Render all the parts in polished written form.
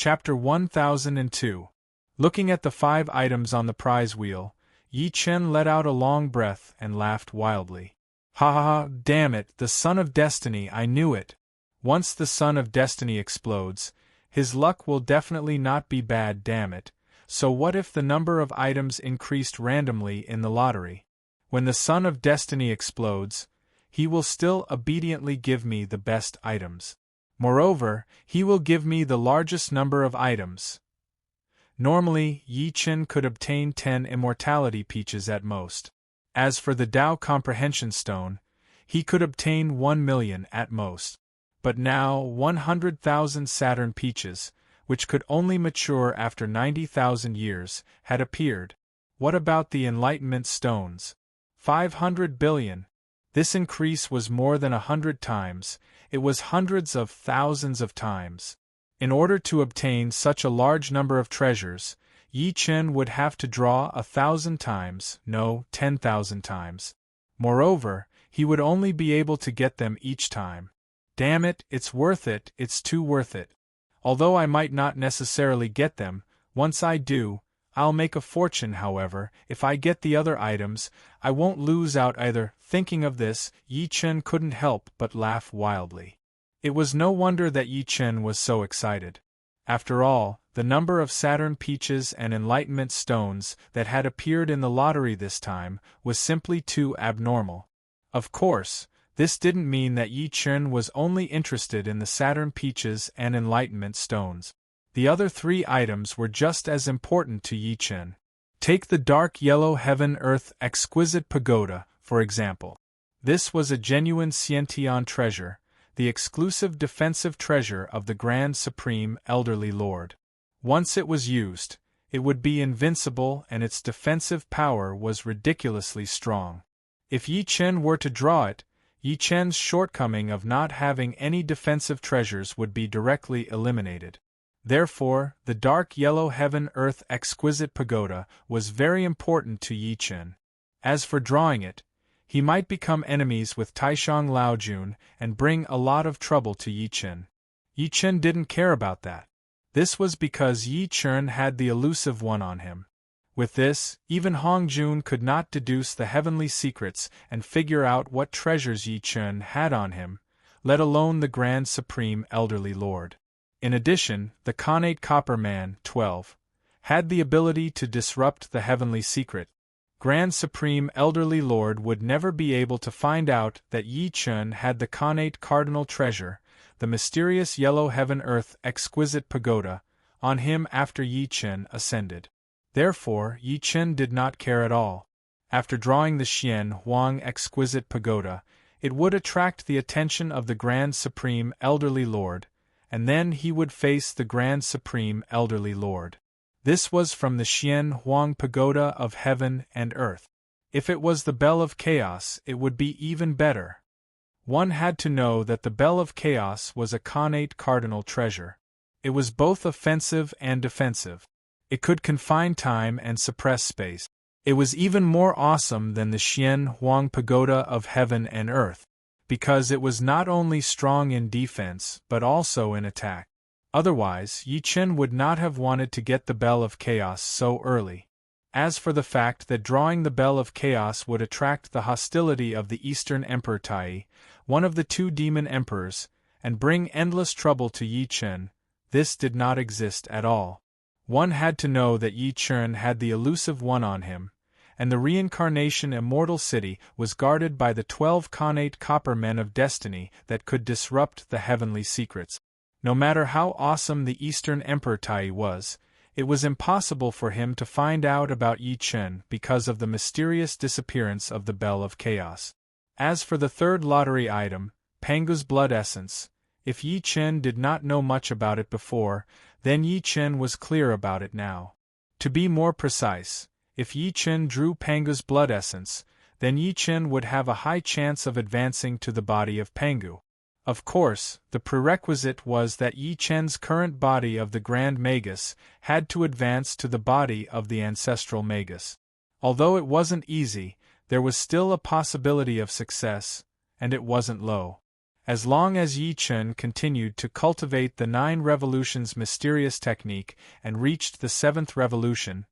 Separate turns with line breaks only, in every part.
Chapter 1002. Looking at the 5 items on the prize wheel, Yi Chen let out a long breath and laughed wildly. Ha ha ha, damn it, the Son of Destiny, I knew it! Once the Son of Destiny explodes, his luck will definitely not be bad, damn it. So what if the number of items increased randomly in the lottery? When the Son of Destiny explodes, he will still obediently give me the best items. Moreover, he will give me the largest number of items. Normally, Yi Chen could obtain 10 immortality peaches at most. As for the Tao Comprehension Stone, he could obtain 1 million at most. But now 100,000 Saturn peaches, which could only mature after 90,000 years, had appeared. What about the Enlightenment Stones? 500 billion. This increase was more than 100 times, it was hundreds of thousands of times. In order to obtain such a large number of treasures, Yi Chen would have to draw 1,000 times, no, 10,000 times. Moreover, he would only be able to get them each time. Damn it, it's worth it, it's too worth it. Although I might not necessarily get them, once I do, I'll make a fortune. However, if I get the other items, I won't lose out either. Thinking of this, Yi Chen couldn't help but laugh wildly. It was no wonder that Yi Chen was so excited. After all, the number of Saturn peaches and Enlightenment stones that had appeared in the lottery this time was simply too abnormal. Of course, this didn't mean that Yi Chen was only interested in the Saturn peaches and Enlightenment stones. The other 3 items were just as important to Yi Chen. Take the dark yellow heaven-earth exquisite pagoda, for example. This was a genuine Xiantian treasure, the exclusive defensive treasure of the Grand Supreme Elderly Lord. Once it was used, it would be invincible, and its defensive power was ridiculously strong. If Yi Chen were to draw it, Yi Chen's shortcoming of not having any defensive treasures would be directly eliminated. Therefore, the dark yellow heaven-earth exquisite pagoda was very important to Yi Chen. As for drawing it, he might become enemies with Taishang Laojun and bring a lot of trouble to Yi Chen. Yi Chen didn't care about that. This was because Yi Chen had the elusive one on him. With this, even Hong Jun could not deduce the heavenly secrets and figure out what treasures Yi Chen had on him, let alone the Grand Supreme Elderly Lord. In addition, the Connate Copper Man, 12, had the ability to disrupt the heavenly secret. Grand Supreme Elderly Lord would never be able to find out that Yi Chen had the Connate Cardinal Treasure, the mysterious yellow heaven-earth exquisite pagoda, on him after Yi Chen ascended. Therefore, Yi Chen did not care at all. After drawing the Xian Huang exquisite pagoda, it would attract the attention of the Grand Supreme Elderly Lord, and then he would face the Grand Supreme Elderly Lord. This was from the Xian Huang Pagoda of Heaven and Earth. If it was the Bell of Chaos, it would be even better. One had to know that the Bell of Chaos was a Connate cardinal treasure. It was both offensive and defensive. It could confine time and suppress space. It was even more awesome than the Xian Huang Pagoda of Heaven and Earth, because it was not only strong in defense but also in attack. Otherwise, Yi Chen would not have wanted to get the Bell of Chaos so early. As for the fact that drawing the Bell of Chaos would attract the hostility of the Eastern Emperor Tai, one of the 2 demon emperors, and bring endless trouble to Yi Chen, this did not exist at all. One had to know that Yi Chen had the elusive one on him, and the reincarnation immortal city was guarded by the 12 Connate Copper Men of Destiny that could disrupt the heavenly secrets. No matter how awesome the Eastern Emperor Tai was, it was impossible for him to find out about Yi Chen because of the mysterious disappearance of the Bell of Chaos. As for the 3rd lottery item, Pangu's Blood Essence, if Yi Chen did not know much about it before, then Yi Chen was clear about it now. To be more precise, if Yi Chen drew Pangu's Blood Essence, then Yi Chen would have a high chance of advancing to the body of Pangu. Of course, the prerequisite was that Yi Chen's current body of the Grand Magus had to advance to the body of the Ancestral Magus. Although it wasn't easy, there was still a possibility of success, and it wasn't low. As long as Yi Chen continued to cultivate the 9 revolutions mysterious technique and reached the 7th revolution,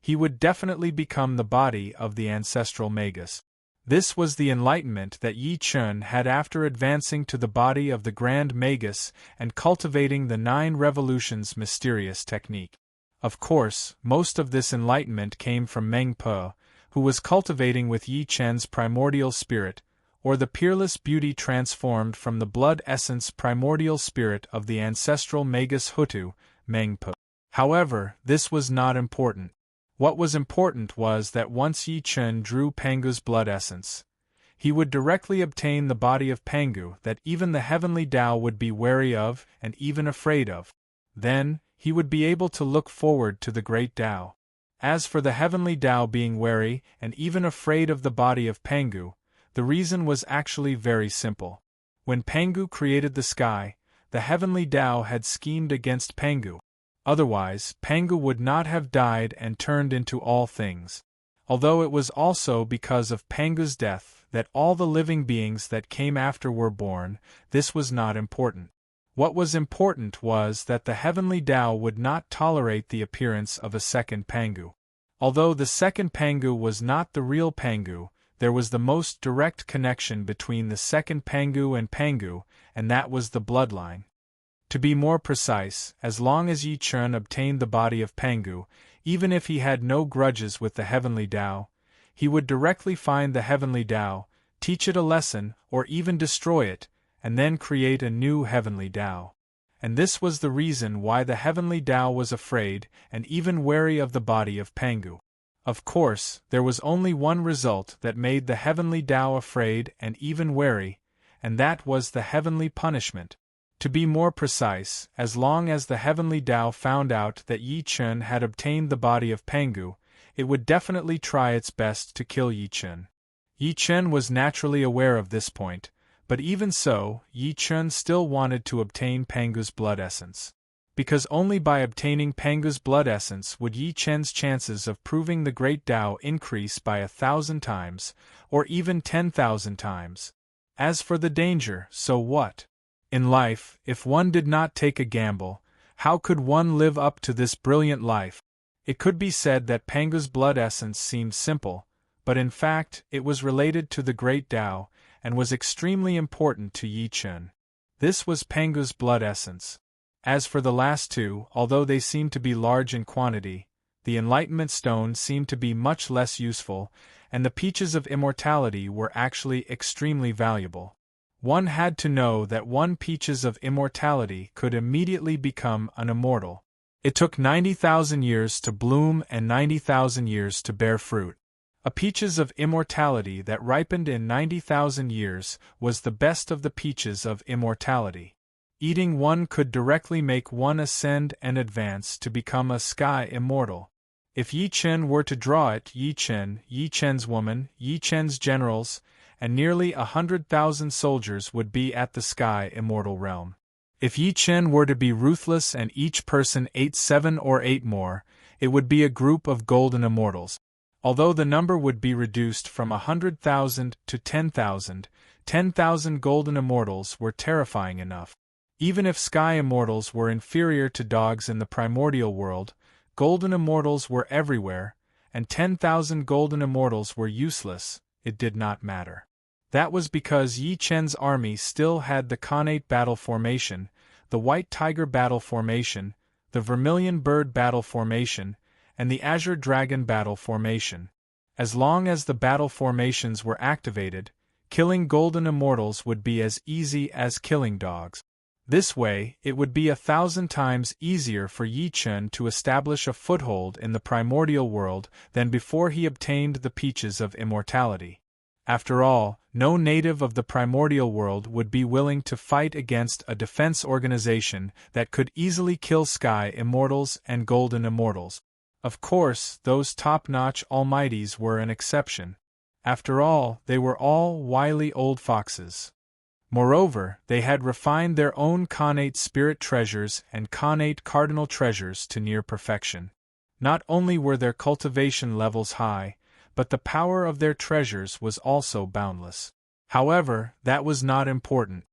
he would definitely become the body of the ancestral magus. This was the enlightenment that Yi Chen had after advancing to the body of the Grand Magus and cultivating the 9 revolutions mysterious technique. Of course, most of this enlightenment came from Meng Po, who was cultivating with Yi Chen's primordial spirit, or the peerless beauty transformed from the blood essence primordial spirit of the ancestral magus Hutu, Meng Po. However, this was not important. What was important was that once Yi Chen drew Pangu's blood essence, he would directly obtain the body of Pangu that even the heavenly Tao would be wary of and even afraid of. Then, he would be able to look forward to the great Tao. As for the heavenly Tao being wary and even afraid of the body of Pangu, the reason was actually very simple. When Pangu created the sky, the heavenly Tao had schemed against Pangu. Otherwise, Pangu would not have died and turned into all things. Although it was also because of Pangu's death that all the living beings that came after were born, this was not important. What was important was that the heavenly Tao would not tolerate the appearance of a second Pangu. Although the second Pangu was not the real Pangu, there was the most direct connection between the second Pangu, and that was the bloodline. To be more precise, as long as Yi Chen obtained the body of Pangu, even if he had no grudges with the heavenly Tao, he would directly find the heavenly Tao, teach it a lesson, or even destroy it, and then create a new heavenly Tao. And this was the reason why the heavenly Tao was afraid and even wary of the body of Pangu. Of course, there was only one result that made the heavenly Tao afraid and even wary, and that was the heavenly punishment. To be more precise, as long as the heavenly Tao found out that Yi Chen had obtained the body of Pangu, it would definitely try its best to kill Yi Chen. Yi Chen was naturally aware of this point, but even so, Yi Chen still wanted to obtain Pangu's blood essence. Because only by obtaining Pangu's blood essence would Yi Chen's chances of proving the great Tao increase by 1,000 times, or even 10,000 times. As for the danger, so what? In life, if one did not take a gamble, how could one live up to this brilliant life? It could be said that Pangu's blood essence seemed simple, but in fact, it was related to the great Tao, and was extremely important to Yi Chen. This was Pangu's blood essence. As for the last two, although they seemed to be large in quantity, the Enlightenment Stone seemed to be much less useful, and the Peaches of Immortality were actually extremely valuable. One had to know that 1 Peaches of Immortality could immediately become an immortal. It took 90,000 years to bloom and 90,000 years to bear fruit. A Peaches of Immortality that ripened in 90,000 years was the best of the Peaches of Immortality. Eating one could directly make one ascend and advance to become a sky immortal. If Yi Chen were to draw it, Yi Chen, Yi Chen's woman, Yi Chen's generals, and nearly 100,000 soldiers would be at the sky immortal realm. If Yi Chen were to be ruthless and each person ate 7 or 8 more, it would be a group of golden immortals. Although the number would be reduced from 100,000 to 10,000, 10,000 golden immortals were terrifying enough. Even if sky immortals were inferior to dogs in the primordial world, golden immortals were everywhere, and 10,000 golden immortals were useless. It did not matter. That was because Yi Chen's army still had the Connate battle formation, the White Tiger battle formation, the Vermilion Bird battle formation, and the Azure Dragon battle formation. As long as the battle formations were activated, killing golden immortals would be as easy as killing dogs. This way, it would be 1,000 times easier for Yi Chen to establish a foothold in the primordial world than before he obtained the Peaches of Immortality. After all, no native of the primordial world would be willing to fight against a defense organization that could easily kill sky immortals and golden immortals. Of course, those top-notch almighties were an exception. After all, they were all wily old foxes. Moreover, they had refined their own connate spirit treasures and connate cardinal treasures to near perfection. Not only were their cultivation levels high, but the power of their treasures was also boundless. However, that was not important.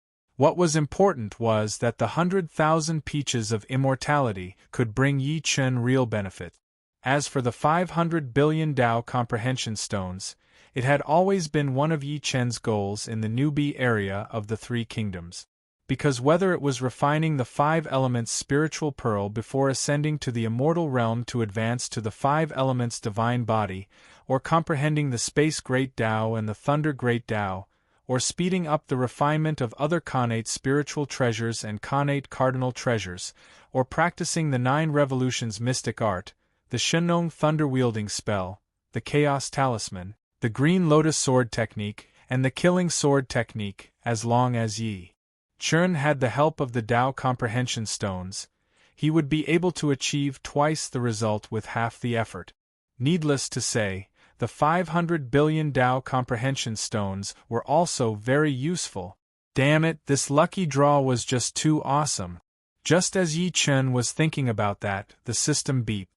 What was important was that the 100,000 peaches of immortality could bring Yi Chen real benefit. As for the 500 billion Tao comprehension stones, it had always been one of Yi Chen's goals in the newbie area of the Three Kingdoms. Because whether it was refining the 5 elements spiritual pearl before ascending to the immortal realm to advance to the 5 elements divine body, or comprehending the space great Tao and the thunder great Tao, or speeding up the refinement of other connate spiritual treasures and connate cardinal treasures, or practicing the 9 revolutions mystic art, the Shenong thunder-wielding spell, the Chaos Talisman, the Green Lotus Sword technique, and the Killing Sword technique, as long as Yi Chen had the help of the Tao comprehension stones, he would be able to achieve twice the result with half the effort. Needless to say, the 500 billion Tao comprehension stones were also very useful. Damn it, this lucky draw was just too awesome. Just as Yi Chen was thinking about that, the system beeped.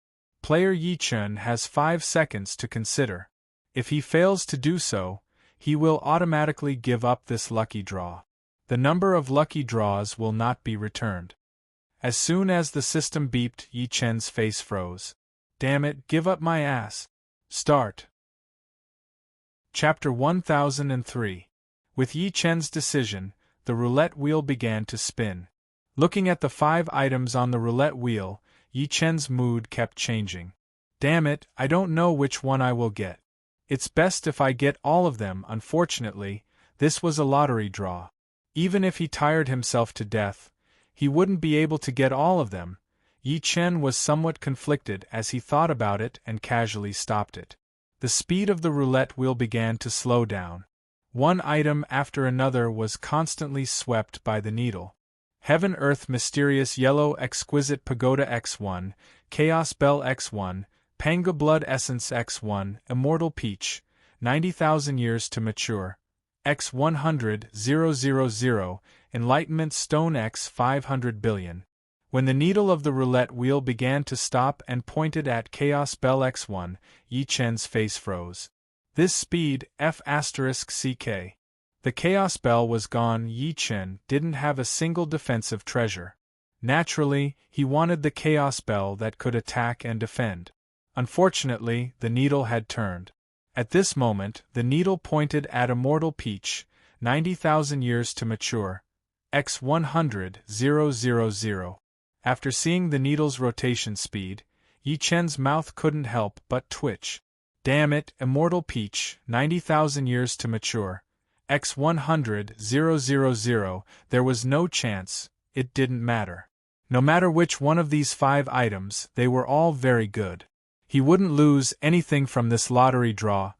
Player Yi Chen has 5 seconds to consider. If he fails to do so, he will automatically give up this lucky draw. The number of lucky draws will not be returned. As soon as the system beeped, Yi Chen's face froze. Damn it, give up my ass. Start. Chapter 1003. With Yi Chen's decision, the roulette wheel began to spin. Looking at the 5 items on the roulette wheel, Yi Chen's mood kept changing. Damn it, I don't know which one I will get. It's best if I get all of them. Unfortunately, this was a lottery draw. Even if he tired himself to death, he wouldn't be able to get all of them. Yi Chen was somewhat conflicted as he thought about it and casually stopped it. The speed of the roulette wheel began to slow down. One item after another was constantly swept by the needle. Heaven Earth Mysterious Yellow Exquisite Pagoda X1, Chaos Bell X1, Panga Blood Essence X1, Immortal Peach, 90,000 years to mature, X100,000, Enlightenment Stone X 500 billion. When the needle of the roulette wheel began to stop and pointed at Chaos Bell X1, Yi Chen's face froze. This speed, F***CK. The Chaos Bell was gone. Yi Chen didn't have a single defensive treasure. Naturally, he wanted the Chaos Bell that could attack and defend. Unfortunately, the needle had turned. At this moment, the needle pointed at Immortal Peach, 90,000 years to mature, X100,000. After seeing the needle's rotation speed, Yi Chen's mouth couldn't help but twitch. Damn it, Immortal Peach, 90,000 years to mature, X100,000, there was no chance, it didn't matter. No matter which one of these 5 items, they were all very good. He wouldn't lose anything from this lottery draw.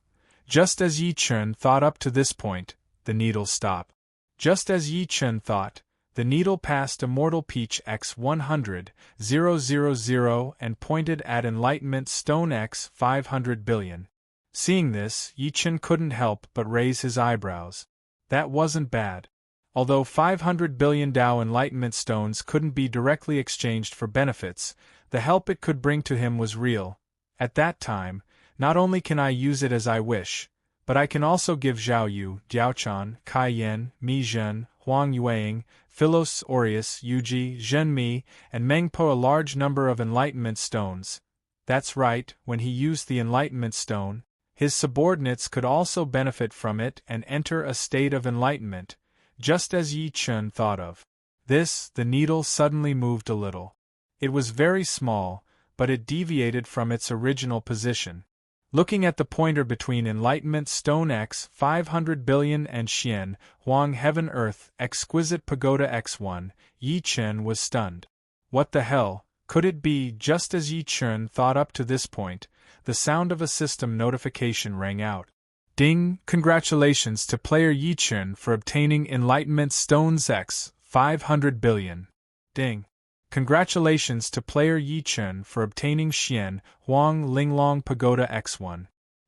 Just as Yi Chen thought up to this point, the needle stopped. Just as Yi Chen thought, the needle passed Immortal Peach X100,000 and pointed at Enlightenment Stone X 500 billion. Seeing this, Yi Chen couldn't help but raise his eyebrows. That wasn't bad. Although 500 billion Tao Enlightenment Stones couldn't be directly exchanged for benefits, the help it could bring to him was real. At that time, not only can I use it as I wish, but I can also give Zhao Yu, Diaochan, Kai Yan, Mi Zhen, Huang Yueying, Philos Aureus, Yuji, Zhen Mi, and Meng Po a large number of Enlightenment Stones. That's right, when he used the Enlightenment Stone, his subordinates could also benefit from it and enter a state of enlightenment, just as Yi Chen thought of. This, the needle suddenly moved a little. It was very small, but it deviated from its original position. Looking at the pointer between Enlightenment Stone X 500 billion and Xian, Huang Heaven Earth Exquisite Pagoda X1, Yi Chen was stunned. What the hell, could it be? Just as Yi Chen thought up to this point, the sound of a system notification rang out. Ding! Congratulations to player Yi Chen for obtaining Enlightenment Stones X 500 billion. Ding! Congratulations to player Yi Chen for obtaining Xian Huang Linglong Pagoda X1.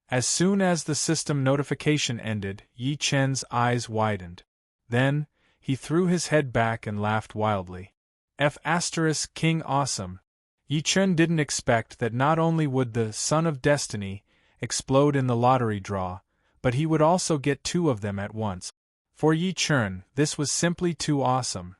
As soon as the system notification ended, Yi Chen's eyes widened. Then, he threw his head back and laughed wildly. King awesome. Yi Chen didn't expect that not only would the Son of Destiny explode in the lottery draw, but he would also get 2 of them at once. For Yi Chen, this was simply too awesome.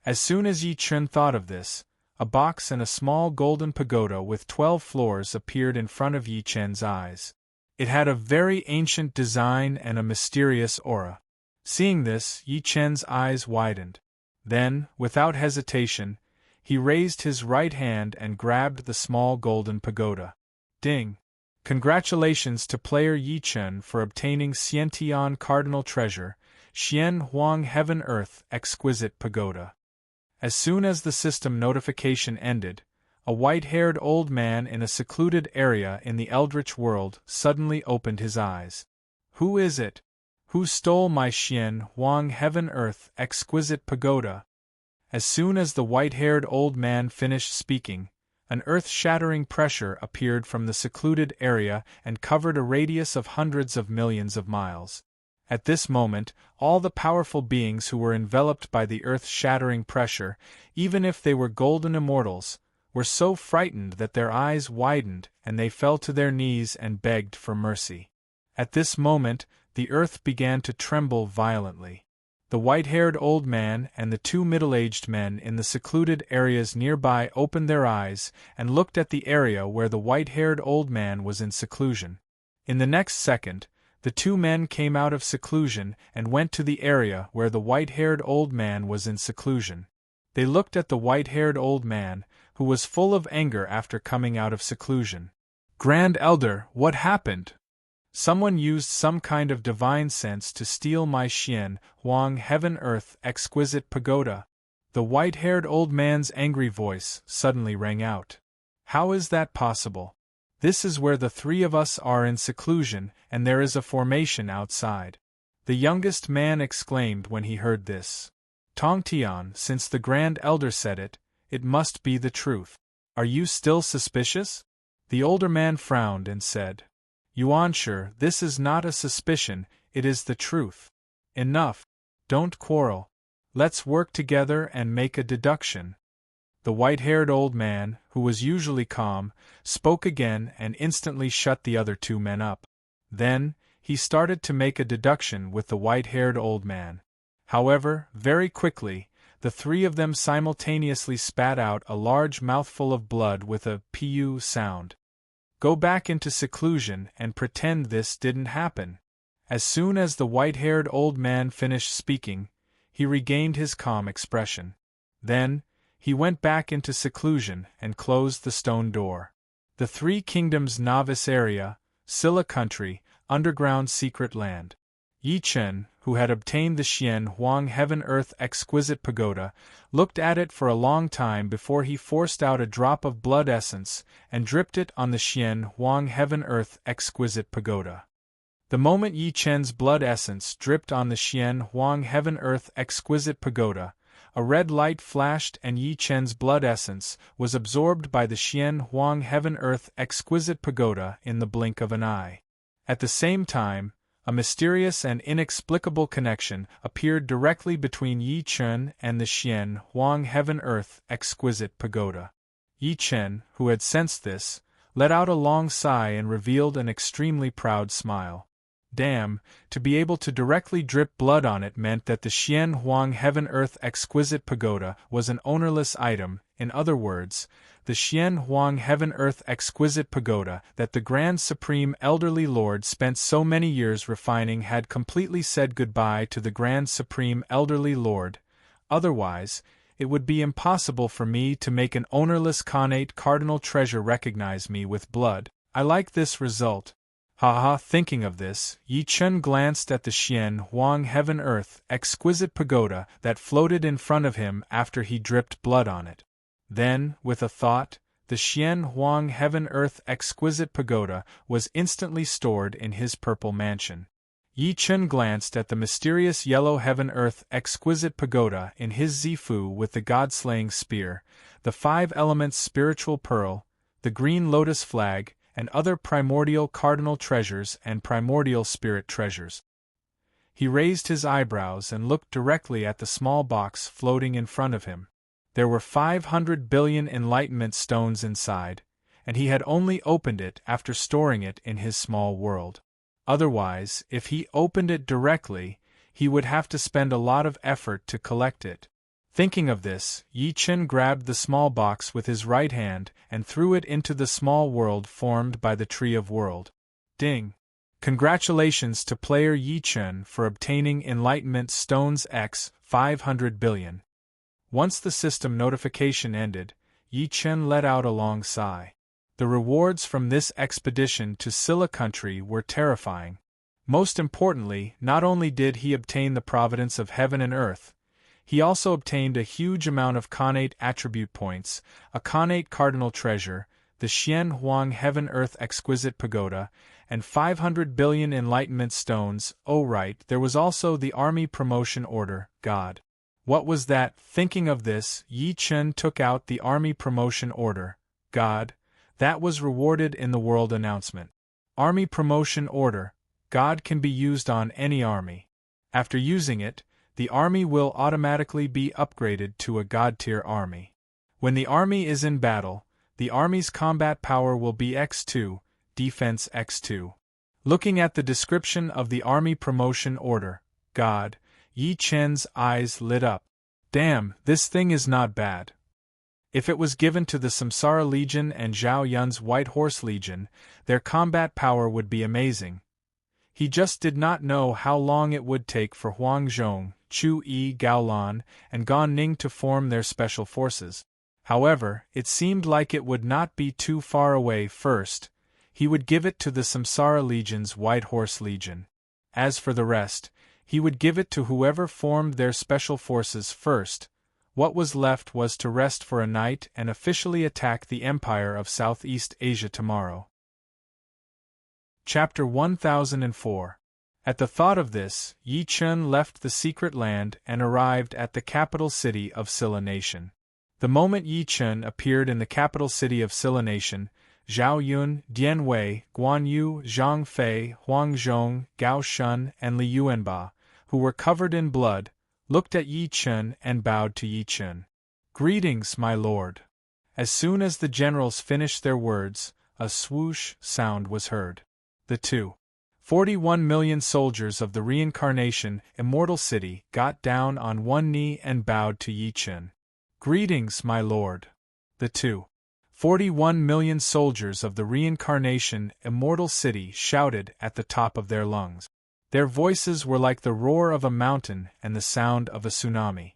As soon as Yi Chen thought of this, a box and a small golden pagoda with 12 floors appeared in front of Yi Chen's eyes. It had a very ancient design and a mysterious aura. Seeing this, Yi Chen's eyes widened. Then, without hesitation, he raised his right hand and grabbed the small golden pagoda. Ding! Congratulations to player Yi Chen for obtaining Xiantian Cardinal Treasure, Xian Huang Heaven Earth Exquisite Pagoda. As soon as the system notification ended, a white-haired old man in a secluded area in the Eldritch world suddenly opened his eyes. Who is it? Who stole my Xian Huang Heaven Earth Exquisite Pagoda? As soon as the white-haired old man finished speaking, an earth-shattering pressure appeared from the secluded area and covered a radius of hundreds of millions of miles. At this moment, all the powerful beings who were enveloped by the earth-shattering pressure, even if they were golden immortals, were so frightened that their eyes widened and they fell to their knees and begged for mercy. At this moment, the earth began to tremble violently. The white-haired old man and the two middle-aged men in the secluded areas nearby opened their eyes and looked at the area where the white-haired old man was in seclusion. In the next second, the two men came out of seclusion and went to the area where the white-haired old man was in seclusion. They looked at the white-haired old man, who was full of anger after coming out of seclusion. "Grand Elder, what happened? Someone used some kind of divine sense to steal my Xian Huang Heaven Earth Exquisite Pagoda." The white-haired old man's angry voice suddenly rang out. "How is that possible? This is where the three of us are in seclusion, and there is a formation outside." The youngest man exclaimed when he heard this. "Tong Tian, since the Grand Elder said it, it must be the truth. Are you still suspicious?" The older man frowned and said, "Yuansher, this is not a suspicion, it is the truth." "Enough. Don't quarrel. Let's work together and make a deduction." The white-haired old man, who was usually calm, spoke again and instantly shut the other two men up. Then, he started to make a deduction with the white-haired old man. However, very quickly, the three of them simultaneously spat out a large mouthful of blood with a "pu" sound. "Go back into seclusion and pretend this didn't happen." As soon as the white-haired old man finished speaking, he regained his calm expression. Then, he went back into seclusion and closed the stone door. The Three Kingdoms Novice Area, Silla Country, Underground Secret Land. Yi Chen, who had obtained the Xian Huang Heaven Earth Exquisite Pagoda, looked at it for a long time before he forced out a drop of blood essence and dripped it on the Xian Huang Heaven Earth Exquisite Pagoda. The moment Yi Chen's blood essence dripped on the Xian Huang Heaven Earth Exquisite Pagoda, a red light flashed and Yi Chen's blood essence was absorbed by the Xian Huang Heaven Earth Exquisite Pagoda in the blink of an eye. At the same time, a mysterious and inexplicable connection appeared directly between Yi Chen and the Xian Huang Heaven Earth Exquisite Pagoda. Yi Chen, who had sensed this, let out a long sigh and revealed an extremely proud smile. Damn, to be able to directly drip blood on it meant that the Xian Huang Heaven Earth Exquisite Pagoda was an ownerless item. In other words, the Xian Huang Heaven Earth Exquisite Pagoda that the Grand Supreme Elderly Lord spent so many years refining had completely said goodbye to the Grand Supreme Elderly Lord. Otherwise, it would be impossible for me to make an ownerless Khanate Cardinal Treasure recognize me with blood. I like this result. Haha, thinking of this, Yi Chen glanced at the Xian Huang Heaven Earth Exquisite Pagoda that floated in front of him after he dripped blood on it. Then, with a thought, the Xian Huang Heaven Earth Exquisite Pagoda was instantly stored in his purple mansion. Yi Chen glanced at the mysterious yellow Heaven Earth Exquisite Pagoda in his Zifu with the God-slaying spear, the 5 elements spiritual pearl, the green lotus flag, and other primordial cardinal treasures and primordial spirit treasures. He raised his eyebrows and looked directly at the small box floating in front of him. There were 500 billion enlightenment stones inside, and he had only opened it after storing it in his small world. Otherwise, if he opened it directly, he would have to spend a lot of effort to collect it. Thinking of this, Yi Chen grabbed the small box with his right hand and threw it into the small world formed by the Tree of World. Ding! Congratulations to player Yi Chen for obtaining Enlightenment Stones X 500 billion. Once the system notification ended, Yi Chen let out a long sigh. The rewards from this expedition to Scylla country were terrifying. Most importantly, not only did he obtain the providence of heaven and earth, he also obtained a huge amount of Khanate attribute points, a Khanate cardinal treasure, the Xian Huang Heaven-Earth Exquisite Pagoda, and 500 billion Enlightenment Stones. Oh right, there was also the Army Promotion Order, God. What was that? Thinking of this, Yi Chen took out the Army Promotion Order, God, that was rewarded in the world announcement. Army Promotion Order, God can be used on any army. After using it, the army will automatically be upgraded to a God-tier army. When the army is in battle, the army's combat power will be X2, defense X2. Looking at the description of the Army Promotion Order, God, Yi Chen's eyes lit up. Damn, this thing is not bad. If it was given to the Samsara Legion and Zhao Yun's White Horse Legion, their combat power would be amazing. He just did not know how long it would take for Huang Zhong, Chu Yi Gaolan, and Gan Ning to form their special forces. However, it seemed like it would not be too far away. First, he would give it to the Samsara Legion's White Horse Legion. As for the rest, he would give it to whoever formed their special forces first. What was left was to rest for a night and officially attack the Empire of Southeast Asia tomorrow. Chapter 1004. At the thought of this, Yi Chen left the secret land and arrived at the capital city of Scylla Nation. The moment Yi Chen appeared in the capital city of Scylla Nation, Zhao Yun, Dian Wei, Guan Yu, Zhang Fei, Huang Zhong, Gao Shun, and Li Yuanba, who were covered in blood, looked at Yi Chen and bowed to Yi Chen. "Greetings, my lord." As soon as the generals finished their words, a swoosh sound was heard. The 41 million soldiers of the reincarnation Immortal City got down on one knee and bowed to Yi Chen. "Greetings, my lord." The 41 million soldiers of the reincarnation Immortal City shouted at the top of their lungs. Their voices were like the roar of a mountain and the sound of a tsunami.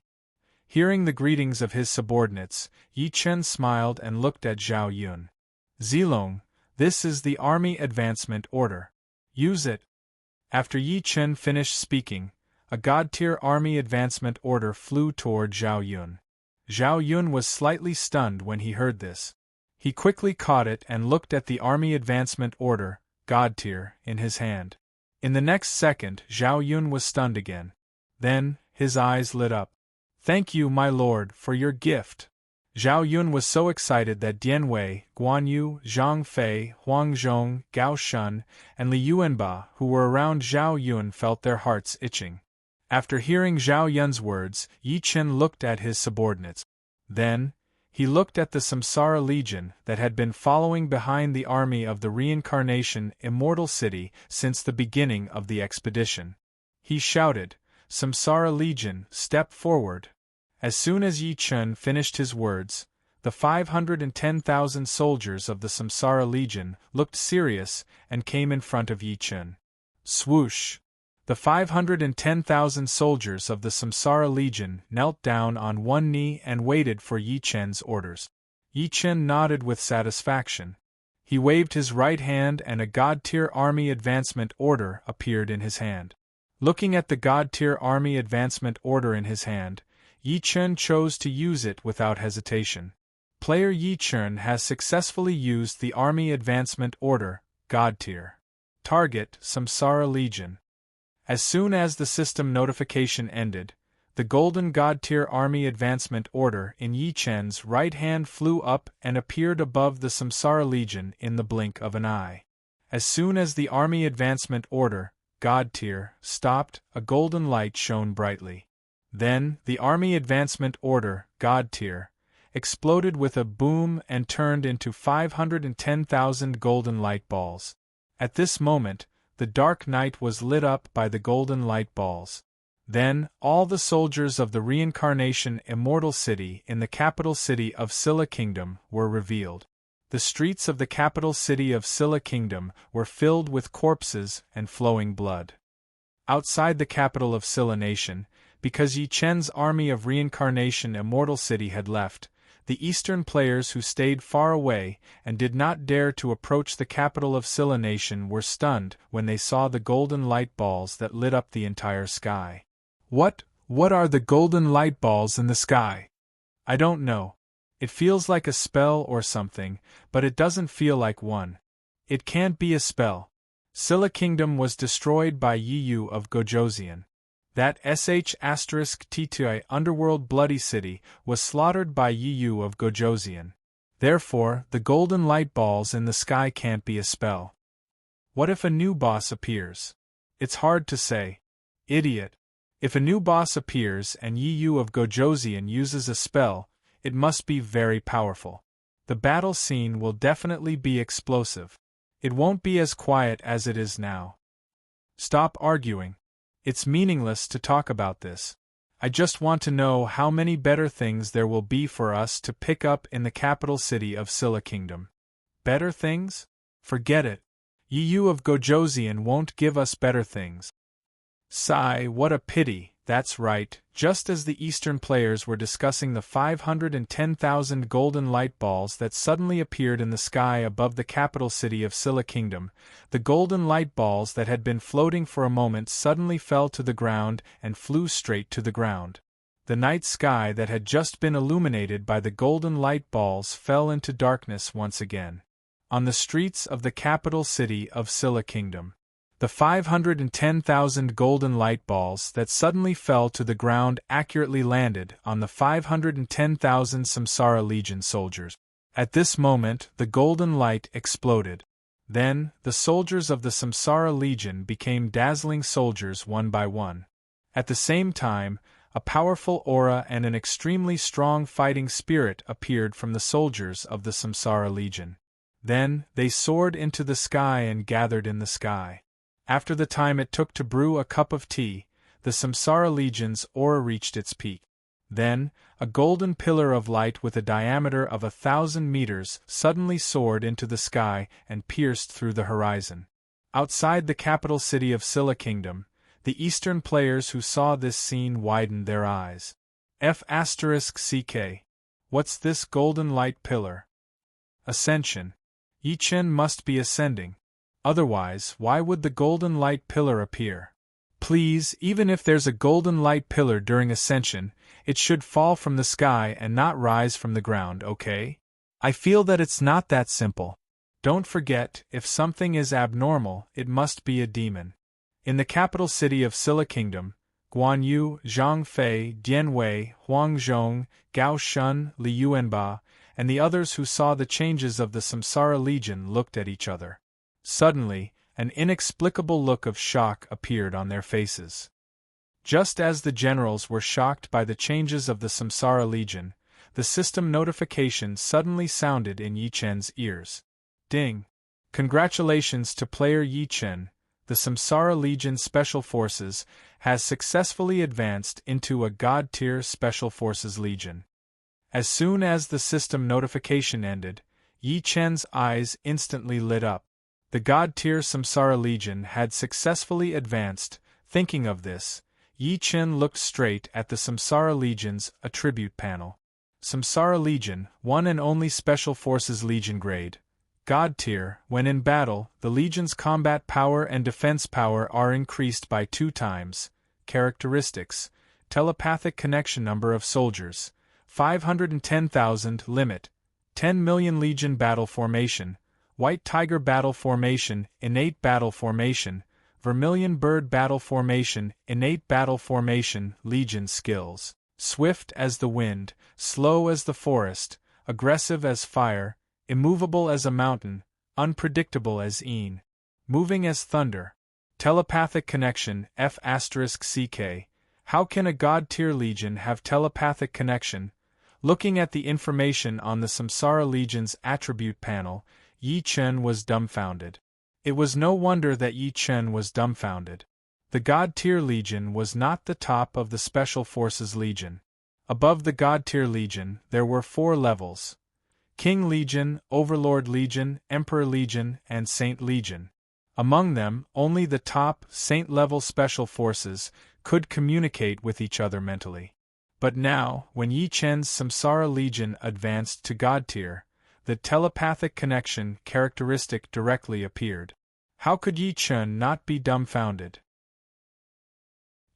Hearing the greetings of his subordinates, Yi Chen smiled and looked at Zhao Yun. "Zilong, this is the Army Advancement Order. Use it." After Yi Chen finished speaking, a God-tier Army Advancement Order flew toward Zhao Yun. Zhao Yun was slightly stunned when he heard this. He quickly caught it and looked at the Army Advancement Order, God-tier, in his hand. In the next second, Zhao Yun was stunned again. Then, his eyes lit up. "Thank you, my lord, for your gift." Zhao Yun was so excited that Dian Wei, Guan Yu, Zhang Fei, Huang Zhong, Gao Shun, and Li Yuanba, who were around Zhao Yun, felt their hearts itching. After hearing Zhao Yun's words, Yi Chen looked at his subordinates. Then, he looked at the Samsara Legion that had been following behind the army of the reincarnation Immortal City since the beginning of the expedition. He shouted, "Samsara Legion, step forward." As soon as Yi Chen finished his words, the 510,000 soldiers of the Samsara Legion looked serious and came in front of Yi Chen. Swoosh! The 510,000 soldiers of the Samsara Legion knelt down on one knee and waited for Yi Chen's orders. Yi Chen nodded with satisfaction. He waved his right hand and a God-tier Army Advancement Order appeared in his hand. Looking at the God-tier Army Advancement Order in his hand, Yi Chen chose to use it without hesitation. Player Yi Chen has successfully used the Army Advancement Order, God-tier. Target, Samsara Legion. As soon as the system notification ended, the Golden God-tier Army Advancement Order in Yi Chen's right hand flew up and appeared above the Samsara Legion in the blink of an eye. As soon as the Army Advancement Order, God-tier, stopped, a golden light shone brightly. Then, the Army Advancement Order, God-tier, exploded with a boom and turned into 510,000 golden light balls. At this moment, the dark night was lit up by the golden light balls. Then, all the soldiers of the reincarnation immortal city in the capital city of Scylla Kingdom were revealed. The streets of the capital city of Scylla Kingdom were filled with corpses and flowing blood. Outside the capital of Scylla Nation, because Yi Chen's army of reincarnation immortal city had left, the eastern players who stayed far away and did not dare to approach the capital of Scylla Nation were stunned when they saw the golden light balls that lit up the entire sky. What are the golden light balls in the sky? I don't know. It feels like a spell or something, but it doesn't feel like one. It can't be a spell. Scylla Kingdom was destroyed by Yi Yu of Gojoseon. That **T2I underworld bloody city was slaughtered by Yi Yu of Gojoseon. Therefore, the golden light balls in the sky can't be a spell. What if a new boss appears? It's hard to say. Idiot. If a new boss appears and Yi Yu of Gojoseon uses a spell, it must be very powerful. The battle scene will definitely be explosive. It won't be as quiet as it is now. Stop arguing. It's meaningless to talk about this. I just want to know how many better things there will be for us to pick up in the capital city of Scylla Kingdom. Better things? Forget it. Yi Yu of Gojoseon won't give us better things. Sigh, what a pity. That's right, just as the Eastern players were discussing the 510,000 golden light balls that suddenly appeared in the sky above the capital city of Scylla Kingdom, the golden light balls that had been floating for a moment suddenly fell to the ground and flew straight to the ground. The night sky that had just been illuminated by the golden light balls fell into darkness once again. On the streets of the capital city of Scylla Kingdom, the 510,000 golden light balls that suddenly fell to the ground accurately landed on the 510,000 Samsara Legion soldiers. At this moment, the golden light exploded. Then, the soldiers of the Samsara Legion became dazzling soldiers one by one. At the same time, a powerful aura and an extremely strong fighting spirit appeared from the soldiers of the Samsara Legion. Then, they soared into the sky and gathered in the sky. After the time it took to brew a cup of tea, the Samsara Legion's aura reached its peak. Then, a golden pillar of light with a diameter of 1,000 meters suddenly soared into the sky and pierced through the horizon. Outside the capital city of Scylla Kingdom, the Eastern players who saw this scene widened their eyes. **CK. What's this golden light pillar? Ascension. Yi Chen must be ascending. Otherwise, why would the golden light pillar appear? Please, even if there's a golden light pillar during ascension, it should fall from the sky and not rise from the ground, okay? I feel that it's not that simple. Don't forget, if something is abnormal, it must be a demon. In the capital city of Scylla Kingdom, Guan Yu, Zhang Fei, Dian Wei, Huang Zhong, Gao Shun, Li Yuanba, and the others who saw the changes of the Samsara Legion looked at each other. Suddenly, an inexplicable look of shock appeared on their faces. Just as the generals were shocked by the changes of the Samsara Legion, the system notification suddenly sounded in Yi Chen's ears. Ding! Congratulations to player Yi Chen. The Samsara Legion Special Forces has successfully advanced into a God-tier Special Forces Legion. As soon as the system notification ended, Yi Chen's eyes instantly lit up. The God-tier Samsara Legion had successfully advanced. Thinking of this, Yi Chen looked straight at the Samsara Legion's attribute panel. Samsara Legion, one and only Special Forces Legion grade. God tier. When in battle, the Legion's combat power and defense power are increased by 2 times. Characteristics: telepathic connection, number of soldiers 510,000, limit 10 million. Legion battle formation: White Tiger battle formation, innate battle formation, Vermilion bird battle formation, innate battle formation. Legion skills: swift as the wind, slow as the forest, aggressive as fire, immovable as a mountain, unpredictable as moving as thunder. Telepathic connection: F***CK. How can a God-tier Legion have telepathic connection? Looking at the information on the Samsara Legion's attribute panel, Yi Chen was dumbfounded. It was no wonder that Yi Chen was dumbfounded. The God-tier Legion was not the top of the Special Forces Legion. Above the God-tier Legion, there were 4 levels: King Legion, Overlord Legion, Emperor Legion, and Saint Legion. Among them, only the top, Saint-level Special Forces could communicate with each other mentally. But now, when Yi Chen's Samsara Legion advanced to God-tier, the telepathic connection characteristic directly appeared. How could Yi Chen not be dumbfounded?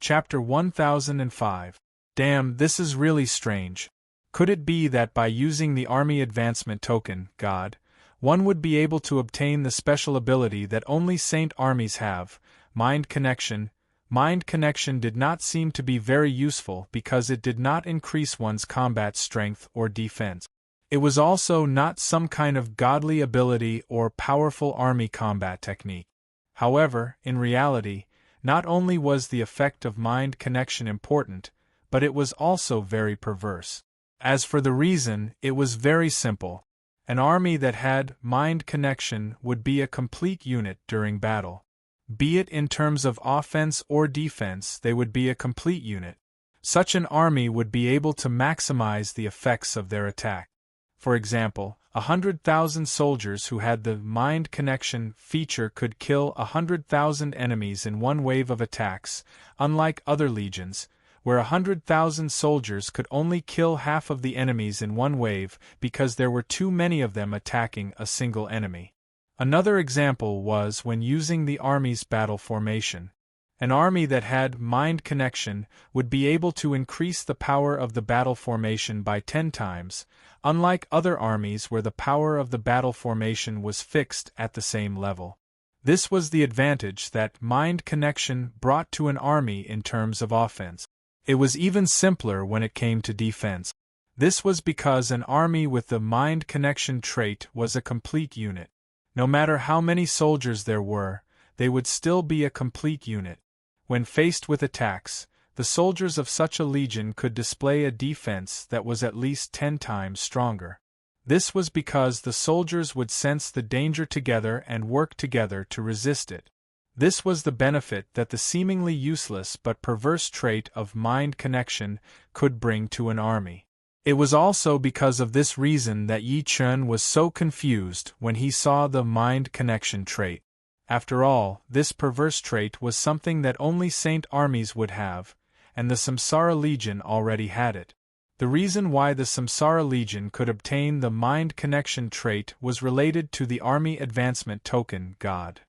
Chapter 1005. Damn, this is really strange. Could it be that by using the Army Advancement Token, God, one would be able to obtain the special ability that only Saint armies have, mind connection? Mind connection did not seem to be very useful because it did not increase one's combat strength or defense. It was also not some kind of godly ability or powerful army combat technique. However, in reality, not only was the effect of mind connection important, but it was also very perverse. As for the reason, it was very simple. An army that had mind connection would be a complete unit during battle. Be it in terms of offense or defense, they would be a complete unit. Such an army would be able to maximize the effects of their attack. For example, 100,000 soldiers who had the mind connection feature could kill 100,000 enemies in one wave of attacks, unlike other legions, where 100,000 soldiers could only kill half of the enemies in one wave because there were too many of them attacking a single enemy. Another example was when using the army's battle formation. An army that had mind connection would be able to increase the power of the battle formation by 10 times, unlike other armies where the power of the battle formation was fixed at the same level. This was the advantage that mind connection brought to an army in terms of offense. It was even simpler when it came to defense. This was because an army with the mind connection trait was a complete unit. No matter how many soldiers there were, they would still be a complete unit. When faced with attacks, the soldiers of such a legion could display a defense that was at least 10 times stronger. This was because the soldiers would sense the danger together and work together to resist it. This was the benefit that the seemingly useless but perverse trait of mind connection could bring to an army. It was also because of this reason that Yi Chen was so confused when he saw the mind connection trait. After all, this perverse trait was something that only saint armies would have, and the Samsara Legion already had it. The reason why the Samsara Legion could obtain the mind connection trait was related to the Army Advancement Token, God.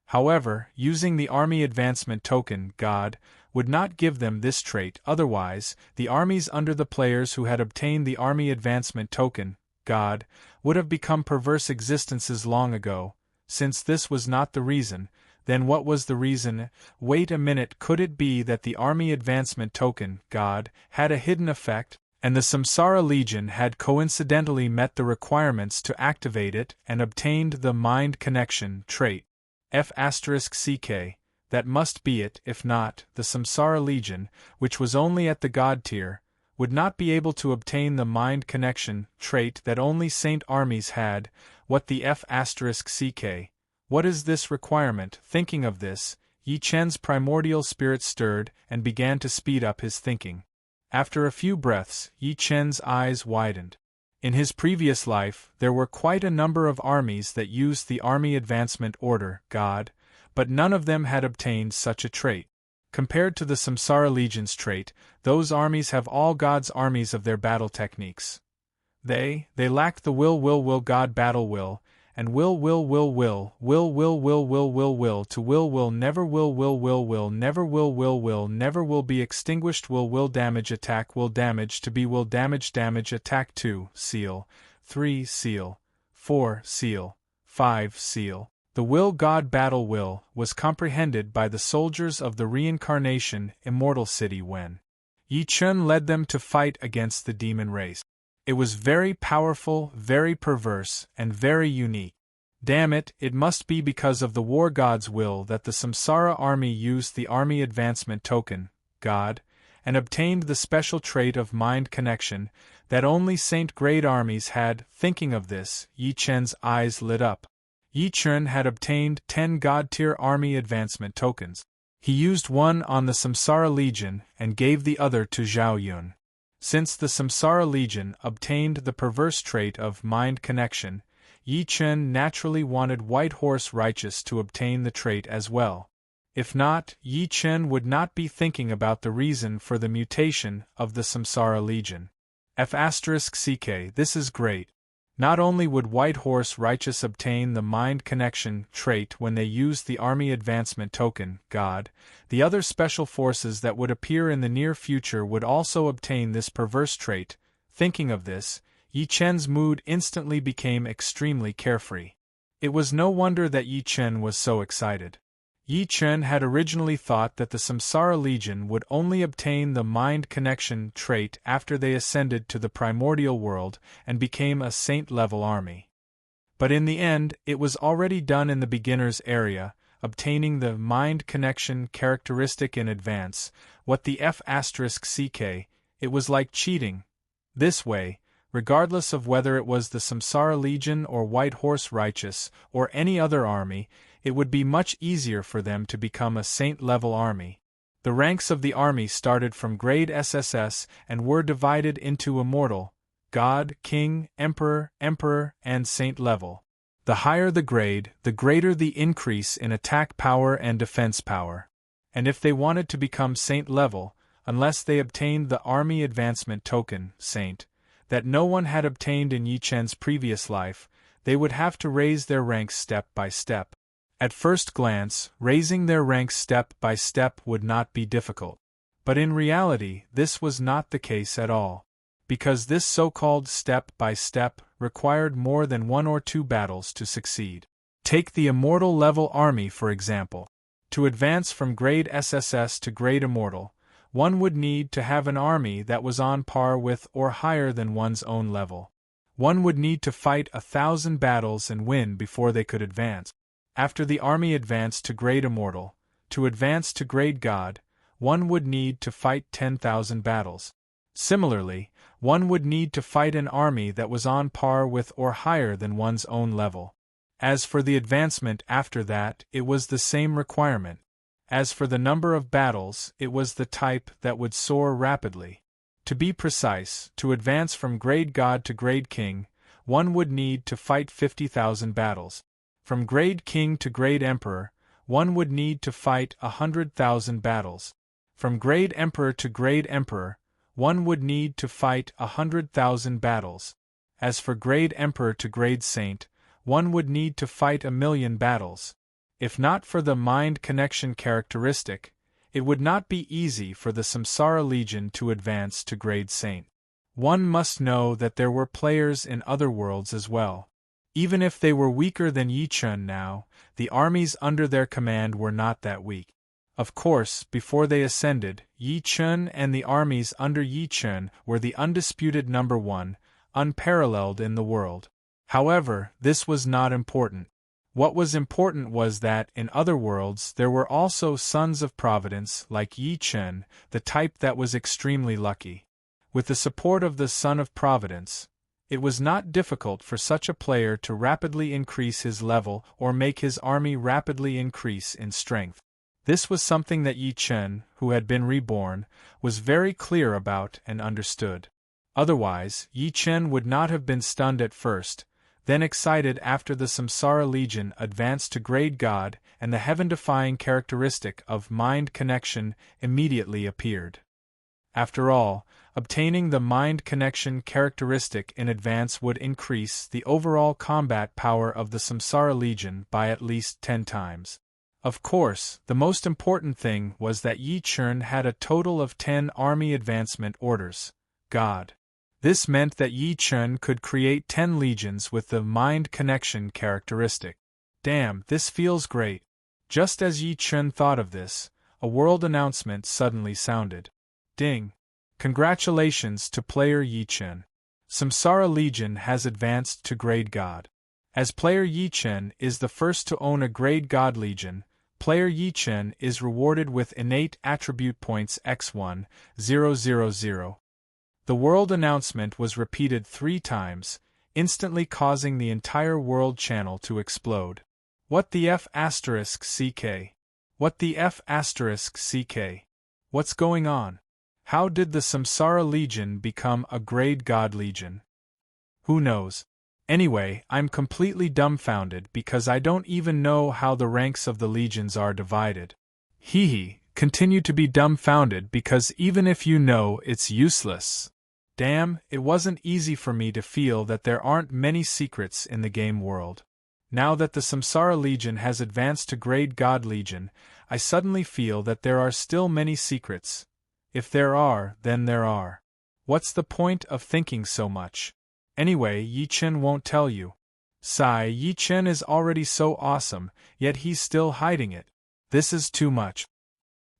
However, using the Army Advancement Token, God, would not give them this trait. Otherwise, the armies under the players who had obtained the Army Advancement Token, God, would have become perverse existences long ago. Since this was not the reason, then what was the reason? Wait a minute, could it be that the Army Advancement Token, God, had a hidden effect, and the Samsara Legion had coincidentally met the requirements to activate it and obtained the mind connection trait? F***ck, that must be it. If not, the Samsara Legion, which was only at the God tier, would not be able to obtain the mind connection trait that only saint armies had. What the F***ck? What is this requirement? Thinking of this, Yi Chen's primordial spirit stirred and began to speed up his thinking. After a few breaths, Yi Chen's eyes widened. In his previous life, there were quite a number of armies that used the Army Advancement Order, God, but none of them had obtained such a trait. Compared to the Samsara Legion's trait, those armies have all God's armies of their battle techniques. They lack the will God battle will, and will to will never never will be extinguished will damage attack will damage to be will damage attack 2 seal 3 seal 4 seal 5 seal. The will God battle will was comprehended by the soldiers of the reincarnation immortal city when Yi Chen led them to fight against the demon race. It was very powerful, very perverse, and very unique. Damn it, it must be because of the war god's will that the Samsara army used the Army Advancement Token, God, and obtained the special trait of mind connection that only saint-grade armies had. Thinking of this, Yi Chen's eyes lit up. Yi Chen had obtained 10 God-tier Army Advancement Tokens. He used one on the Samsara Legion and gave the other to Zhao Yun. Since the Samsara Legion obtained the perverse trait of mind connection, Yi Chen naturally wanted White Horse Righteous to obtain the trait as well. If not, Yi Chen would not be thinking about the reason for the mutation of the Samsara Legion. F*ck, this is great. Not only would White Horse Righteous obtain the mind connection trait when they used the Army Advancement Token, God, the other special forces that would appear in the near future would also obtain this perverse trait. Thinking of this, Yi Chen's mood instantly became extremely carefree. It was no wonder that Yi Chen was so excited. Yi Chen had originally thought that the Samsara Legion would only obtain the mind connection trait after they ascended to the primordial world and became a saint-level army. But in the end, it was already done in the beginner's area, obtaining the mind connection characteristic in advance. What the F*ck, it was like cheating. This way, regardless of whether it was the Samsara Legion or White Horse Righteous or any other army, it would be much easier for them to become a saint-level army. The ranks of the army started from grade SSS and were divided into immortal, God, King, Emperor, and saint level. The higher the grade, the greater the increase in attack power and defense power. And if they wanted to become saint level, unless they obtained the Army Advancement Token, Saint, that no one had obtained in Yi Chen's previous life, they would have to raise their ranks step by step. At first glance, raising their ranks step by step would not be difficult. But in reality, this was not the case at all. Because this so-called step by step required more than 1 or 2 battles to succeed. Take the Immortal level army for example. To advance from grade SSS to grade Immortal, one would need to have an army that was on par with or higher than one's own level. One would need to fight 1,000 battles and win before they could advance. After the army advanced to grade Immortal, to advance to grade God, one would need to fight 10,000 battles. Similarly, one would need to fight an army that was on par with or higher than one's own level. As for the advancement after that, it was the same requirement. As for the number of battles, it was the type that would soar rapidly. To be precise, to advance from grade God to grade King, one would need to fight 50,000 battles. From grade King to grade Emperor, one would need to fight 100,000 battles. From grade Emperor to grade Emperor, one would need to fight 100,000 battles. As for grade Emperor to grade Saint, one would need to fight 1,000,000 battles. If not for the mind connection characteristic, it would not be easy for the Samsara Legion to advance to grade Saint. One must know that there were players in other worlds as well. Even if they were weaker than Yi Chen now, the armies under their command were not that weak. Of course, before they ascended, Yi Chen and the armies under Yi Chen were the undisputed number 1, unparalleled in the world. However, this was not important. What was important was that, in other worlds, there were also sons of Providence like Yi Chen, the type that was extremely lucky. With the support of the Son of Providence, it was not difficult for such a player to rapidly increase his level or make his army rapidly increase in strength. This was something that Yi Chen, who had been reborn, was very clear about and understood. Otherwise, Yi Chen would not have been stunned at first, then excited after the Samsara Legion advanced to grade God and the heaven-defying characteristic of mind connection immediately appeared. After all, obtaining the mind connection characteristic in advance would increase the overall combat power of the Samsara Legion by at least 10 times. Of course, the most important thing was that Yi Chen had a total of 10 army advancement orders. God. This meant that Yi Chen could create 10 legions with the mind connection characteristic. Damn, this feels great. Just as Yi Chen thought of this, a world announcement suddenly sounded. Ding! Congratulations to player Yi Chen. Samsara Legion has advanced to grade God. As player Yi Chen is the first to own a grade God Legion, player Yi Chen is rewarded with innate attribute points X1000. The world announcement was repeated 3 times, instantly causing the entire world channel to explode. What the F*ck? What the F***ck? What's going on? How did the Samsara Legion become a Grade God Legion? Who knows? Anyway, I'm completely dumbfounded because I don't even know how the ranks of the legions are divided. Continue to be dumbfounded because even if you know, it's useless. Damn, it wasn't easy for me to feel that there aren't many secrets in the game world. Now that the Samsara Legion has advanced to Grade God Legion, I suddenly feel that there are still many secrets. If there are, then there are. What's the point of thinking so much? Anyway, Yi Chen won't tell you. Sigh, Yi Chen is already so awesome, yet he's still hiding it. This is too much.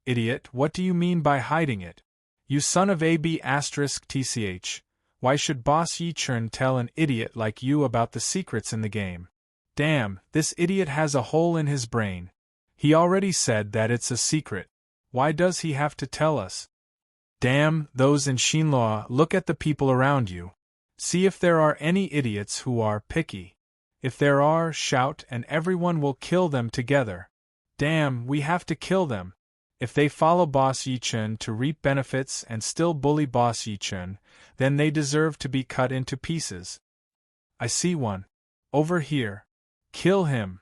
Idiot, what do you mean by hiding it? You son of AB***tch. Why should Boss Yi Chen tell an idiot like you about the secrets in the game? Damn, this idiot has a hole in his brain. He already said that it's a secret. Why does he have to tell us? Damn, those in Shinloa, look at the people around you. See if there are any idiots who are picky. If there are, shout and everyone will kill them together. Damn, we have to kill them. If they follow Boss Yi Chen to reap benefits and still bully Boss Yi Chen, then they deserve to be cut into pieces. I see one. Over here. Kill him.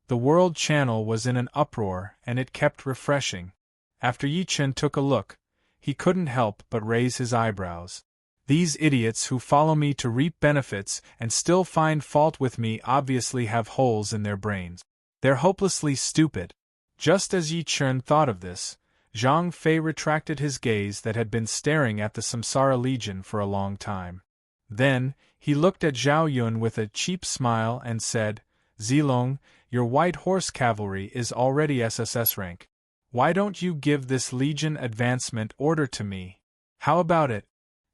The World Channel was in an uproar and it kept refreshing. After Yi Chen took a look, he couldn't help but raise his eyebrows. These idiots who follow me to reap benefits and still find fault with me obviously have holes in their brains. They're hopelessly stupid. Just as Yi Chen thought of this, Zhang Fei retracted his gaze that had been staring at the Samsara Legion for a long time. Then, he looked at Zhao Yun with a cheap smile and said, Zilong, your White Horse Cavalry is already SSS rank. Why don't you give this Legion advancement order to me? How about it?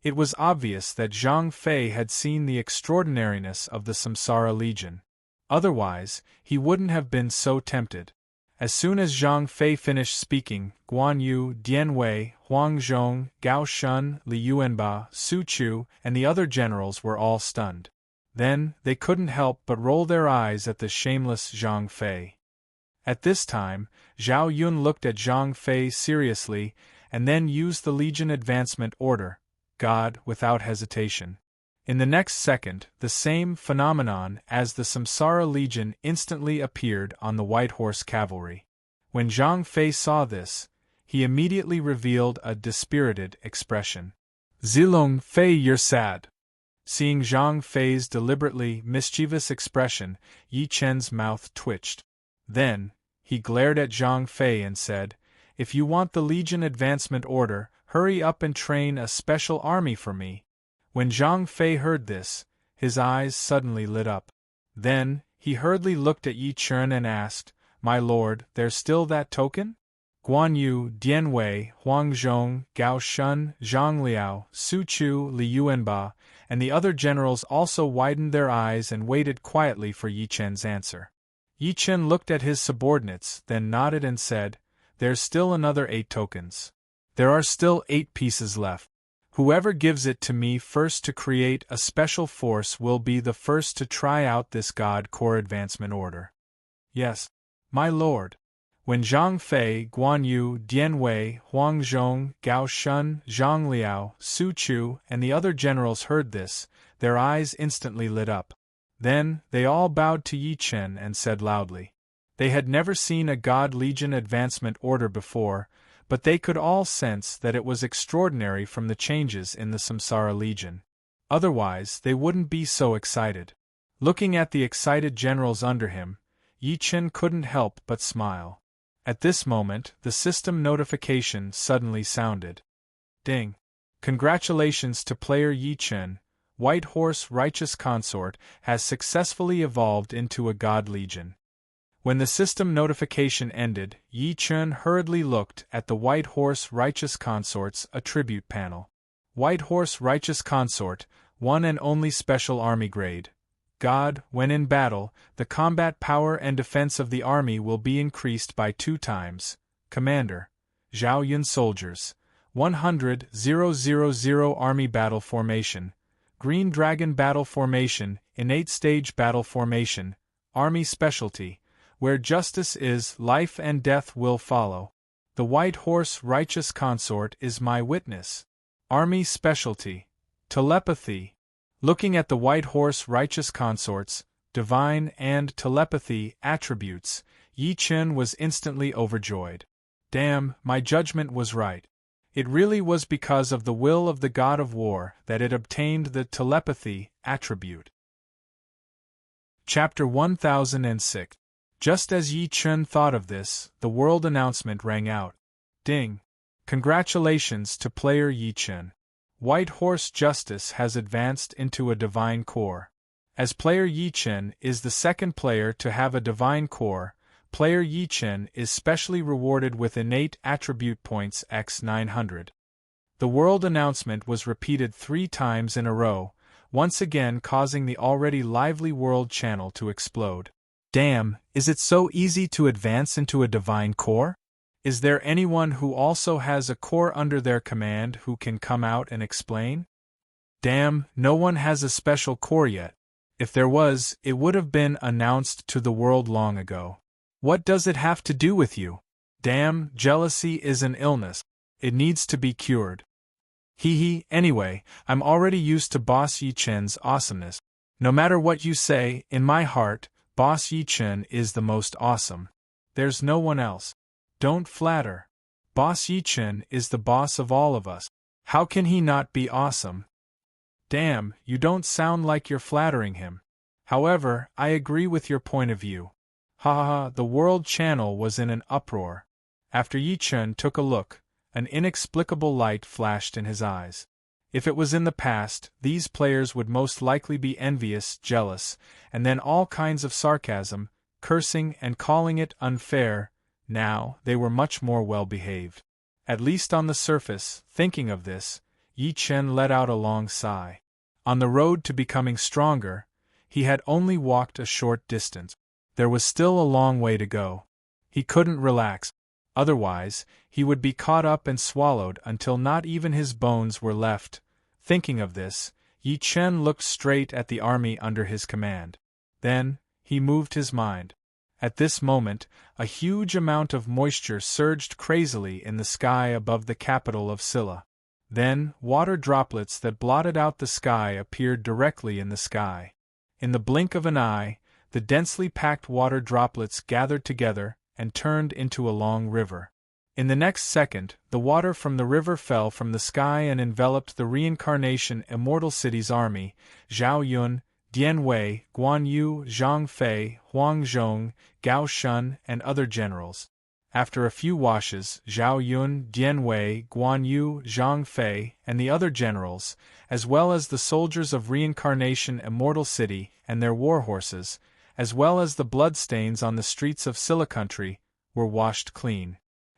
It was obvious that Zhang Fei had seen the extraordinariness of the Samsara Legion. Otherwise, he wouldn't have been so tempted. As soon as Zhang Fei finished speaking, Guan Yu, Dian Wei, Huang Zhong, Gao Shun, Li Yuanba, Su Chu, and the other generals were all stunned. Then, they couldn't help but roll their eyes at the shameless Zhang Fei. At this time, Zhao Yun looked at Zhang Fei seriously, and then used the Legion advancement order, God, without hesitation. In the next second, the same phenomenon as the Samsara Legion instantly appeared on the White Horse Cavalry. When Zhang Fei saw this, he immediately revealed a dispirited expression. Zilong Fei, you're sad. Seeing Zhang Fei's deliberately mischievous expression, Yi Chen's mouth twitched. Then, he glared at Zhang Fei and said, If you want the Legion advancement order, hurry up and train a special army for me. When Zhang Fei heard this, his eyes suddenly lit up. Then, he hurriedly looked at Yi Chen and asked, My lord, there's still that token? Guan Yu, Dian Wei, Huang Zhong, Gao Shun, Zhang Liao, Su Chu, Li Yuanba, and the other generals also widened their eyes and waited quietly for Yi Chen's answer. Yi Chen looked at his subordinates, then nodded and said, There's still another 8 tokens. There are still 8 pieces left. Whoever gives it to me first to create a special force will be the first to try out this God Core advancement order. Yes, my lord. When Zhang Fei, Guan Yu, Dian Wei, Huang Zhong, Gao Shun, Zhang Liao, Su Chu, and the other generals heard this, their eyes instantly lit up. Then, they all bowed to Yi Chen and said loudly. They had never seen a God Legion advancement order before, but they could all sense that it was extraordinary from the changes in the Samsara Legion. Otherwise, they wouldn't be so excited. Looking at the excited generals under him, Yi Chen couldn't help but smile. At this moment, the system notification suddenly sounded. Ding! Congratulations to player Yi Chen. White Horse Righteous Consort has successfully evolved into a God Legion. When the system notification ended, Yi Chen hurriedly looked at the White Horse Righteous Consort's attribute panel. White Horse Righteous Consort, one and only special army grade. God, when in battle, the combat power and defense of the army will be increased by 2 times. Commander, Zhao Yun soldiers, 100,000 Army Battle Formation, Green Dragon Battle Formation, Innate Stage Battle Formation, Army Specialty, Where justice is, life and death will follow. The white horse righteous consort is my witness. Army specialty. Telepathy. Looking at the white horse righteous consort's divine and telepathy attributes, Yi Chen was instantly overjoyed. Damn, my judgment was right. It really was because of the will of the god of war that it obtained the telepathy attribute. Chapter 1006. Just as Yi Chen thought of this, the world announcement rang out. Ding! Congratulations to player Yi Chen. White Horse Justice has advanced into a divine core. As player Yi Chen is the second player to have a divine core, player Yi Chen is specially rewarded with innate attribute points x 900. The world announcement was repeated 3 times in a row, once again causing the already lively world channel to explode. Damn, is it so easy to advance into a divine core? Is there anyone who also has a core under their command who can come out and explain? Damn, no one has a special core yet. If there was, it would have been announced to the world long ago. What does it have to do with you? Damn, jealousy is an illness. It needs to be cured. Anyway, I'm already used to Boss Yi Chen's awesomeness. No matter what you say, in my heart, Boss Yi Chen is the most awesome. There's no one else. Don't flatter. Boss Yi Chen is the boss of all of us. How can he not be awesome? Damn, you don't sound like you're flattering him. However, I agree with your point of view. The world channel was in an uproar. After Yi Chen took a look, an inexplicable light flashed in his eyes. If it was in the past, these players would most likely be envious, jealous, and then all kinds of sarcasm, cursing and calling it unfair. Now, they were much more well-behaved. At least on the surface, thinking of this, Yi Chen let out a long sigh. On the road to becoming stronger, he had only walked a short distance. There was still a long way to go. He couldn't relax. Otherwise, he would be caught up and swallowed until not even his bones were left. Thinking of this, Yi Chen looked straight at the army under his command. Then, he moved his mind. At this moment, a huge amount of moisture surged crazily in the sky above the capital of Silla. Then, water droplets that blotted out the sky appeared directly in the sky. In the blink of an eye, the densely packed water droplets gathered together and turned into a long river. In the next second, the water from the river fell from the sky and enveloped the reincarnation Immortal City's army: Zhao Yun, Dian Wei, Guan Yu, Zhang Fei, Huang Zhong, Gao Shun, and other generals. After a few washes, Zhao Yun, Dian Wei, Guan Yu, Zhang Fei, and the other generals, as well as the soldiers of Reincarnation Immortal City and their war horses, as well as the bloodstains on the streets of Silla Country, were washed clean.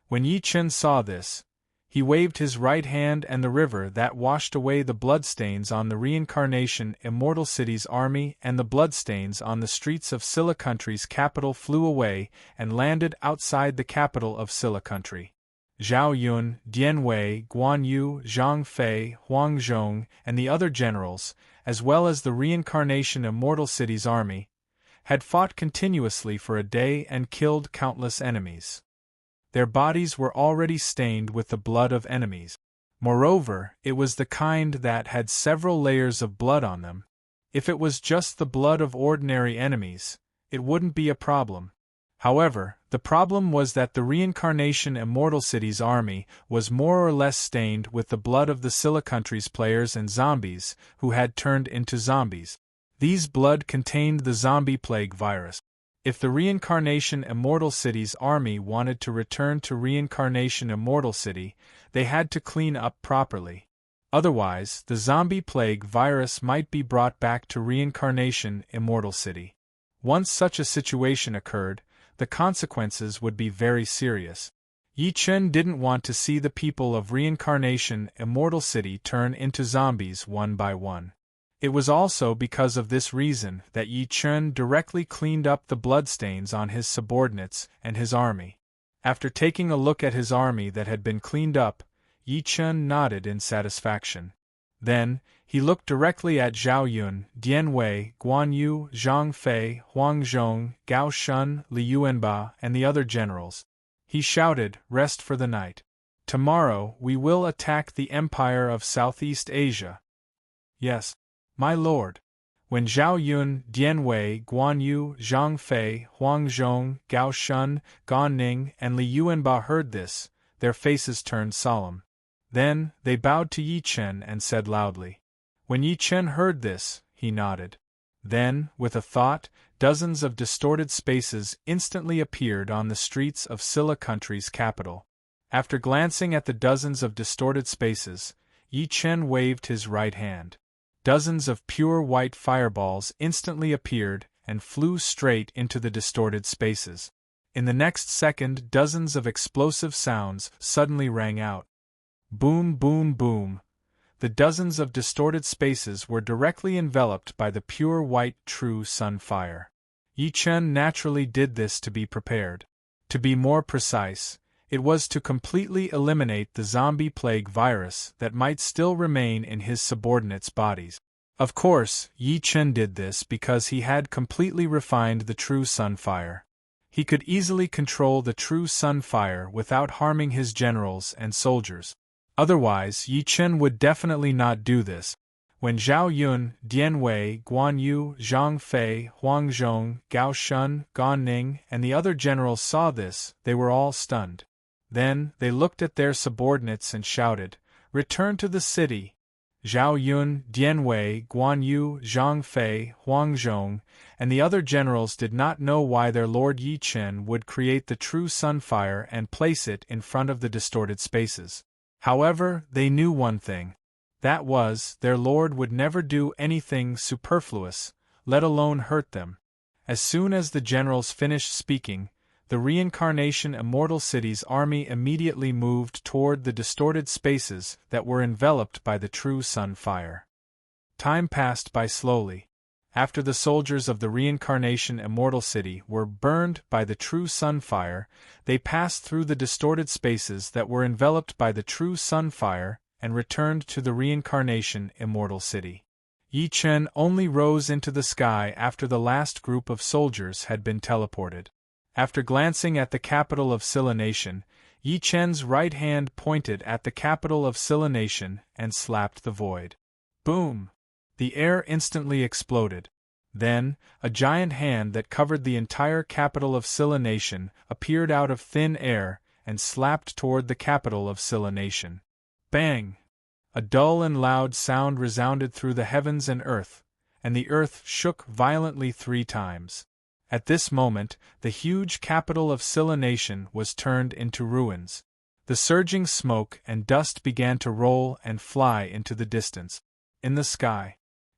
When Yi Chen saw this, he waved his right hand and the river that washed away the bloodstains on the Reincarnation Immortal City's army and the bloodstains on the streets of Silla Country's capital flew away and landed outside the capital of Silla Country. Zhao Yun, Dian Wei, Guan Yu, Zhang Fei, Huang Zhong, and the other generals, as well as the Reincarnation Immortal City's army, had fought continuously for a day and killed countless enemies. Their bodies were already stained with the blood of enemies. Moreover, it was the kind that had several layers of blood on them. If it was just the blood of ordinary enemies, it wouldn't be a problem. However, the problem was that the Reincarnation Immortal City's army was more or less stained with the blood of the Silla Country's players and zombies who had turned into zombies. These blood contained the zombie plague virus. If the Reincarnation Immortal City's army wanted to return to Reincarnation Immortal City, they had to clean up properly. Otherwise, the zombie plague virus might be brought back to Reincarnation Immortal City. Once such a situation occurred, the consequences would be very serious. Yi Chen didn't want to see the people of Reincarnation Immortal City turn into zombies one by one. It was also because of this reason that Yi Chen directly cleaned up the bloodstains on his subordinates and his army. After taking a look at his army that had been cleaned up, Yi Chen nodded in satisfaction. Then, He looked directly at Zhao Yun, Dian Wei, Guan Yu, Zhang Fei, Huang Zhong, Gao Shun, Li Yuanba, and the other generals. He shouted, "Rest for the night. Tomorrow we will attack the Empire of Southeast Asia." "Yes, my lord." When Zhao Yun, Dian Wei, Guan Yu, Zhang Fei, Huang Zhong, Gao Shun, Gan Ning, and Li Yuanba heard this, their faces turned solemn. Then, they bowed to Yi Chen and said loudly. When Yi Chen heard this, he nodded. Then, with a thought, dozens of distorted spaces instantly appeared on the streets of Silla country's capital. After glancing at the dozens of distorted spaces, Yi Chen waved his right hand. Dozens of pure white fireballs instantly appeared and flew straight into the distorted spaces. In the next second, dozens of explosive sounds suddenly rang out. Boom, boom, boom. The dozens of distorted spaces were directly enveloped by the pure white true sun fire. Yi Chen naturally did this to be prepared. To be more precise, it was to completely eliminate the zombie plague virus that might still remain in his subordinates' bodies. Of course, Yi Chen did this because he had completely refined the true sun fire. He could easily control the true sun fire without harming his generals and soldiers. Otherwise, Yi Chen would definitely not do this. When Zhao Yun, Dian Wei, Guan Yu, Zhang Fei, Huang Zhong, Gao Shun, Gan Ning, and the other generals saw this, they were all stunned. Then, they looked at their subordinates and shouted, "Return to the city!" Zhao Yun, Dian Wei, Guan Yu, Zhang Fei, Huang Zhong, and the other generals did not know why their lord Yi Chen would create the true sunfire and place it in front of the distorted spaces. However, they knew one thing. That was, their lord would never do anything superfluous, let alone hurt them. As soon as the generals finished speaking, the Reincarnation Immortal City's army immediately moved toward the distorted spaces that were enveloped by the true sun fire. Time passed by slowly. After the soldiers of the Reincarnation Immortal City were burned by the true sun fire, they passed through the distorted spaces that were enveloped by the true sun fire and returned to the Reincarnation Immortal City. Yi Chen only rose into the sky after the last group of soldiers had been teleported. After glancing at the capital of Silla Nation, Yi Chen's right hand pointed at the capital of Silla Nation and slapped the void. Boom! The air instantly exploded. Then, a giant hand that covered the entire capital of Silla Nation appeared out of thin air and slapped toward the capital of Silla Nation. Bang! A dull and loud sound resounded through the heavens and earth, and the earth shook violently 3 times. At this moment, the huge capital of Silla Nation was turned into ruins. The surging smoke and dust began to roll and fly into the distance. In the sky,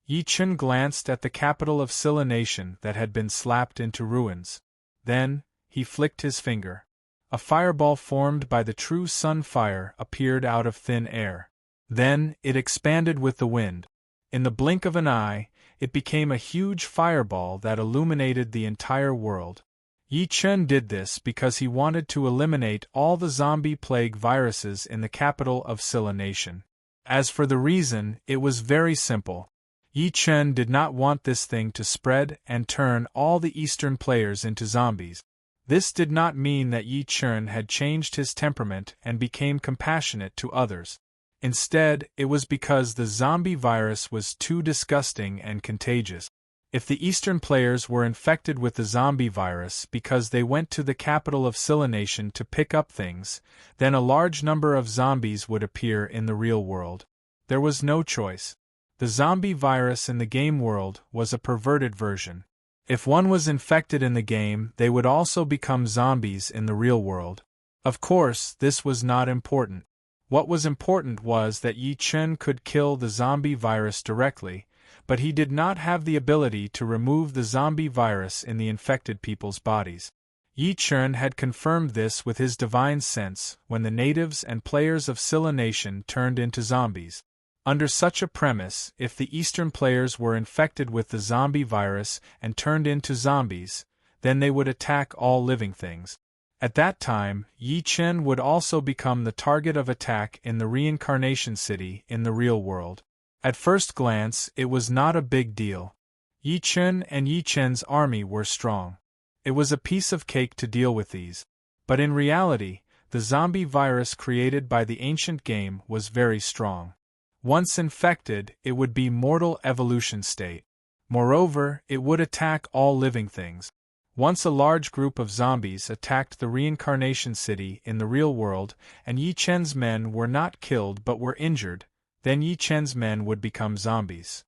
Yi Chen glanced at the capital of Silla Nation that had been slapped into ruins. Then, he flicked his finger. A fireball formed by the true sun fire appeared out of thin air. Then, it expanded with the wind. In the blink of an eye, it became a huge fireball that illuminated the entire world. Yi Chen did this because he wanted to eliminate all the zombie plague viruses in the capital of Silla Nation. As for the reason, it was very simple. Yi Chen did not want this thing to spread and turn all the Eastern players into zombies. This did not mean that Yi Chen had changed his temperament and became compassionate to others. Instead, it was because the zombie virus was too disgusting and contagious. If the Eastern players were infected with the zombie virus because they went to the capital of Silla Nation to pick up things, then a large number of zombies would appear in the real world. There was no choice. The zombie virus in the game world was a perverted version. If one was infected in the game, they would also become zombies in the real world. Of course, this was not important. What was important was that Yi Chen could kill the zombie virus directly, but he did not have the ability to remove the zombie virus in the infected people's bodies. Yi Chen had confirmed this with his divine sense when the natives and players of Silla Nation turned into zombies. Under such a premise, if the Eastern players were infected with the zombie virus and turned into zombies, then they would attack all living things. At that time, Yi Chen would also become the target of attack in the Reincarnation City in the real world. At first glance, it was not a big deal. Yi Chen and Yi Chen's army were strong. It was a piece of cake to deal with these. But in reality, the zombie virus created by the ancient game was very strong. Once infected, it would be mortal evolution state. Moreover, it would attack all living things. Once a large group of zombies attacked the reincarnation city in the real world, and Yi Chen's men were not killed but were injured, then Yi Chen's men would become zombies.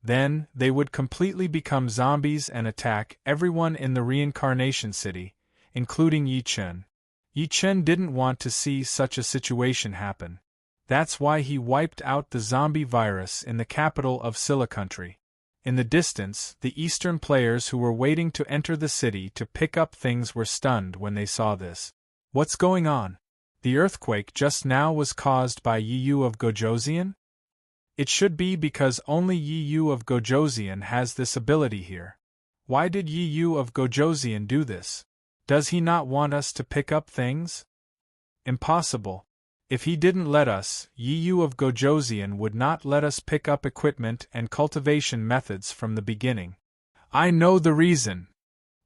Then, they would completely become zombies and attack everyone in the reincarnation city, including Yi Chen. Yi Chen didn't want to see such a situation happen. That's why he wiped out the zombie virus in the capital of Silla country. In the distance, the eastern players who were waiting to enter the city to pick up things were stunned when they saw this. What's going on? The earthquake just now was caused by Yi Yu of Gojoseon? It should be because only Yi Yu of Gojoseon has this ability here. Why did Yi Yu of Gojoseon do this? Does he not want us to pick up things? Impossible. If he didn't let us, Yi Yu of Gojoseon would not let us pick up equipment and cultivation methods from the beginning. I know the reason.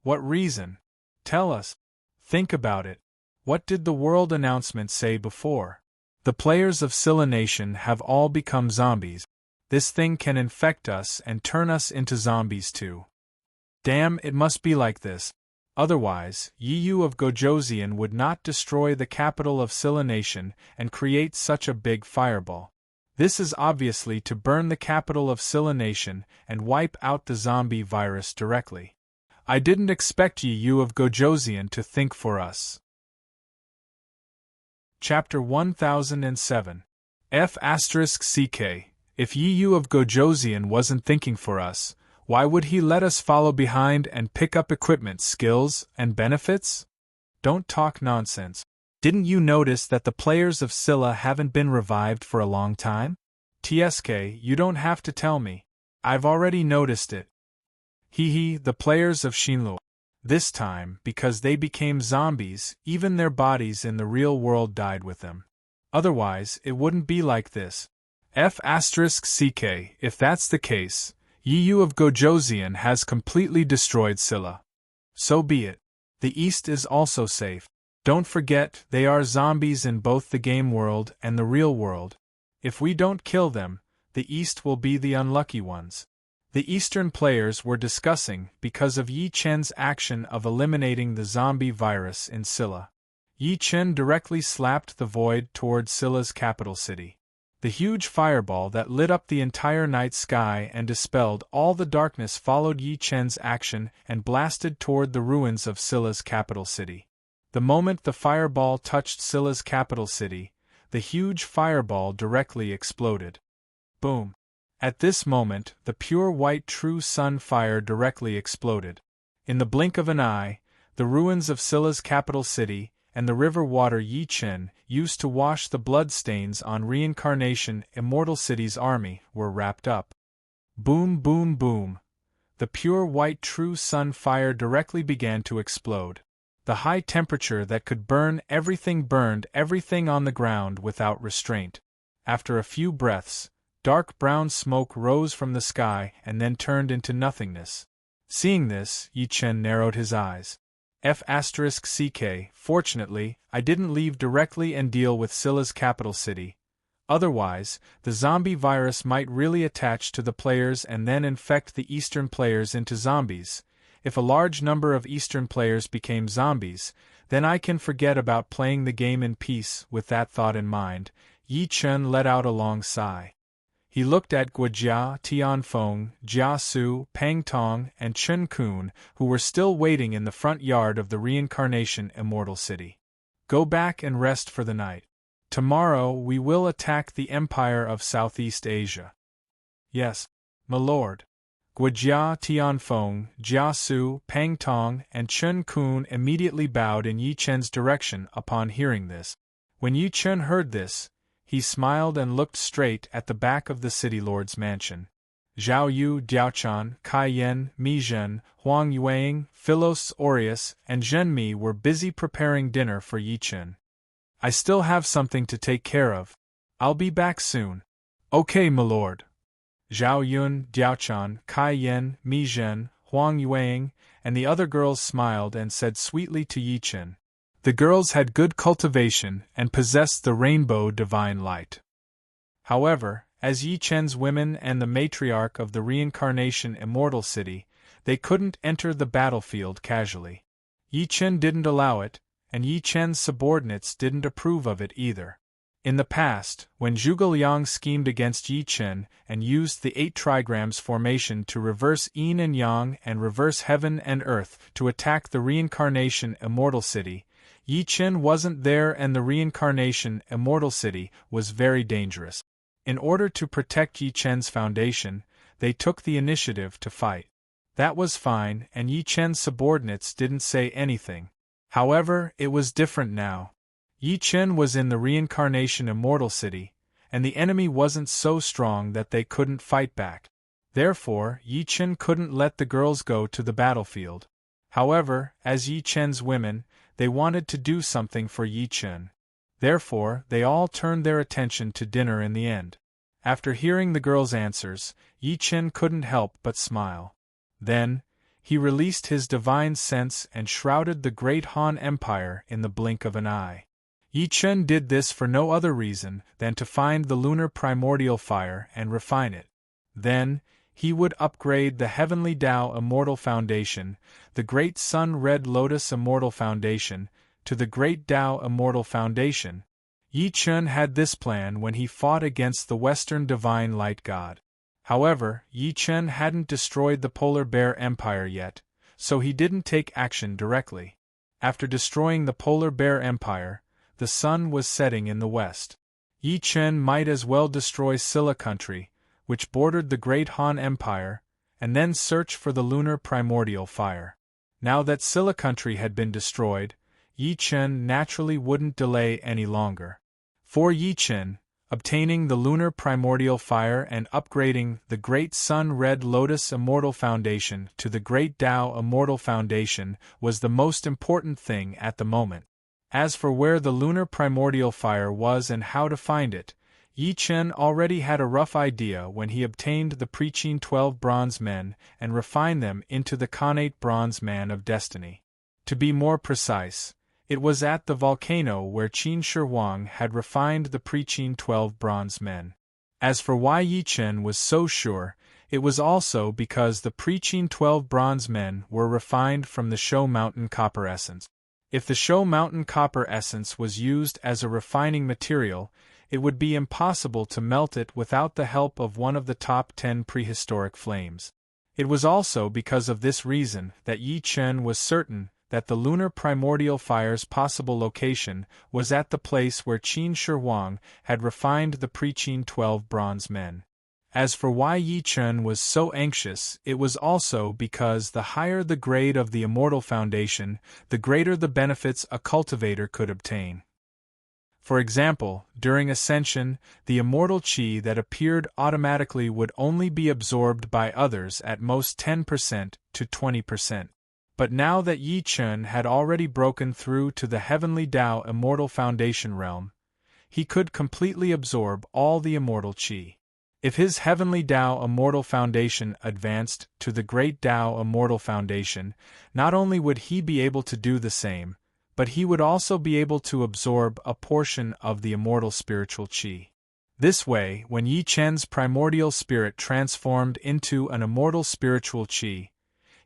What reason? Tell us. Think about it. What did the world announcement say before? The players of Silla Nation have all become zombies. This thing can infect us and turn us into zombies too. Damn, it must be like this. Otherwise, Yi Yu of Gojoseon would not destroy the capital of Silla Nation and create such a big fireball. This is obviously to burn the capital of Silla Nation and wipe out the zombie virus directly. I didn't expect Yi Yu of Gojoseon to think for us. Chapter 1007 F***CK If Yi Yu of Gojoseon wasn't thinking for us, why would he let us follow behind and pick up equipment, skills, and benefits? Don't talk nonsense. Didn't you notice that the players of Silla haven't been revived for a long time? TSK, you don't have to tell me. I've already noticed it. The players of Shinlo. This time, because they became zombies, even their bodies in the real world died with them. Otherwise, it wouldn't be like this. F***CK, if that's the case, Yi Yu of Gojoseon has completely destroyed Silla. So be it. The East is also safe. Don't forget, they are zombies in both the game world and the real world. If we don't kill them, the East will be the unlucky ones. The Eastern players were discussing because of Yi Chen's action of eliminating the zombie virus in Silla. Yi Chen directly slapped the void toward Silla's capital city. The huge fireball that lit up the entire night sky and dispelled all the darkness followed Yi Chen's action and blasted toward the ruins of Silla's capital city. The moment the fireball touched Silla's capital city, the huge fireball directly exploded. Boom! At this moment, the pure white true sun fire directly exploded. In the blink of an eye, the ruins of Silla's capital city and the river water Yi Chen used to wash the bloodstains on Reincarnation Immortal City's army were wrapped up. Boom, boom, boom. The pure white true sun fire directly began to explode. The high temperature that could burn everything burned everything on the ground without restraint. After a few breaths, dark brown smoke rose from the sky and then turned into nothingness. Seeing this, Yi Chen narrowed his eyes. F***CK, fortunately, I didn't leave directly and deal with Silla's capital city. Otherwise, the zombie virus might really attach to the players and then infect the Eastern players into zombies. If a large number of Eastern players became zombies, then I can forget about playing the game in peace. With that thought in mind, Yi Chen let out a long sigh. He looked at Guojia, Tianfeng, Jia Su, Pang Tong, and Chen Kun, who were still waiting in the front yard of the Reincarnation Immortal City. Go back and rest for the night. Tomorrow we will attack the Empire of Southeast Asia. Yes, my lord. Guojia, Tianfeng, Jia Su, Pang Tong, and Chen Kun immediately bowed in Yi Chen's direction upon hearing this. When Yi Chen heard this, he smiled and looked straight at the back of the city lord's mansion. Zhao Yu, Diaochan, Kai Yan, Mi Zhen, Huang Yuang, Philos Aureus, and Zhen Mi were busy preparing dinner for Yi Chen. I still have something to take care of. I'll be back soon. Okay, my lord. Zhao Yun, Diaochan, Kai Yen, Mi Zhen, Huang Yueying, and the other girls smiled and said sweetly to Yi Chen. The girls had good cultivation and possessed the rainbow divine light. However, as Yi Chen's women and the matriarch of the reincarnation immortal city, they couldn't enter the battlefield casually. Yi Chen didn't allow it, and Yi Chen's subordinates didn't approve of it either. In the past, when Zhuge Liang schemed against Yi Chen and used the 8 trigrams formation to reverse yin and yang and reverse heaven and earth to attack the reincarnation immortal city, Yi Chen wasn't there and the reincarnation immortal city was very dangerous. In order to protect Yi Chen's foundation, they took the initiative to fight. That was fine, and Yi Chen's subordinates didn't say anything. However, it was different now. Yi Chen was in the reincarnation immortal city, and the enemy wasn't so strong that they couldn't fight back. Therefore, Yi Chen couldn't let the girls go to the battlefield. However, as Yi Chen's women, they wanted to do something for Yi Chen. Therefore, they all turned their attention to dinner in the end. After hearing the girls' answers, Yi Chen couldn't help but smile. Then, he released his divine sense and shrouded the great Han Empire in the blink of an eye. Yi Chen did this for no other reason than to find the lunar primordial fire and refine it. Then, he would upgrade the Heavenly Tao Immortal Foundation, the Great Sun Red Lotus Immortal Foundation, to the Great Tao Immortal Foundation. Yi Chen had this plan when he fought against the Western Divine Light God. However, Yi Chen hadn't destroyed the Polar Bear Empire yet, so he didn't take action directly. After destroying the Polar Bear Empire, the sun was setting in the west. Yi Chen might as well destroy Silla Country, which bordered the Great Han Empire, and then search for the lunar primordial fire. Now that Silla Country had been destroyed, Yi Chen naturally wouldn't delay any longer. For Yi Chen, obtaining the lunar primordial fire and upgrading the Great Sun Red Lotus Immortal Foundation to the Great Tao Immortal Foundation was the most important thing at the moment. As for where the lunar primordial fire was and how to find it, Yi Chen already had a rough idea when he obtained the Preaching 12 Bronze Men and refined them into the Connate Bronze Man of Destiny. To be more precise, it was at the volcano where Qin Shi Huang had refined the Preaching 12 Bronze Men. As for why Yi Chen was so sure, it was also because the Preaching 12 Bronze Men were refined from the Shou Mountain Copper Essence. If the Shou Mountain Copper Essence was used as a refining material, it would be impossible to melt it without the help of one of the top 10 prehistoric flames. It was also because of this reason that Yi Chen was certain that the lunar primordial fire's possible location was at the place where Qin Shi Huang had refined the Preaching 12 Bronze Men. As for why Yi Chen was so anxious, it was also because the higher the grade of the Immortal Foundation, the greater the benefits a cultivator could obtain. For example, during ascension, the immortal qi that appeared automatically would only be absorbed by others at most 10% to 20%. But now that Yi Chen had already broken through to the Heavenly Tao Immortal Foundation realm, he could completely absorb all the immortal qi. If his Heavenly Tao Immortal Foundation advanced to the Great Tao Immortal Foundation, not only would he be able to do the same, but he would also be able to absorb a portion of the immortal spiritual qi. This way, when Yi Chen's primordial spirit transformed into an immortal spiritual qi,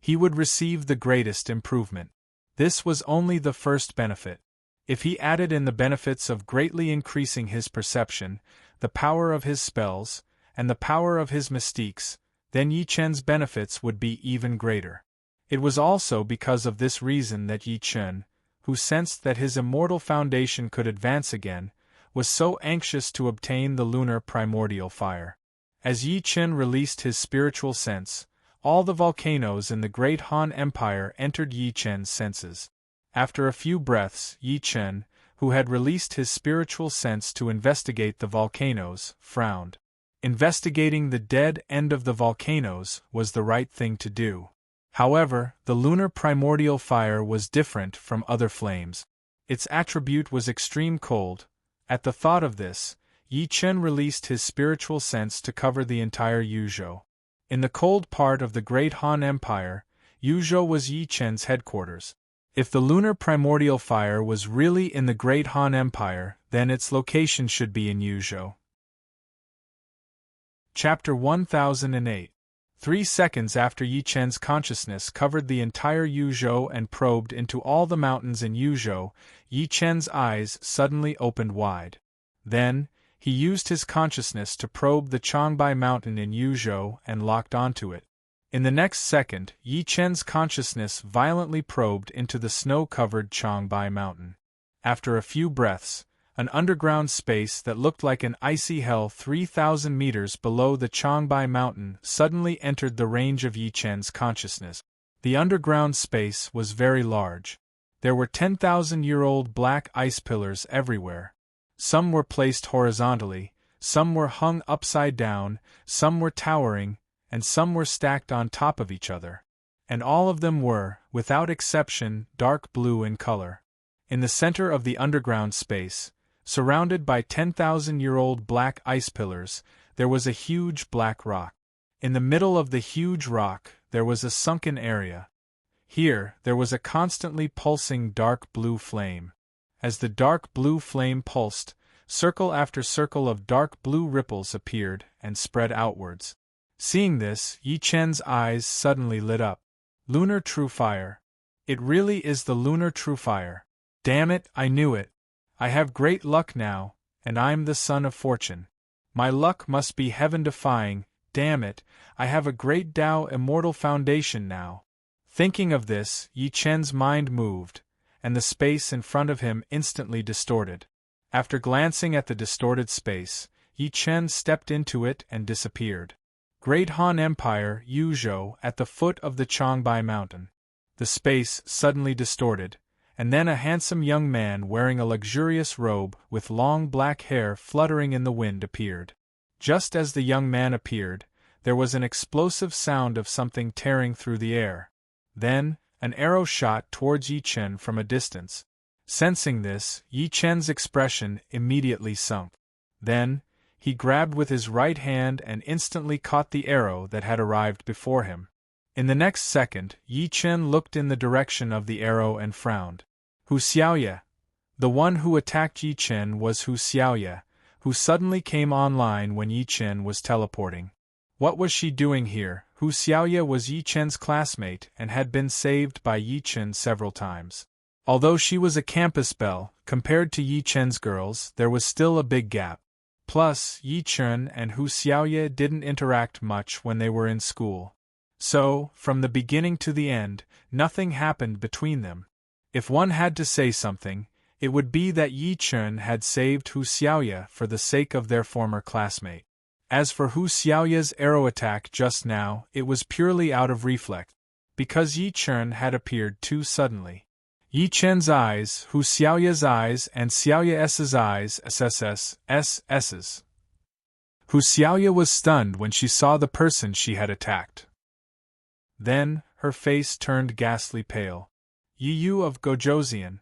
he would receive the greatest improvement. This was only the first benefit. If he added in the benefits of greatly increasing his perception, the power of his spells, and the power of his mystiques, then Yi Chen's benefits would be even greater. It was also because of this reason that Yi Chen, who sensed that his immortal foundation could advance again, was so anxious to obtain the lunar primordial fire. As Yi Chen released his spiritual sense, all the volcanoes in the Great Han Empire entered Yi Chen's senses. After a few breaths, Yi Chen, who had released his spiritual sense to investigate the volcanoes, frowned. Investigating the dead end of the volcanoes was the right thing to do. However, the lunar primordial fire was different from other flames. Its attribute was extreme cold. At the thought of this, Yi Chen released his spiritual sense to cover the entire Yuzhou. In the cold part of the Great Han Empire, Yuzhou was Yi Chen's headquarters. If the lunar primordial fire was really in the Great Han Empire, then its location should be in Yuzhou. Chapter 1008. 3 seconds after Yi Chen's consciousness covered the entire Yuzhou and probed into all the mountains in Yuzhou, Yi Chen's eyes suddenly opened wide. Then, he used his consciousness to probe the Changbai mountain in Yuzhou and locked onto it. In the next second, Yi Chen's consciousness violently probed into the snow-covered Changbai mountain. After a few breaths, an underground space that looked like an icy hell 3,000 meters below the Changbai mountain suddenly entered the range of Yi Chen's consciousness. The underground space was very large. There were 10,000-year-old black ice pillars everywhere. Some were placed horizontally, some were hung upside down, some were towering, and some were stacked on top of each other. And all of them were, without exception, dark blue in color. In the center of the underground space, surrounded by 10,000-year-old black ice pillars, there was a huge black rock. In the middle of the huge rock, there was a sunken area. Here, there was a constantly pulsing dark blue flame. As the dark blue flame pulsed, circle after circle of dark blue ripples appeared and spread outwards. Seeing this, Yi Chen's eyes suddenly lit up. Lunar True Fire. It really is the Lunar True Fire. Damn it, I knew it. I have great luck now, and I'm the son of fortune. My luck must be heaven-defying, damn it, I have a great Tao immortal foundation now. Thinking of this, Yi Chen's mind moved, and the space in front of him instantly distorted. After glancing at the distorted space, Yi Chen stepped into it and disappeared. Great Han Empire, Yuzhou, at the foot of the Changbai mountain. The space suddenly distorted, and then a handsome young man wearing a luxurious robe with long black hair fluttering in the wind appeared. Just as the young man appeared, there was an explosive sound of something tearing through the air. Then, an arrow shot towards Yi Chen from a distance. Sensing this, Yi Chen's expression immediately sunk. Then, he grabbed with his right hand and instantly caught the arrow that had arrived before him. In the next second, Yi Chen looked in the direction of the arrow and frowned. Hu Xiaoye. The one who attacked Yi Chen was Hu Xiaoye, who suddenly came online when Yi Chen was teleporting. What was she doing here? Hu Xiaoye was Yi Chen's classmate and had been saved by Yi Chen several times. Although she was a campus belle, compared to Yi Chen's girls, there was still a big gap. Plus, Yi Chen and Hu Xiaoye didn't interact much when they were in school. So, from the beginning to the end, nothing happened between them. If one had to say something, it would be that Yi Chen had saved Hu Xiaoye for the sake of their former classmate. As for Hu Xiaoye's arrow attack just now, it was purely out of reflex, because Yi Chen had appeared too suddenly. Yi Chen's eyes, Hu Xiaoye's eyes, and Xiaoye's eyes, SS's. Hu Xiaoye was stunned when she saw the person she had attacked. Then, her face turned ghastly pale. Yi Yu of Gojoseon.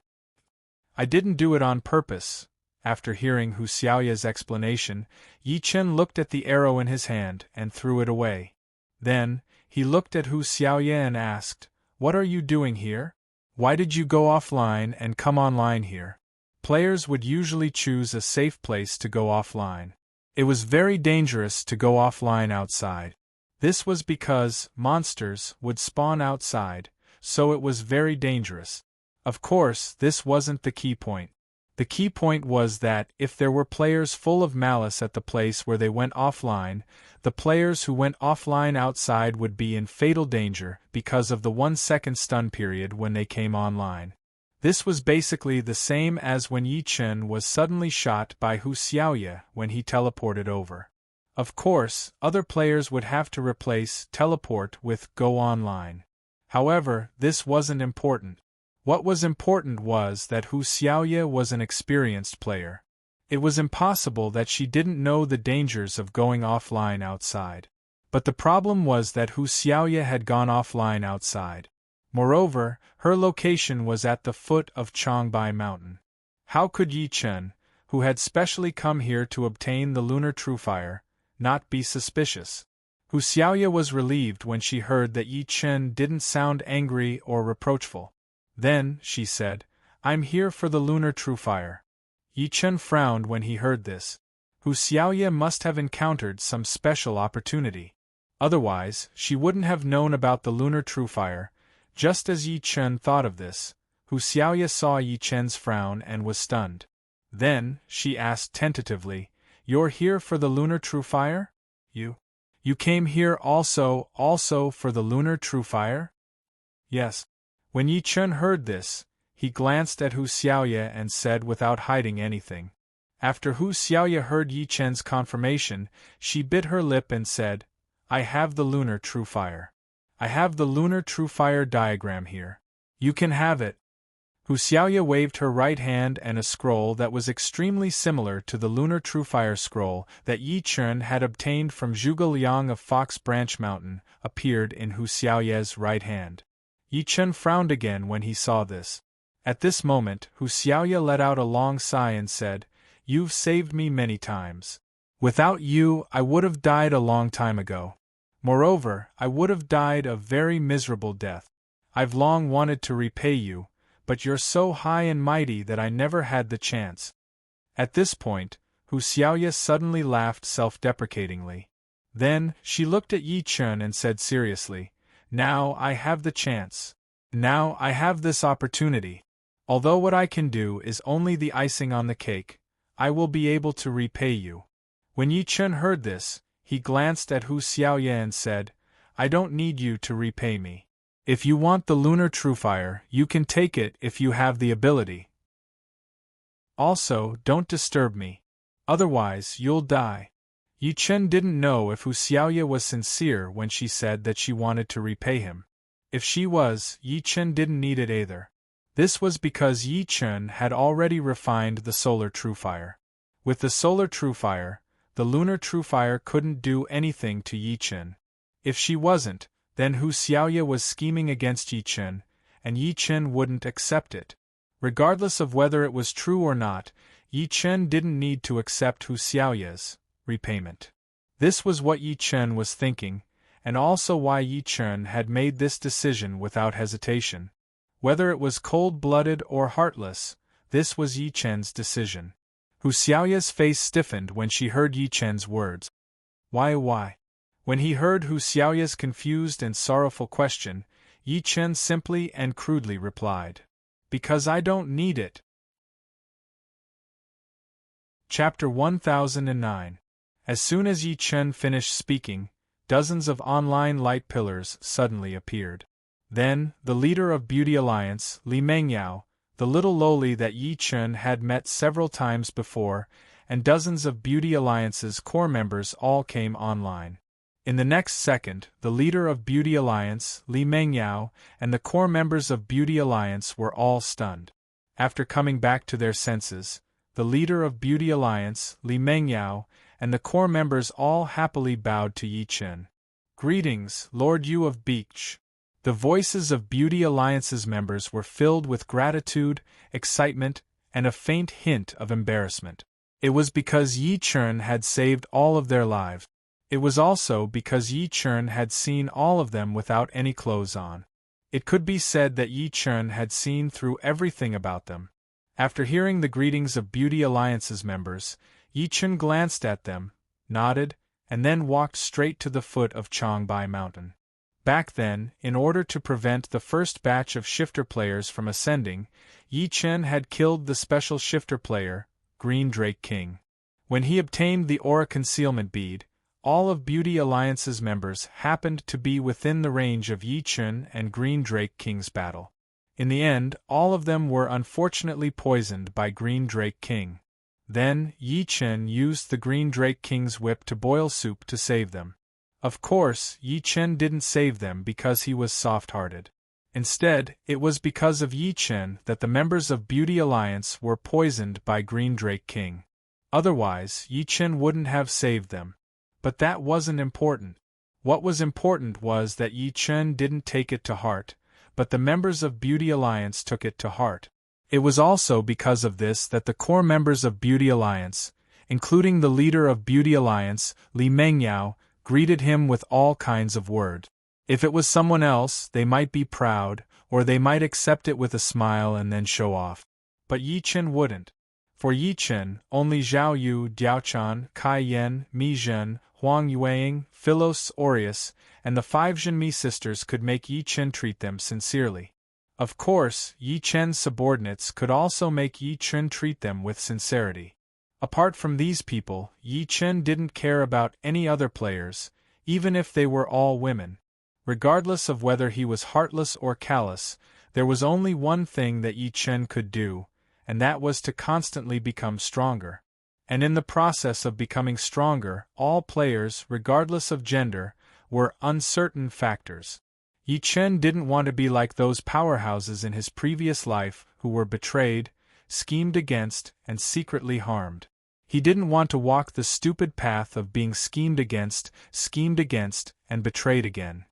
I didn't do it on purpose. After hearing Hu Xiaoye's explanation, Yi Chen looked at the arrow in his hand and threw it away. Then, he looked at Hu Xiaoye and asked, "What are you doing here? Why did you go offline and come online here?" Players would usually choose a safe place to go offline. It was very dangerous to go offline outside. This was because monsters would spawn outside, so it was very dangerous. Of course, this wasn't the key point. The key point was that, if there were players full of malice at the place where they went offline, the players who went offline outside would be in fatal danger because of the 1-second stun period when they came online. This was basically the same as when Yi Chen was suddenly shot by Hu Xiaoye when he teleported over. Of course, other players would have to replace teleport with go online. However, this wasn't important. What was important was that Hu Xiaoye was an experienced player. It was impossible that she didn't know the dangers of going offline outside. But the problem was that Hu Xiaoye had gone offline outside. Moreover, her location was at the foot of Changbai Mountain. How could Yi Chen, who had specially come here to obtain the lunar truefire, not be suspicious. Hu Xiaoya was relieved when she heard that Yi Chen didn't sound angry or reproachful. Then, she said, I'm here for the lunar truefire. Yi Chen frowned when he heard this. Hu Xiaoya must have encountered some special opportunity. Otherwise, she wouldn't have known about the lunar truefire. Just as Yi Chen thought of this, Hu Xiaoya saw Yi Chen's frown and was stunned. Then, she asked tentatively, You're here for the lunar truefire? You came here also for the lunar truefire? Yes. When Yi Chen heard this, he glanced at Hu Xiaoya and said without hiding anything. After Hu Xiaoya heard Yi Chen's confirmation, she bit her lip and said, I have the lunar truefire. I have the lunar truefire diagram here. You can have it. Hu Xiaoya waved her right hand and a scroll that was extremely similar to the lunar truefire scroll that Yi Chen had obtained from Zhuge Liang of Fox Branch Mountain appeared in Hu Xiaoya's right hand. Yi Chen frowned again when he saw this. At this moment, Hu Xiaoya let out a long sigh and said, You've saved me many times. Without you, I would have died a long time ago. Moreover, I would have died a very miserable death. I've long wanted to repay you, but you're so high and mighty that I never had the chance. At this point, Hu Xiaoya suddenly laughed self-deprecatingly. Then, she looked at Yi Chen and said seriously, Now I have the chance. Now I have this opportunity. Although what I can do is only the icing on the cake, I will be able to repay you. When Yi Chen heard this, he glanced at Hu Xiaoya and said, I don't need you to repay me. If you want the lunar truefire, you can take it if you have the ability. Also, don't disturb me. Otherwise, you'll die. Yi Chen didn't know if Hu Xiaoya was sincere when she said that she wanted to repay him. If she was, Yi Chen didn't need it either. This was because Yi Chen had already refined the solar truefire. With the solar truefire, the lunar truefire couldn't do anything to Yi Chen. If she wasn't, then Hu Xiaoya was scheming against Yi Chen, and Yi Chen wouldn't accept it. Regardless of whether it was true or not, Yi Chen didn't need to accept Hu Xiaoya's repayment. This was what Yi Chen was thinking, and also why Yi Chen had made this decision without hesitation. Whether it was cold-blooded or heartless, this was Yi Chen's decision. Hu Xiaoya's face stiffened when she heard Yi Chen's words. Why? When he heard Hu Xiaoya's confused and sorrowful question, Yi Chen simply and crudely replied, Because I don't need it. Chapter 1009. As soon as Yi Chen finished speaking, dozens of online light pillars suddenly appeared. Then, the leader of Beauty Alliance, Li Mengyao, the little lowly that Yi Chen had met several times before, and dozens of Beauty Alliance's core members all came online. In the next second, the leader of Beauty Alliance, Li Mengyao, and the core members of Beauty Alliance were all stunned. After coming back to their senses, the leader of Beauty Alliance, Li Mengyao, and the core members all happily bowed to Yi Chen. Greetings, Lord Yu of Beach. The voices of Beauty Alliance's members were filled with gratitude, excitement, and a faint hint of embarrassment. It was because Yi Chen had saved all of their lives. It was also because Yi Chen had seen all of them without any clothes on. It could be said that Yi Chen had seen through everything about them. After hearing the greetings of Beauty Alliance's members, Yi Chen glanced at them, nodded, and then walked straight to the foot of Changbai Mountain. Back then, in order to prevent the first batch of shifter players from ascending, Yi Chen had killed the special shifter player, Green Drake King. When he obtained the Aura Concealment Bead, all of Beauty Alliance's members happened to be within the range of Yi Chen and Green Drake King's battle. In the end, all of them were unfortunately poisoned by Green Drake King. Then, Yi Chen used the Green Drake King's whip to boil soup to save them. Of course, Yi Chen didn't save them because he was soft-hearted. Instead, it was because of Yi Chen that the members of Beauty Alliance were poisoned by Green Drake King. Otherwise, Yi Chen wouldn't have saved them. But that wasn't important. What was important was that Yi Chen didn't take it to heart, but the members of Beauty Alliance took it to heart. It was also because of this that the core members of Beauty Alliance, including the leader of Beauty Alliance, Li Mengyao, greeted him with all kinds of words. If it was someone else, they might be proud, or they might accept it with a smile and then show off. But Yi Chen wouldn't. For Yi Chen, only Zhao Yu, Diaochan, Kai Yan, Mi Zhen, Huang Yueying, Philos Aureus, and the 5 Zhenmi sisters could make Yi Chen treat them sincerely. Of course, Yi Chen's subordinates could also make Yi Chen treat them with sincerity. Apart from these people, Yi Chen didn't care about any other players, even if they were all women. Regardless of whether he was heartless or callous, there was only one thing that Yi Chen could do, and that was to constantly become stronger. And in the process of becoming stronger, all players, regardless of gender, were uncertain factors. Yi Chen didn't want to be like those powerhouses in his previous life who were betrayed, schemed against, and secretly harmed. He didn't want to walk the stupid path of being schemed against, and betrayed again.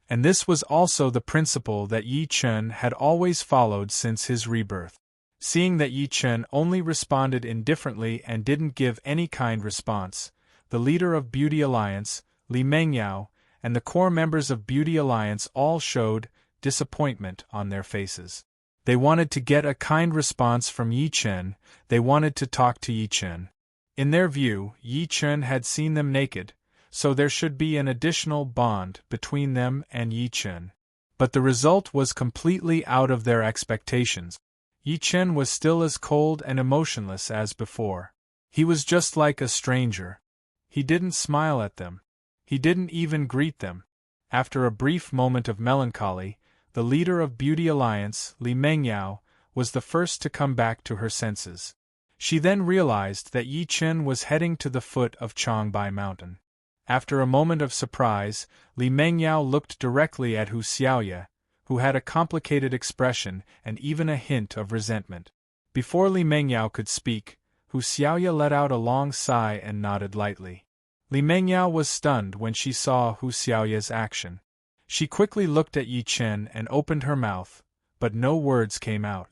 And this was also the principle that Yi Chen had always followed since his rebirth. Seeing that Yi Chen only responded indifferently and didn't give any kind response, the leader of Beauty Alliance, Li Mengyao, and the core members of Beauty Alliance all showed disappointment on their faces. They wanted to get a kind response from Yi Chen, they wanted to talk to Yi Chen. In their view, Yi Chen had seen them naked, so there should be an additional bond between them and Yi Chen. But the result was completely out of their expectations. Yi Chen was still as cold and emotionless as before. He was just like a stranger. He didn't smile at them. He didn't even greet them. After a brief moment of melancholy, the leader of Beauty Alliance, Li Mengyao, was the first to come back to her senses. She then realized that Yi Chen was heading to the foot of Changbai Mountain. After a moment of surprise, Li Mengyao looked directly at Hu Xiaoye, who had a complicated expression and even a hint of resentment. Before Li Mengyao could speak, Hu Xiaoye let out a long sigh and nodded lightly. Li Mengyao was stunned when she saw Hu Xiaoye's action. She quickly looked at Yi Chen and opened her mouth, but no words came out.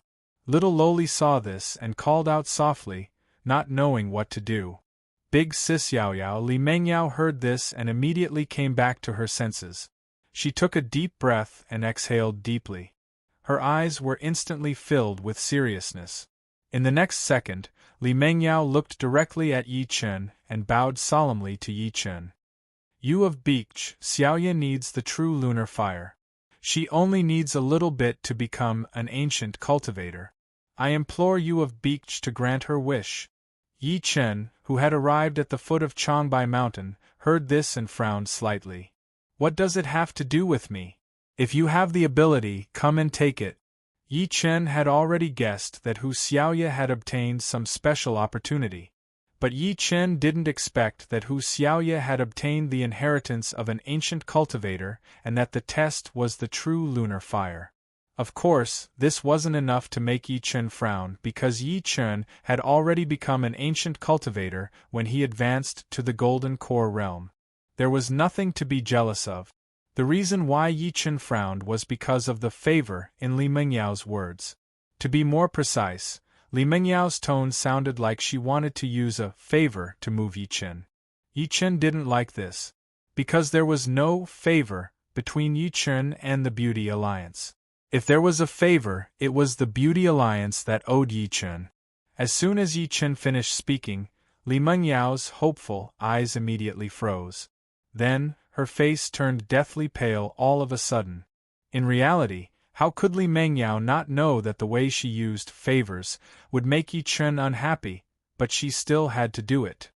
Little Loli saw this and called out softly, not knowing what to do. Big Sis Yaoyao. Li Mengyao heard this and immediately came back to her senses. She took a deep breath and exhaled deeply. Her eyes were instantly filled with seriousness. In the next second, Li Mengyao looked directly at Yi Chen and bowed solemnly to Yi Chen. You of Beech, Xiaoye needs the true lunar fire. She only needs a little bit to become an ancient cultivator. I implore you of Beech to grant her wish. Yi Chen, who had arrived at the foot of Changbai Mountain, heard this and frowned slightly. What does it have to do with me? If you have the ability, come and take it. Yi Chen had already guessed that Hu Xiaoye had obtained some special opportunity. But Yi Chen didn't expect that Hu Xiaoye had obtained the inheritance of an ancient cultivator and that the test was the true lunar fire. Of course, this wasn't enough to make Yi Chen frown because Yi Chen had already become an ancient cultivator when he advanced to the Golden Core realm. There was nothing to be jealous of. The reason why Yi Chen frowned was because of the favor in Li Mengyao's words. To be more precise, Li Mengyao's tone sounded like she wanted to use a favor to move Yi Chen. Yi Chen didn't like this, because there was no favor between Yi Chen and the Beauty Alliance. If there was a favor, it was the Beauty Alliance that owed Yi Chen. As soon as Yi Chen finished speaking, Li Mengyao's hopeful eyes immediately froze. Then, her face turned deathly pale all of a sudden. In reality, how could Li Mengyao not know that the way she used favors would make Yi Chen unhappy, but she still had to do it?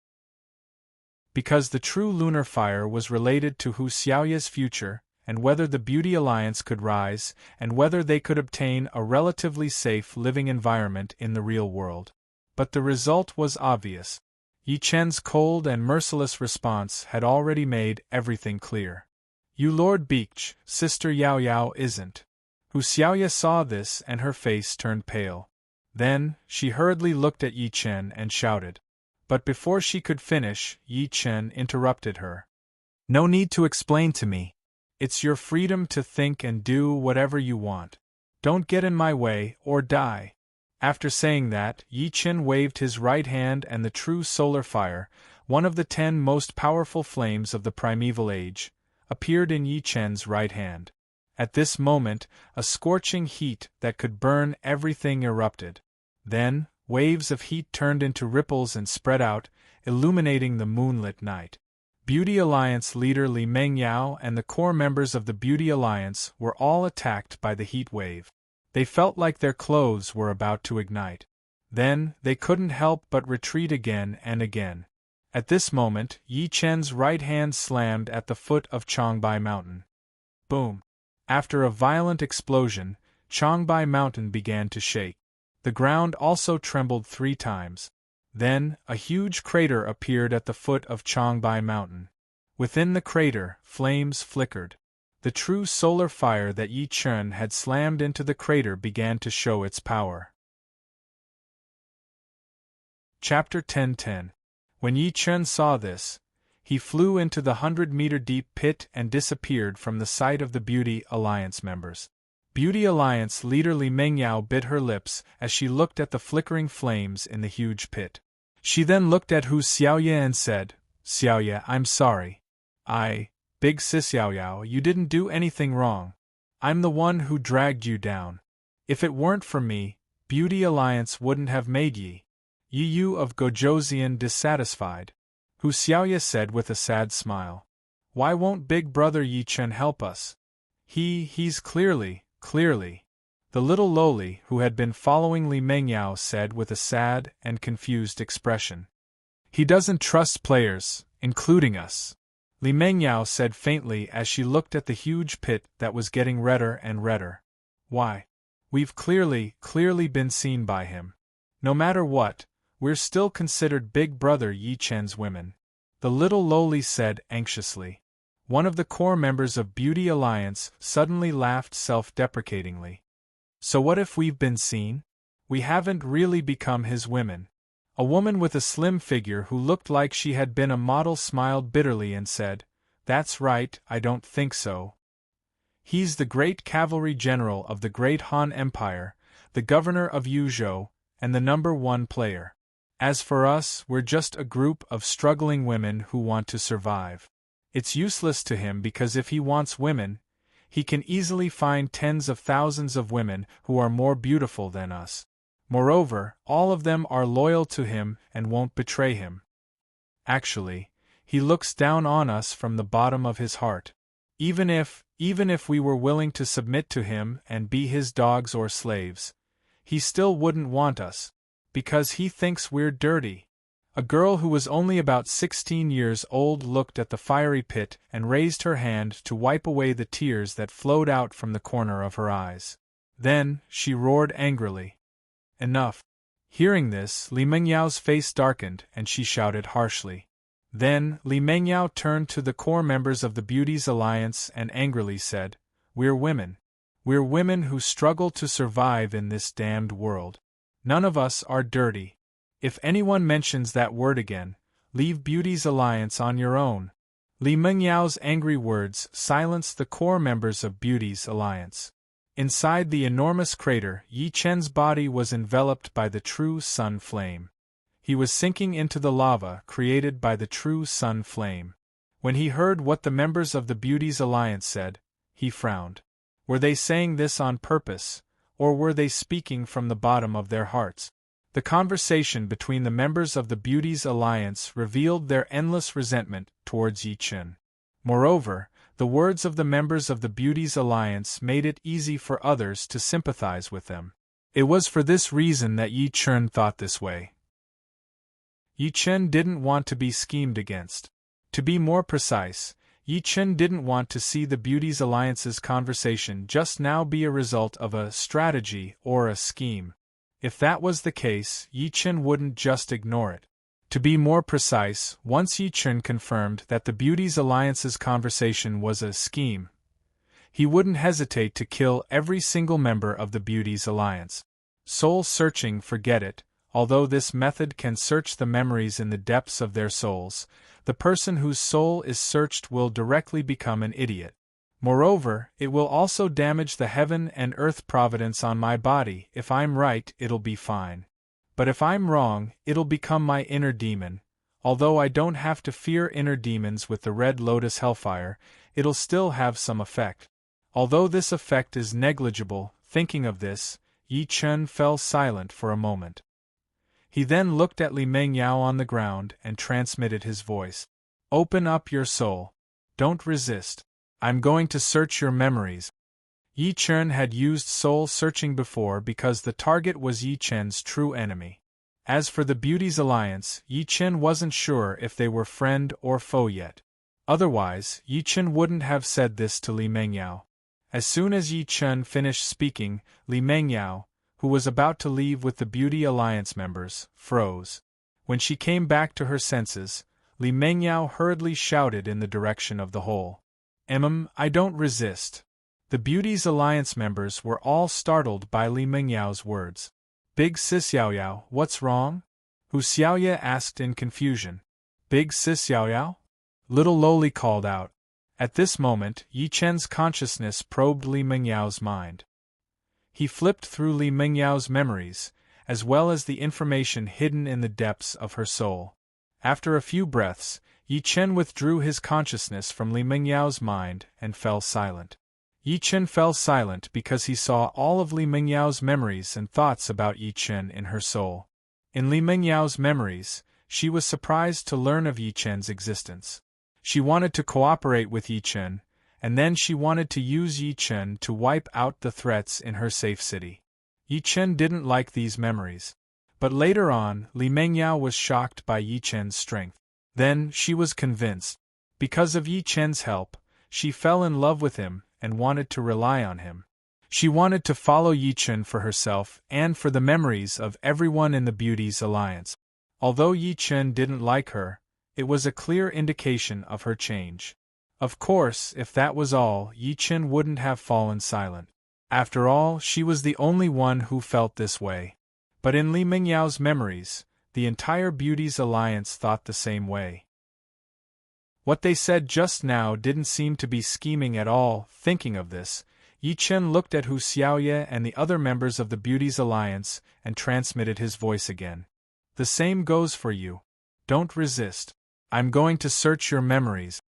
Because the true lunar fire was related to Hu Xiaoye's future, and whether the Beauty Alliance could rise, and whether they could obtain a relatively safe living environment in the real world. But the result was obvious. Yi Chen's cold and merciless response had already made everything clear. You Lord Beech, Sister Yao Yao isn't. Hu Xiaoye saw this and her face turned pale. Then, she hurriedly looked at Yi Chen and shouted. But before she could finish, Yi Chen interrupted her. No need to explain to me. It's your freedom to think and do whatever you want. Don't get in my way, or die. After saying that, Yi Chen waved his right hand and the true solar fire, one of the 10 most powerful flames of the primeval age, appeared in Yi Chen's right hand. At this moment, a scorching heat that could burn everything erupted. Then, waves of heat turned into ripples and spread out, illuminating the moonlit night. Beauty Alliance leader Li Mengyao and the core members of the Beauty Alliance were all attacked by the heat wave. They felt like their clothes were about to ignite. Then, they couldn't help but retreat again and again. At this moment, Yi Chen's right hand slammed at the foot of Changbai Mountain. Boom! After a violent explosion, Changbai Mountain began to shake. The ground also trembled 3 times. Then, a huge crater appeared at the foot of Changbai Mountain. Within the crater, flames flickered. The true solar fire that Yi Chen had slammed into the crater began to show its power. Chapter 10:10. When Yi Chen saw this, he flew into the 100-meter-deep pit and disappeared from the sight of the Beauty Alliance members. Beauty Alliance leader Li Mengyao bit her lips as she looked at the flickering flames in the huge pit. She then looked at Hu Xiaoye and said, "Xiaoye, I'm sorry. Big sis Xiaoyao, you didn't do anything wrong. I'm the one who dragged you down. If it weren't for me, Beauty Alliance wouldn't have made Yi Yu of Gojoseon dissatisfied," Hu Xiaoye said with a sad smile. "Why won't Big Brother Yi Chen help us? He's clearly. The little loli who had been following Li Mengyao said with a sad and confused expression. "He doesn't trust players, including us," Li Mengyao said faintly as she looked at the huge pit that was getting redder and redder. "Why? We've clearly been seen by him. No matter what, we're still considered Big Brother Yi Chen's women," the little loli said anxiously. One of the core members of Beauty Alliance suddenly laughed self-deprecatingly. "So what if we've been seen? We haven't really become his women." A woman with a slim figure who looked like she had been a model smiled bitterly and said, "That's right, I don't think so. He's the great cavalry general of the great Han Empire, the governor of Yuzhou, and the #1 player. As for us, we're just a group of struggling women who want to survive. It's useless to him because if he wants women, he can easily find tens of thousands of women who are more beautiful than us. Moreover, all of them are loyal to him and won't betray him. Actually, he looks down on us from the bottom of his heart. Even if we were willing to submit to him and be his dogs or slaves, he still wouldn't want us, because he thinks we're dirty." A girl who was only about 16 years old looked at the fiery pit and raised her hand to wipe away the tears that flowed out from the corner of her eyes. Then, she roared angrily, "Enough!" Hearing this, Li Mengyao's face darkened and she shouted harshly. Then, Li Mengyao turned to the core members of the Beauties Alliance and angrily said, "We're women. We're women who struggle to survive in this damned world. None of us are dirty. If anyone mentions that word again, leave Beauties Alliance on your own." Li Mengyao's angry words silenced the core members of Beauties Alliance. Inside the enormous crater, Yi Chen's body was enveloped by the true sun flame. He was sinking into the lava created by the true sun flame. When he heard what the members of the Beauties Alliance said, he frowned. Were they saying this on purpose, or were they speaking from the bottom of their hearts? The conversation between the members of the Beauties Alliance revealed their endless resentment towards Yi Chen. Moreover, the words of the members of the Beauties Alliance made it easy for others to sympathize with them. It was for this reason that Yi Chen thought this way. Yi Chen didn't want to be schemed against. To be more precise, Yi Chen didn't want to see the Beauties Alliance's conversation just now be a result of a strategy or a scheme. If that was the case, Yi Chen wouldn't just ignore it. To be more precise, once Yi Chen confirmed that the Beauties Alliance's conversation was a scheme, he wouldn't hesitate to kill every single member of the Beauties Alliance. Soul searching, forget it. Although this method can search the memories in the depths of their souls, the person whose soul is searched will directly become an idiot. Moreover, it will also damage the heaven and earth providence on my body. If I'm right, it'll be fine. But if I'm wrong, it'll become my inner demon. Although I don't have to fear inner demons with the Red Lotus Hellfire, it'll still have some effect. Although this effect is negligible, thinking of this, Yi Chen fell silent for a moment. He then looked at Li Mengyao on the ground and transmitted his voice. Open up your soul. Don't resist. I'm going to search your memories. Yi Chen had used soul searching before because the target was Yi Chen's true enemy. As for the Beauty's Alliance, Yi Chen wasn't sure if they were friend or foe yet. Otherwise, Yi Chen wouldn't have said this to Li Mengyao. As soon as Yi Chen finished speaking, Li Mengyao, who was about to leave with the Beauty Alliance members, froze. When she came back to her senses, Li Mengyao hurriedly shouted in the direction of the hole. I don't resist. The Beauty's Alliance members were all startled by Li Mengyao's words. Big Sis Yaoyao, what's wrong? Hu Xiaoye asked in confusion. Big Sis Yaoyao? Little Loli called out. At this moment, Yi Chen's consciousness probed Li Mengyao's mind. He flipped through Li Mengyao's memories, as well as the information hidden in the depths of her soul. After a few breaths, Yi Chen withdrew his consciousness from Li Mengyao's mind and fell silent. Yi Chen fell silent because he saw all of Li Mengyao's memories and thoughts about Yi Chen in her soul. In Li Mengyao's memories, she was surprised to learn of Yi Chen's existence. She wanted to cooperate with Yi Chen, and then she wanted to use Yi Chen to wipe out the threats in her safe city. Yi Chen didn't like these memories. But later on, Li Mengyao was shocked by Yi Chen's strength. Then, she was convinced. Because of Yi Chen's help, she fell in love with him and wanted to rely on him. She wanted to follow Yi Chen for herself and for the memories of everyone in the Beauty's Alliance. Although Yi Chen didn't like her, it was a clear indication of her change. Of course, if that was all, Yi Chen wouldn't have fallen silent. After all, she was the only one who felt this way. But in Li Mengyao's memories, the entire Beauty's Alliance thought the same way. What they said just now didn't seem to be scheming at all. Thinking of this, Yi Chen looked at Hu Xiaoye and the other members of the Beauty's Alliance and transmitted his voice again. The same goes for you. Don't resist. I'm going to search your memories.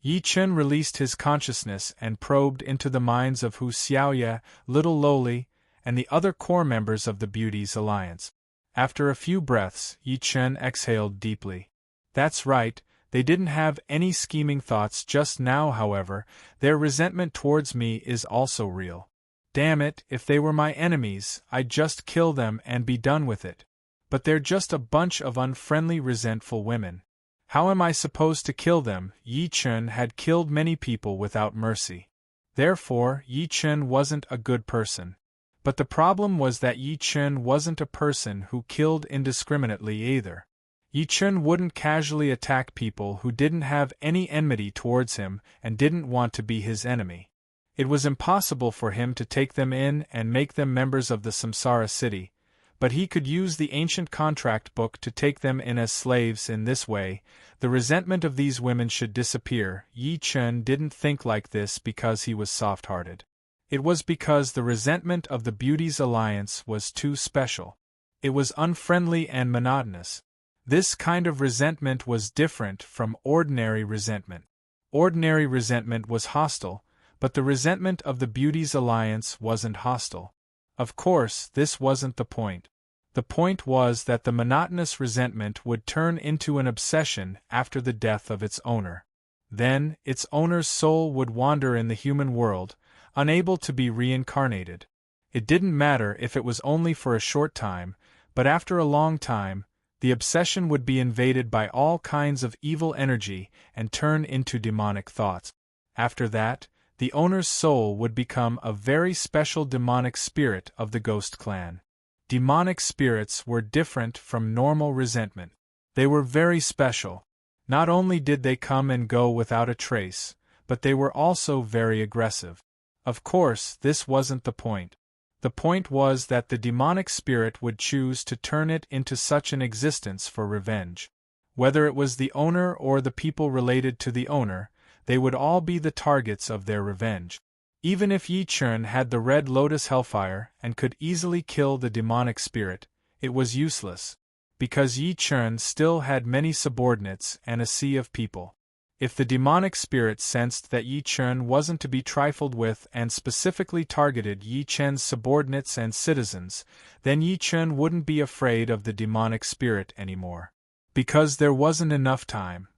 Yi Chen released his consciousness and probed into the minds of Hu Xiaoye, Little Loli, and the other core members of the Beauty's Alliance. After a few breaths, Yi Chen exhaled deeply. That's right, they didn't have any scheming thoughts just now. However, their resentment towards me is also real. Damn it, if they were my enemies, I'd just kill them and be done with it. But they're just a bunch of unfriendly, resentful women. How am I supposed to kill them? Yi Chen had killed many people without mercy. Therefore, Yi Chen wasn't a good person. But the problem was that Yi Chen wasn't a person who killed indiscriminately either. Yi Chen wouldn't casually attack people who didn't have any enmity towards him and didn't want to be his enemy. It was impossible for him to take them in and make them members of the Samsara city, but he could use the ancient contract book to take them in as slaves. In this way, the resentment of these women should disappear. Yi Chen didn't think like this because he was soft-hearted. It was because the resentment of the Beauty's Alliance was too special. It was unfriendly and monotonous. This kind of resentment was different from ordinary resentment. Ordinary resentment was hostile, but the resentment of the Beauty's Alliance wasn't hostile. Of course, this wasn't the point. The point was that the monotonous resentment would turn into an obsession after the death of its owner. Then, its owner's soul would wander in the human world, unable to be reincarnated. It didn't matter if it was only for a short time, but after a long time, the obsession would be invaded by all kinds of evil energy and turn into demonic thoughts. After that, the owner's soul would become a very special demonic spirit of the ghost clan. Demonic spirits were different from normal resentment. They were very special. Not only did they come and go without a trace, but they were also very aggressive. Of course, this wasn't the point. The point was that the demonic spirit would choose to turn it into such an existence for revenge. Whether it was the owner or the people related to the owner, they would all be the targets of their revenge. Even if Yi Chen had the Red Lotus Hellfire and could easily kill the demonic spirit, it was useless, because Yi Chen still had many subordinates and a sea of people. If the demonic spirit sensed that Yi Chen wasn't to be trifled with and specifically targeted Yi Chen's subordinates and citizens, then Yi Chen wouldn't be afraid of the demonic spirit anymore. Because there wasn't enough time.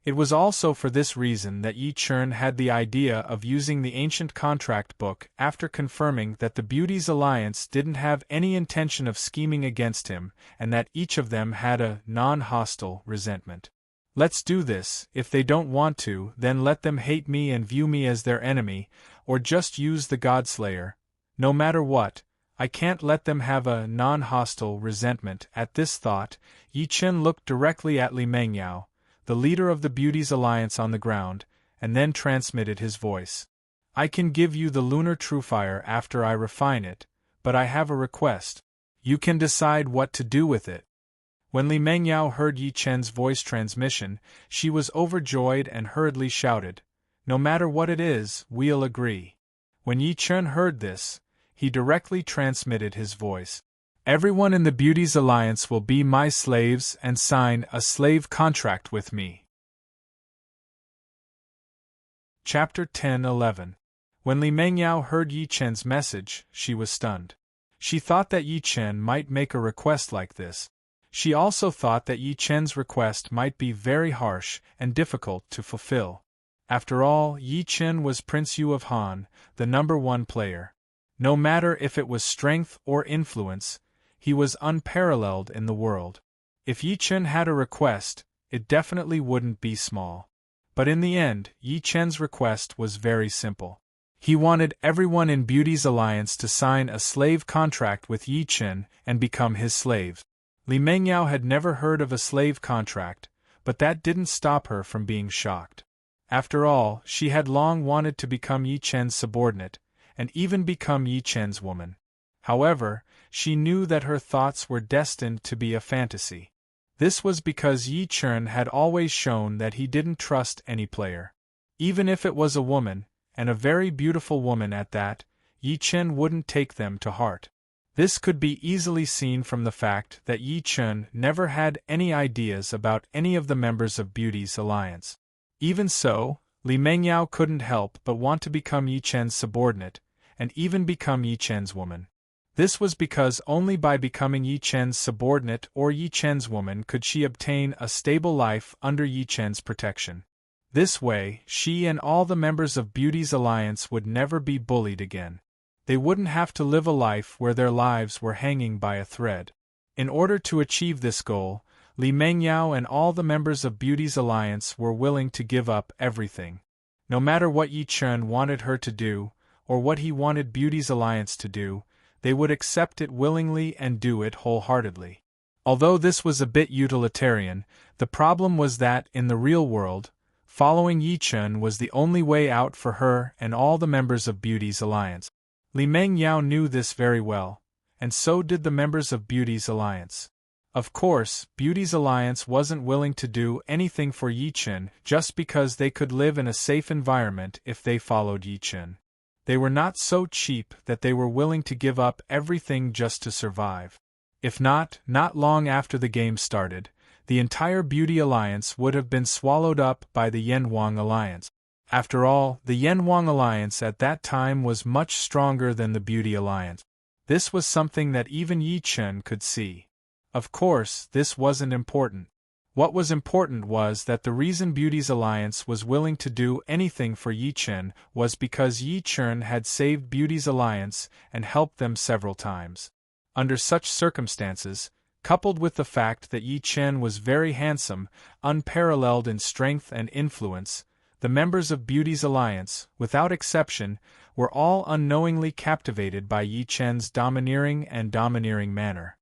It was also for this reason that Yi Chen had the idea of using the ancient contract book after confirming that the Beauties' Alliance didn't have any intention of scheming against him and that each of them had a non-hostile resentment. Let's do this. If they don't want to, then let them hate me and view me as their enemy, or just use the Godslayer. No matter what, I can't let them have a non-hostile resentment. At this thought, Yi Chen looked directly at Li Mengyao, the leader of the Beauties' Alliance, on the ground, and then transmitted his voice. I can give you the lunar truefire after I refine it, but I have a request. You can decide what to do with it. When Li Mengyao heard Yi Chen's voice transmission, she was overjoyed and hurriedly shouted, "No matter what it is, we'll agree." When Yi Chen heard this, he directly transmitted his voice. Everyone in the Beauties' Alliance will be my slaves and sign a slave contract with me. Chapter 10-11. When Li Mengyao heard Yi Chen's message, she was stunned. She thought that Yi Chen might make a request like this. She also thought that Yi Chen's request might be very harsh and difficult to fulfill. After all, Yi Chen was Prince Yu of Han, the #1 player. No matter if it was strength or influence, he was unparalleled in the world. If Yi Chen had a request, it definitely wouldn't be small. But in the end, Yi Chen's request was very simple. He wanted everyone in Beauties' Alliance to sign a slave contract with Yi Chen and become his slaves. Li Mengyao had never heard of a slave contract, but that didn't stop her from being shocked. After all, she had long wanted to become Yi Chen's subordinate, and even become Yi Chen's woman. However, she knew that her thoughts were destined to be a fantasy. This was because Yi Chen had always shown that he didn't trust any player. Even if it was a woman, and a very beautiful woman at that, Yi Chen wouldn't take them to heart. This could be easily seen from the fact that Yi Chen never had any ideas about any of the members of Beauties' Alliance. Even so, Li Mengyao couldn't help but want to become Yi Chen's subordinate, and even become Yi Chen's woman. This was because only by becoming Yi Chen's subordinate or Yi Chen's woman could she obtain a stable life under Yi Chen's protection. This way, she and all the members of Beauties' Alliance would never be bullied again. They wouldn't have to live a life where their lives were hanging by a thread. In order to achieve this goal, Li Mengyao and all the members of Beauties' Alliance were willing to give up everything. No matter what Yi Chen wanted her to do, or what he wanted Beauties' Alliance to do, they would accept it willingly and do it wholeheartedly. Although this was a bit utilitarian, the problem was that, in the real world, following Yi Chen was the only way out for her and all the members of Beauties' Alliance. Li Mengyao knew this very well, and so did the members of Beauties' Alliance. Of course, Beauties' Alliance wasn't willing to do anything for Yi Chen just because they could live in a safe environment if they followed Yi Chen. They were not so cheap that they were willing to give up everything just to survive. If not long after the game started, the entire Beauty Alliance would have been swallowed up by the Yanwang Alliance. After all, the Yanwang Alliance at that time was much stronger than the Beauty Alliance. This was something that even Yi Chen could see. Of course, this wasn't important. What was important was that the reason Beauties' Alliance was willing to do anything for Yi Chen was because Yi Chen had saved Beauties' Alliance and helped them several times. Under such circumstances, coupled with the fact that Yi Chen was very handsome, unparalleled in strength and influence, the members of Beauties' Alliance, without exception, were all unknowingly captivated by Yi Chen's domineering manner.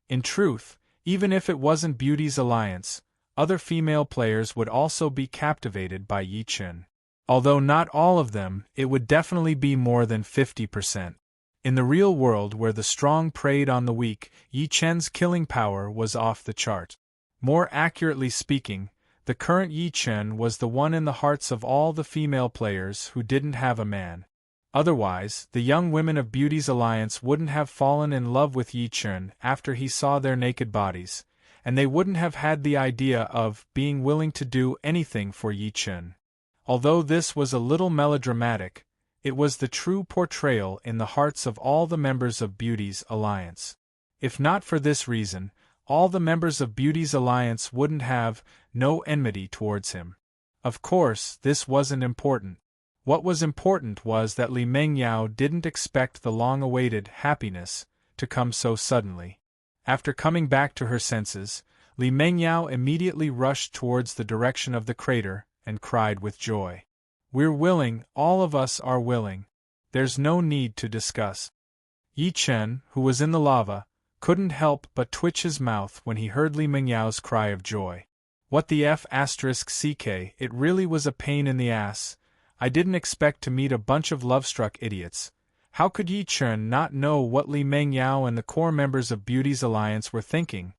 In truth, even if it wasn't Beauties' Alliance, other female players would also be captivated by Yi Chen. Although not all of them, it would definitely be more than 50%. In the real world where the strong preyed on the weak, Yi Chen's killing power was off the chart. More accurately speaking, The current Yi Chen was the one in the hearts of all the female players who didn't have a man. Otherwise, the young women of Beauty's alliance wouldn't have fallen in love with Yi Chen after he saw their naked bodies, and they wouldn't have had the idea of being willing to do anything for Yi Chen. Although this was a little melodramatic, it was the true portrayal in the hearts of all the members of Beauty's alliance. If not for this reason, all the members of Beauty's alliance wouldn't have no enmity towards him. Of course, this wasn't important. What was important was that Li Mengyao didn't expect the long-awaited happiness to come so suddenly. After coming back to her senses, Li Mengyao immediately rushed towards the direction of the crater and cried with joy. "We're willing, all of us are willing. There's no need to discuss." Yi Chen, who was in the lava, couldn't help but twitch his mouth when he heard Li Mengyao's cry of joy. What the f***ck, it really was a pain in the ass. I didn't expect to meet a bunch of love-struck idiots. How could Yi Chen not know what Li Mengyao and the core members of Beauty's alliance were thinking?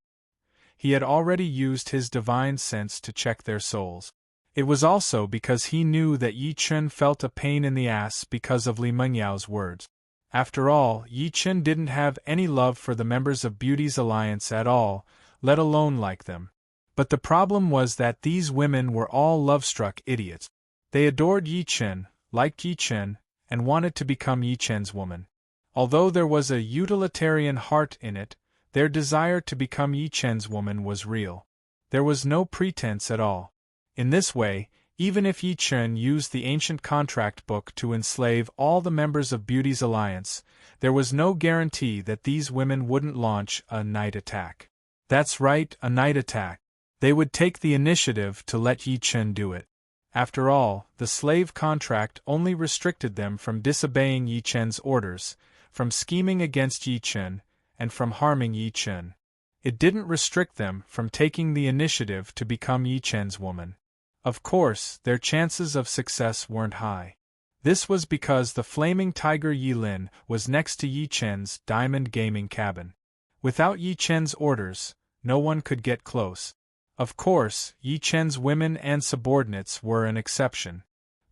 He had already used his divine sense to check their souls. It was also because he knew that Yi Chen felt a pain in the ass because of Li Mengyao's words. After all, Yi Chen didn't have any love for the members of Beauty's alliance at all, let alone like them. But the problem was that these women were all love-struck idiots. They adored Yi Chen, liked Yi Chen, and wanted to become Yi Chen's woman. Although there was a utilitarian heart in it, their desire to become Yi Chen's woman was real. There was no pretense at all. In this way, even if Yi Chen used the ancient contract book to enslave all the members of Beauty's alliance, there was no guarantee that these women wouldn't launch a night attack. That's right, a night attack. They would take the initiative to let Yi Chen do it. After all, the slave contract only restricted them from disobeying Yi Chen's orders, from scheming against Yi Chen, and from harming Yi Chen. It didn't restrict them from taking the initiative to become Yi Chen's woman. Of course, their chances of success weren't high. This was because the flaming tiger Yi Lin was next to Yi Chen's diamond gaming cabin. Without Yi Chen's orders, no one could get close. Of course, Yi Chen's women and subordinates were an exception.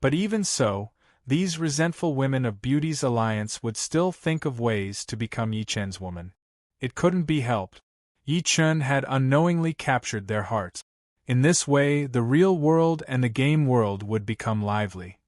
But even so, these resentful women of Beauty's alliance would still think of ways to become Yi Chen's woman. It couldn't be helped. Yi Chen had unknowingly captured their hearts. In this way, the real world and the game world would become lively.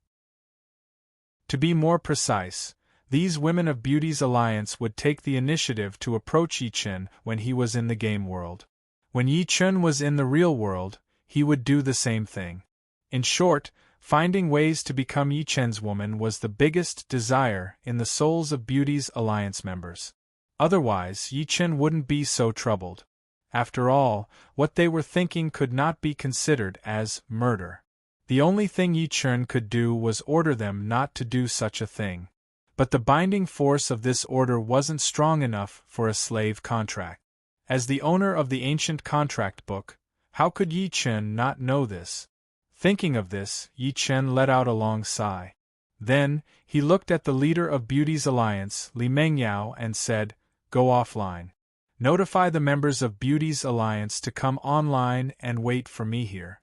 To be more precise, these women of Beauty's alliance would take the initiative to approach Yi Chen when he was in the game world. When Yi Chen was in the real world, he would do the same thing. In short, finding ways to become Yi Chen's woman was the biggest desire in the souls of Beauty's alliance members. Otherwise, Yi Chen wouldn't be so troubled. After all, what they were thinking could not be considered as murder. The only thing Yi Chen could do was order them not to do such a thing. But the binding force of this order wasn't strong enough for a slave contract. As the owner of the ancient contract book, how could Yi Chen not know this? Thinking of this, Yi Chen let out a long sigh. Then, he looked at the leader of Beauty's alliance, Li Mengyao, and said, "Go offline. Notify the members of Beauty's alliance to come online and wait for me here."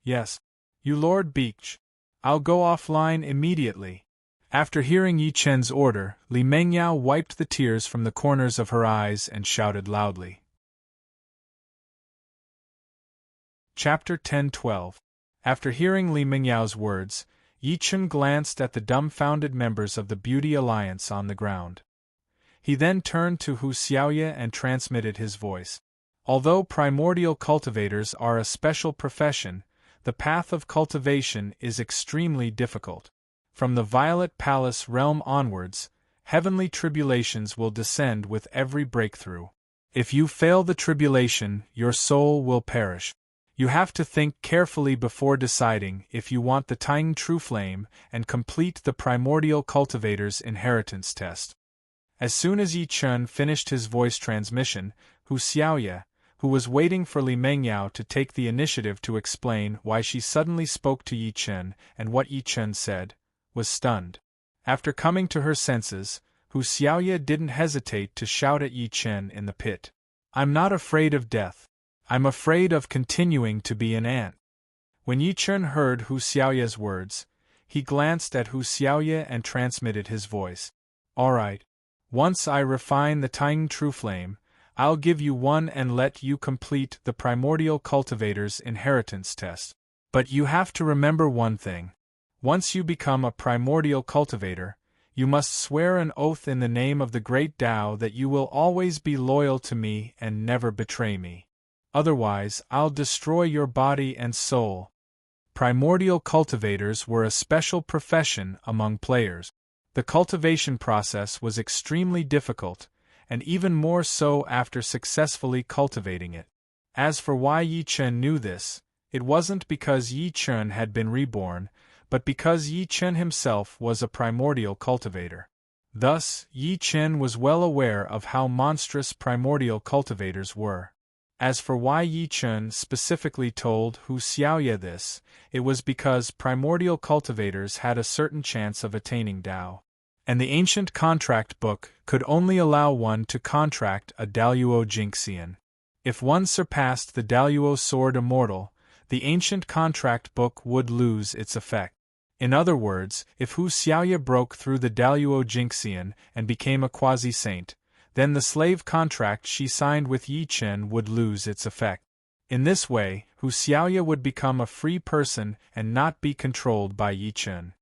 "Yes, you Lord Beach. I'll go offline immediately." After hearing Yi Chen's order, Li Mengyao wiped the tears from the corners of her eyes and shouted loudly. Chapter 10-12. After hearing Li Mengyao's words, Yi Chen glanced at the dumbfounded members of the Beauty Alliance on the ground. He then turned to Hu Xiaoye and transmitted his voice. Although primordial cultivators are a special profession, the path of cultivation is extremely difficult. From the Violet Palace realm onwards, heavenly tribulations will descend with every breakthrough. If you fail the tribulation, your soul will perish. You have to think carefully before deciding if you want the Tang True Flame and complete the Primordial Cultivator's inheritance test. As soon as Yi Chen finished his voice transmission, Hu Xiaoye, who was waiting for Li Mengyao to take the initiative to explain why she suddenly spoke to Yi Chen and what Yi Chen said, was stunned. After coming to her senses, Hu Xiaoye didn't hesitate to shout at Yi Chen in the pit. "I'm not afraid of death. I'm afraid of continuing to be an ant." When Yi Chen heard Hu Xiaoya's words, he glanced at Hu Xiaoya and transmitted his voice. Alright. Once I refine the Tying True Flame, I'll give you one and let you complete the Primordial Cultivator's inheritance test. But you have to remember one thing. Once you become a Primordial Cultivator, you must swear an oath in the name of the Great Tao that you will always be loyal to me and never betray me. Otherwise, I'll destroy your body and soul. Primordial cultivators were a special profession among players. The cultivation process was extremely difficult, and even more so after successfully cultivating it. As for why Yi Chen knew this, it wasn't because Yi Chen had been reborn, but because Yi Chen himself was a primordial cultivator. Thus, Yi Chen was well aware of how monstrous primordial cultivators were. As for why Yi Chen specifically told Hu Xiaoya this, it was because primordial cultivators had a certain chance of attaining Tao. And the ancient contract book could only allow one to contract a Daluo Jinxian. If one surpassed the Daluo Sword Immortal, the ancient contract book would lose its effect. In other words, if Hu Xiaoya broke through the Daluo Jinxian and became a quasi-saint, then the slave contract she signed with Yi Chen would lose its effect. In this way, Hu Xiaoya would become a free person and not be controlled by Yi Chen.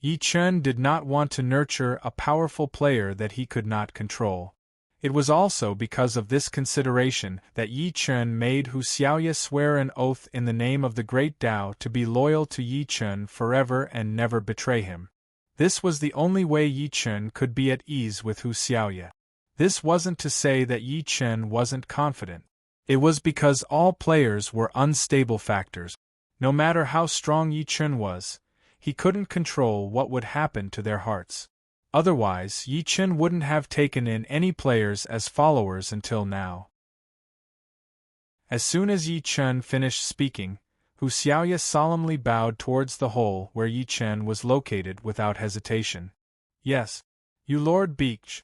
Yi Chen did not want to nurture a powerful player that he could not control. It was also because of this consideration that Yi Chen made Hu Xiaoya swear an oath in the name of the Great Tao to be loyal to Yi Chen forever and never betray him. This was the only way Yi Chen could be at ease with Hu Xiaoya. This wasn't to say that Yi Chen wasn't confident. It was because all players were unstable factors. No matter how strong Yi Chen was, he couldn't control what would happen to their hearts. Otherwise, Yi Chen wouldn't have taken in any players as followers until now. As soon as Yi Chen finished speaking, Hu Xiaoya solemnly bowed towards the hole where Yi Chen was located without hesitation. Yes, you Lord Beach.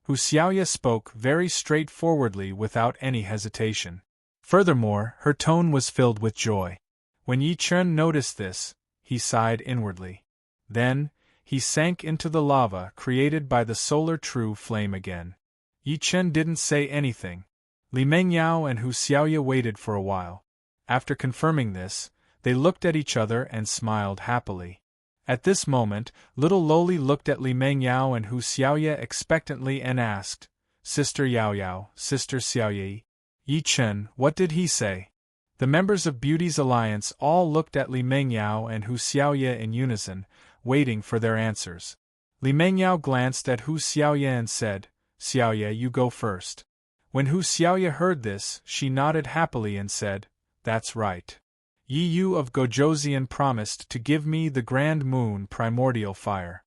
Hu Xiaoya spoke very straightforwardly without any hesitation. Furthermore, her tone was filled with joy. When Yi Chen noticed this, he sighed inwardly. Then, he sank into the lava created by the solar true flame again. Yi Chen didn't say anything. Li Mengyao and Hu Xiaoya waited for a while. After confirming this, they looked at each other and smiled happily. At this moment, little Loli looked at Li Mengyao and Hu Xiaoya expectantly and asked, Sister Yao Yao, Sister Xiaoyi. Yi Chen, what did he say? The members of Beauty's Alliance all looked at Li Mengyao and Hu Xiaoya in unison, waiting for their answers. Li Mengyao glanced at Hu Xiaoya and said, Xiaoya, you go first. When Hu Xiaoya heard this, she nodded happily and said, That's right. Yi Yu of Gojoseon promised to give me the Grand Moon Primordial Fire.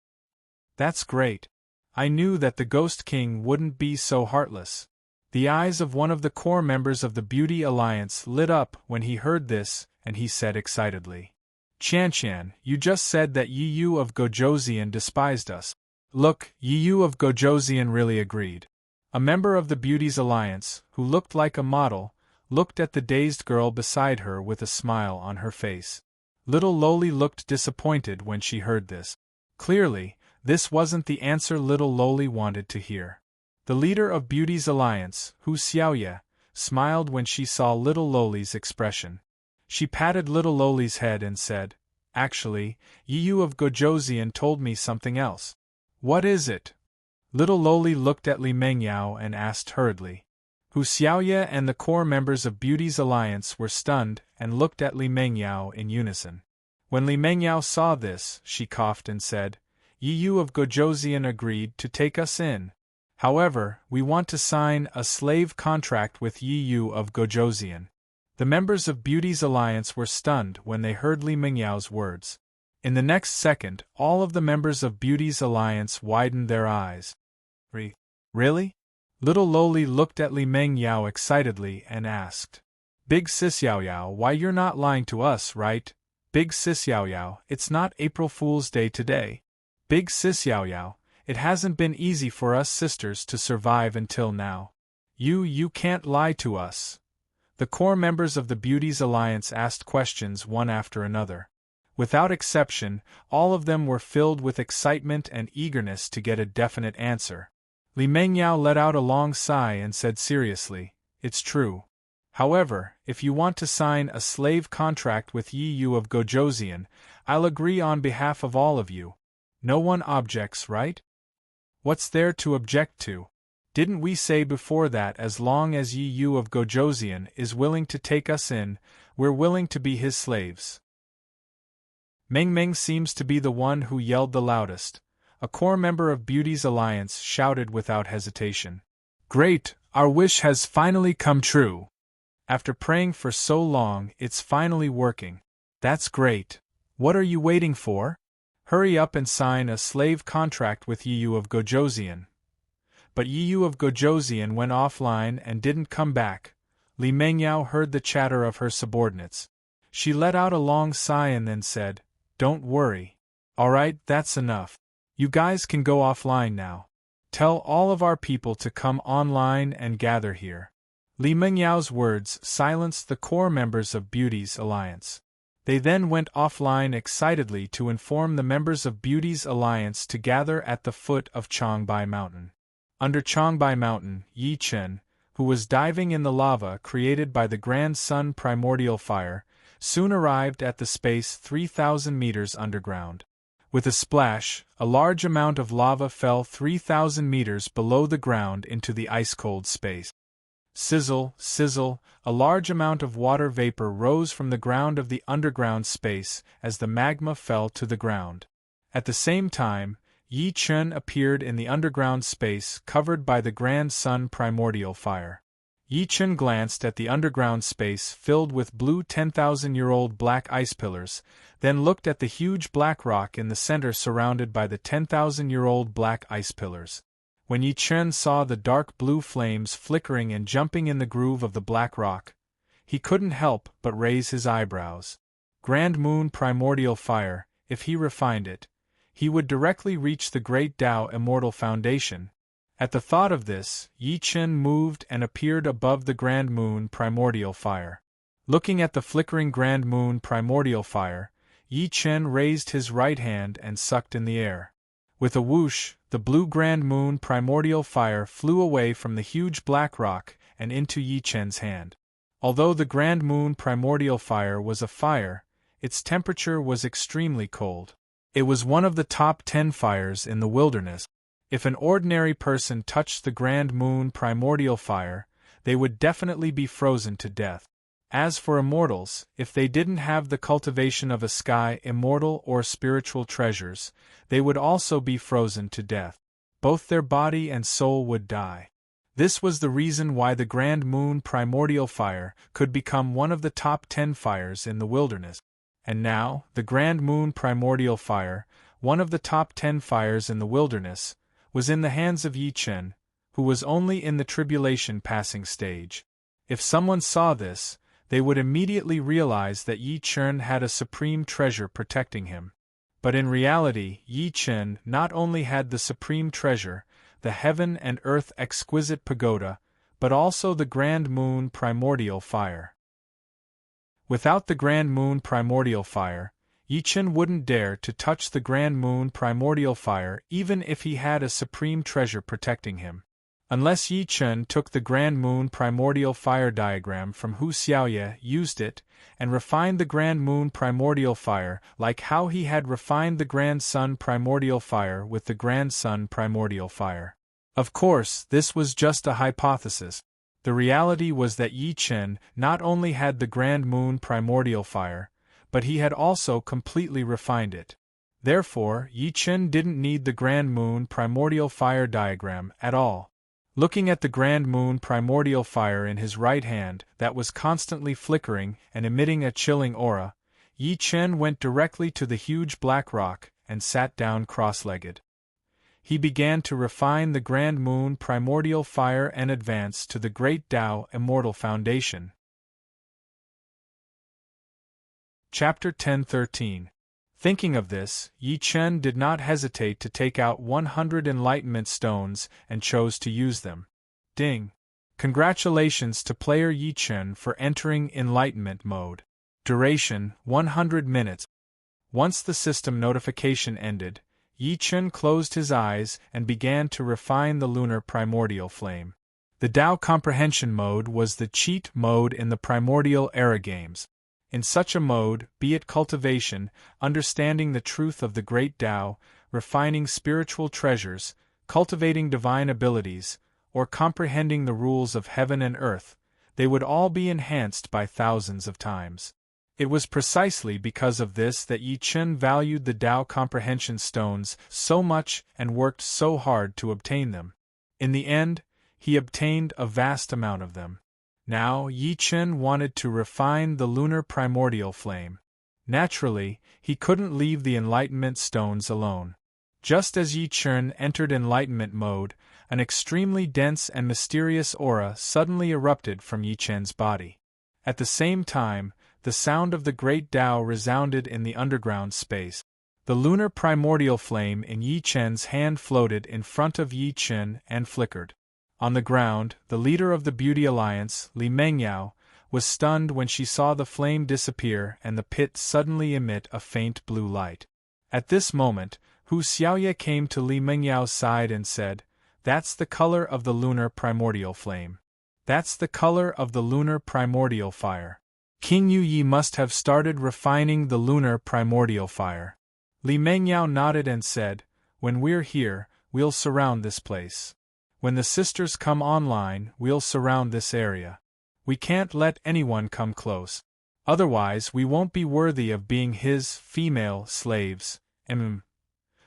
That's great. I knew that the Ghost King wouldn't be so heartless. The eyes of one of the core members of the Beauty Alliance lit up when he heard this, and he said excitedly, Qian, you just said that Yi Yu of Gojoseon despised us. Look, Yi Yu of Gojoseon really agreed. A member of the Beauty's Alliance, who looked like a model, looked at the dazed girl beside her with a smile on her face. Little Loli looked disappointed when she heard this. Clearly, this wasn't the answer little Loli wanted to hear. The leader of Beauty's Alliance, Hu Xiaoya, smiled when she saw little Loli's expression. She patted little Loli's head and said, Actually, Yi Yu of Gojoseon told me something else. What is it? Little Loli looked at Li Mengyao and asked hurriedly. Hu Xiaoya and the core members of Beauty's Alliance were stunned and looked at Li Mengyao in unison. When Li Mengyao saw this, she coughed and said, Yi Yu of Gojoseon agreed to take us in. However, we want to sign a slave contract with Yi Yu of Gojoseon. The members of Beauty's Alliance were stunned when they heard Li Mengyao's words. In the next second, all of the members of Beauty's Alliance widened their eyes. Really? Little Loli looked at Li Mengyao excitedly and asked, Big Sis Yao Yao, why you're not lying to us, right? Big Sis Yao Yao, it's not April Fool's Day today. Big Sis Yao Yao, it hasn't been easy for us sisters to survive until now. You can't lie to us. The core members of the Beauties Alliance asked questions one after another. Without exception, all of them were filled with excitement and eagerness to get a definite answer. Li Mengyao let out a long sigh and said seriously, "It's true. However, if you want to sign a slave contract with Yi Yu of Gojoseon, I'll agree on behalf of all of you. No one objects, right? What's there to object to? Didn't we say before that as long as Yi Yu of Gojoseon is willing to take us in, we're willing to be his slaves?" Meng Meng seems to be the one who yelled the loudest. A core member of Beauty's Alliance shouted without hesitation. "Great, our wish has finally come true. After praying for so long, it's finally working. That's great. What are you waiting for? Hurry up and sign a slave contract with Yi Yu of Gojoseon." But Yi Yu of Gojoseon went offline and didn't come back. Li Mengyao heard the chatter of her subordinates. She let out a long sigh and then said, "Don't worry. Alright, that's enough. You guys can go offline now. Tell all of our people to come online and gather here." Li Mengyao's words silenced the core members of Beauty's Alliance. They then went offline excitedly to inform the members of Beauty's Alliance to gather at the foot of Changbai Mountain. Under Changbai Mountain, Yi Chen, who was diving in the lava created by the Grand Sun Primordial Fire, soon arrived at the space 3,000 meters underground. With a splash, a large amount of lava fell 3,000 meters below the ground into the ice-cold space. Sizzle, sizzle, a large amount of water vapor rose from the ground of the underground space as the magma fell to the ground. At the same time, Yi Chen appeared in the underground space covered by the Grand Sun Primordial Fire. Yi Chen glanced at the underground space filled with blue 10,000-year-old black ice pillars, then looked at the huge black rock in the center surrounded by the 10,000-year-old black ice pillars. When Yi Chen saw the dark blue flames flickering and jumping in the groove of the black rock, he couldn't help but raise his eyebrows. Grand Moon Primordial Fire, if he refined it, he would directly reach the Great Tao Immortal Foundation. At the thought of this, Yi Chen moved and appeared above the Grand Moon Primordial Fire. Looking at the flickering Grand Moon Primordial Fire, Yi Chen raised his right hand and sucked in the air. With a whoosh, the blue Grand Moon Primordial Fire flew away from the huge black rock and into Yi Chen's hand. Although the Grand Moon Primordial Fire was a fire, its temperature was extremely cold. It was one of the top 10 fires in the wilderness. If an ordinary person touched the Grand Moon Primordial Fire, they would definitely be frozen to death. As for immortals, if they didn't have the cultivation of a sky immortal or spiritual treasures, they would also be frozen to death. Both their body and soul would die. This was the reason why the Grand Moon Primordial Fire could become one of the top 10 fires in the wilderness. And now, the Grand Moon Primordial Fire, one of the top 10 fires in the wilderness, was in the hands of Yi Chen, who was only in the tribulation passing stage. If someone saw this, they would immediately realize that Yi Chen had a supreme treasure protecting him. But in reality, Yi Chen not only had the supreme treasure, the heaven and earth exquisite pagoda, but also the Grand Moon Primordial Fire. Without the Grand Moon Primordial Fire, Yi Chen wouldn't dare to touch the Grand Moon Primordial Fire even if he had a supreme treasure protecting him. Unless Yi Chen took the Grand Moon Primordial Fire diagram from Hu Xiaoye, used it, and refined the Grand Moon Primordial Fire like how he had refined the Grand Sun Primordial Fire with the Grand Sun Primordial Fire. Of course, this was just a hypothesis. The reality was that Yi Chen not only had the Grand Moon Primordial Fire, but he had also completely refined it. Therefore, Yi Chen didn't need the Grand Moon Primordial Fire diagram at all. Looking at the Grand Moon Primordial Fire in his right hand that was constantly flickering and emitting a chilling aura, Yi Chen went directly to the huge black rock and sat down cross-legged. He began to refine the Grand Moon Primordial Fire and advance to the Great Tao Immortal Foundation. Chapter 10:13. Thinking of this, Yi Chen did not hesitate to take out 100 enlightenment stones and chose to use them. Ding! Congratulations to player Yi Chen for entering Enlightenment mode. Duration, 100 minutes. Once the system notification ended, Yi Chen closed his eyes and began to refine the lunar primordial flame. The Tao comprehension mode was the cheat mode in the Primordial era games. In such a mode, be it cultivation, understanding the truth of the great Tao, refining spiritual treasures, cultivating divine abilities, or comprehending the rules of heaven and earth, they would all be enhanced by thousands of times. It was precisely because of this that Yi Chen valued the Tao comprehension stones so much and worked so hard to obtain them. In the end, he obtained a vast amount of them. Now, Yi Chen wanted to refine the lunar primordial flame. Naturally, he couldn't leave the enlightenment stones alone. Just as Yi Chen entered enlightenment mode, an extremely dense and mysterious aura suddenly erupted from Yi Chen's body. At the same time, the sound of the great Tao resounded in the underground space. The lunar primordial flame in Yi Chen's hand floated in front of Yi Chen and flickered. On the ground, the leader of the Beauty Alliance, Li Mengyao, was stunned when she saw the flame disappear and the pit suddenly emit a faint blue light. At this moment, Hu Xiaoye came to Li Mengyao's side and said, "That's the color of the lunar primordial flame. That's the color of the lunar primordial fire. King Yu Yi must have started refining the lunar primordial fire." Li Mengyao nodded and said, "When we're here, we'll surround this place. When the sisters come online, we'll surround this area. We can't let anyone come close. Otherwise we won't be worthy of being his female slaves."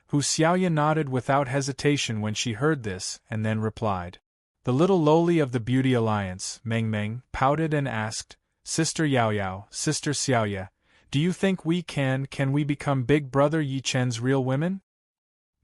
Hu Xiaoye nodded without hesitation when she heard this, and then replied. The little lowly of the Beauty Alliance, Meng Meng, pouted and asked, "Sister Yao Yao, Sister Xiaoye, do you think we can we become Big Brother Yi Chen's real women?"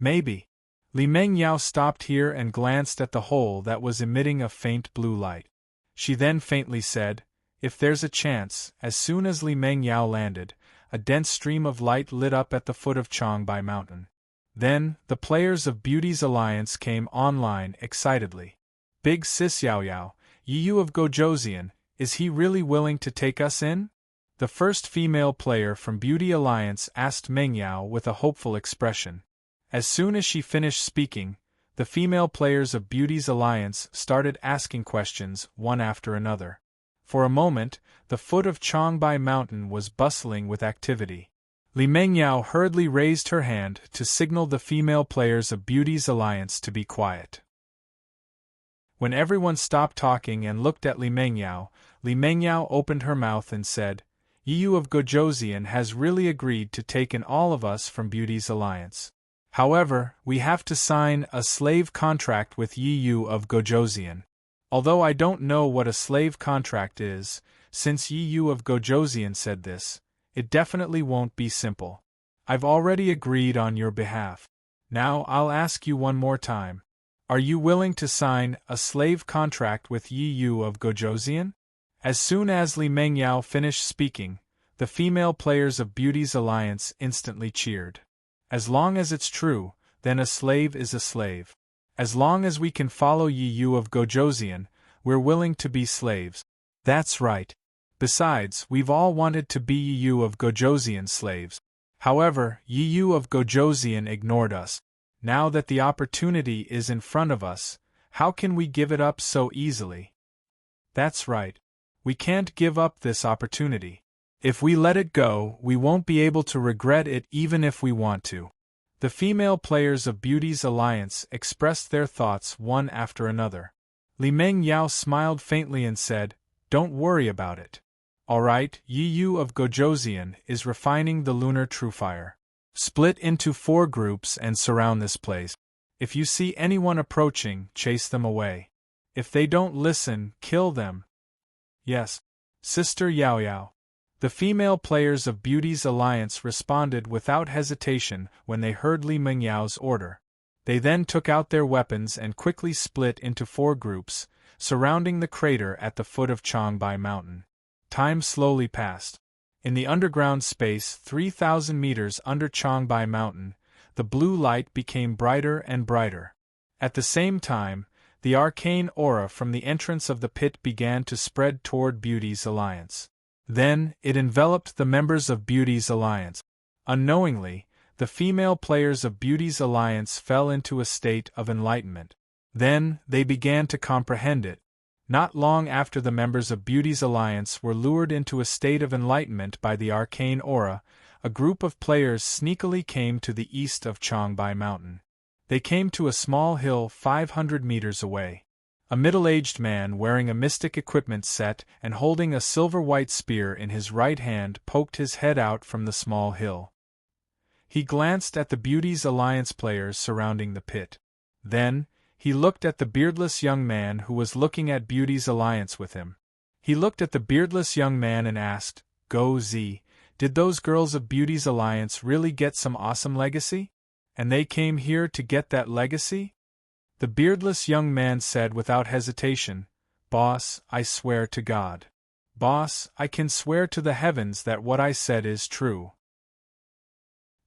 "Maybe." Li Mengyao stopped here and glanced at the hole that was emitting a faint blue light. She then faintly said, "If there's a chance." As soon as Li Mengyao landed, a dense stream of light lit up at the foot of Changbai Mountain. Then, the players of Beauty's Alliance came online excitedly. "Big Sis Yao Yao, Yi Yu of Gojoseon, is he really willing to take us in?" The first female player from Beauty Alliance asked Mengyao with a hopeful expression. As soon as she finished speaking, the female players of Beauty's Alliance started asking questions one after another. For a moment, the foot of Changbai Mountain was bustling with activity. Li Mengyao hurriedly raised her hand to signal the female players of Beauty's Alliance to be quiet. When everyone stopped talking and looked at Li Mengyao opened her mouth and said, "Yi Yu of Gojoseon has really agreed to take in all of us from Beauty's Alliance. However, we have to sign a slave contract with Yi Yu of Gojoseon. Although I don't know what a slave contract is, since Yi Yu of Gojoseon said this, it definitely won't be simple. I've already agreed on your behalf. Now I'll ask you one more time. Are you willing to sign a slave contract with Yi Yu of Gojoseon?" As soon as Li Mengyao finished speaking, the female players of Beauty's Alliance instantly cheered. "As long as it's true, then a slave is a slave. As long as we can follow Yi Yu of Gojoseon, we're willing to be slaves." "That's right. Besides, we've all wanted to be Yi Yu of Gojoseon's slaves. However, Yi Yu of Gojoseon ignored us. Now that the opportunity is in front of us, how can we give it up so easily?" "That's right. We can't give up this opportunity. If we let it go, we won't be able to regret it even if we want to." The female players of Beauty's Alliance expressed their thoughts one after another. Li Mengyao smiled faintly and said, "Don't worry about it. All right, Yi Yu of Gojoseon is refining the lunar truefire. Split into 4 groups and surround this place. If you see anyone approaching, chase them away. If they don't listen, kill them." "Yes, Sister Yao Yao." The female players of Beauty's Alliance responded without hesitation when they heard Li Mengyao's order. They then took out their weapons and quickly split into 4 groups, surrounding the crater at the foot of Changbai Mountain. Time slowly passed. In the underground space 3,000 meters under Changbai Mountain, the blue light became brighter and brighter. At the same time, The arcane aura from the entrance of the pit began to spread toward Beauty's Alliance. Then, it enveloped the members of Beauty's Alliance. Unknowingly, the female players of Beauty's Alliance fell into a state of enlightenment. Then, they began to comprehend it. Not long after the members of Beauty's Alliance were lured into a state of enlightenment by the arcane aura, a group of players sneakily came to the east of Changbai Mountain. They came to a small hill 500 meters away. A middle-aged man wearing a mystic equipment set and holding a silver-white spear in his right hand poked his head out from the small hill. He glanced at the Beauty's Alliance players surrounding the pit. Then, he looked at the beardless young man who was looking at Beauty's Alliance with him. He looked at the beardless young man and asked, "Go Z, did those girls of Beauty's Alliance really get some awesome legacy? And they came here to get that legacy?" The beardless young man said without hesitation, "Boss, I swear to God. Boss, I can swear to the heavens that what I said is true.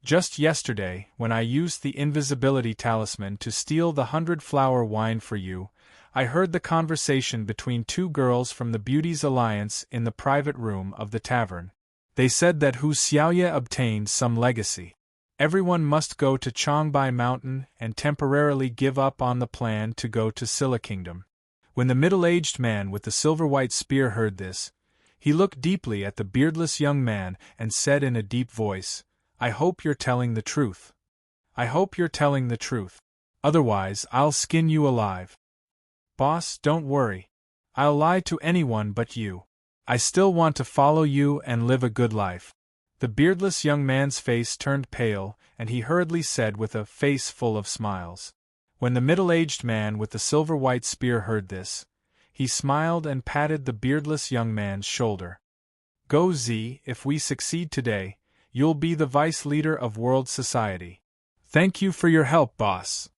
Just yesterday, when I used the invisibility talisman to steal the 100-flower wine for you, I heard the conversation between two girls from the Beauty's Alliance in the private room of the tavern. They said that Hu Xiaoye obtained some legacy. Everyone must go to Changbai Mountain and temporarily give up on the plan to go to Silla Kingdom." When the middle-aged man with the silver-white spear heard this, he looked deeply at the beardless young man and said in a deep voice, "I hope you're telling the truth. I hope you're telling the truth. Otherwise, I'll skin you alive." "Boss, don't worry. I'll lie to anyone but you. I still want to follow you and live a good life." The beardless young man's face turned pale, and he hurriedly said with a face full of smiles. When the middle-aged man with the silver-white spear heard this, he smiled and patted the beardless young man's shoulder. "Go Z, if we succeed today, you'll be the vice-leader of world society. Thank you for your help, boss."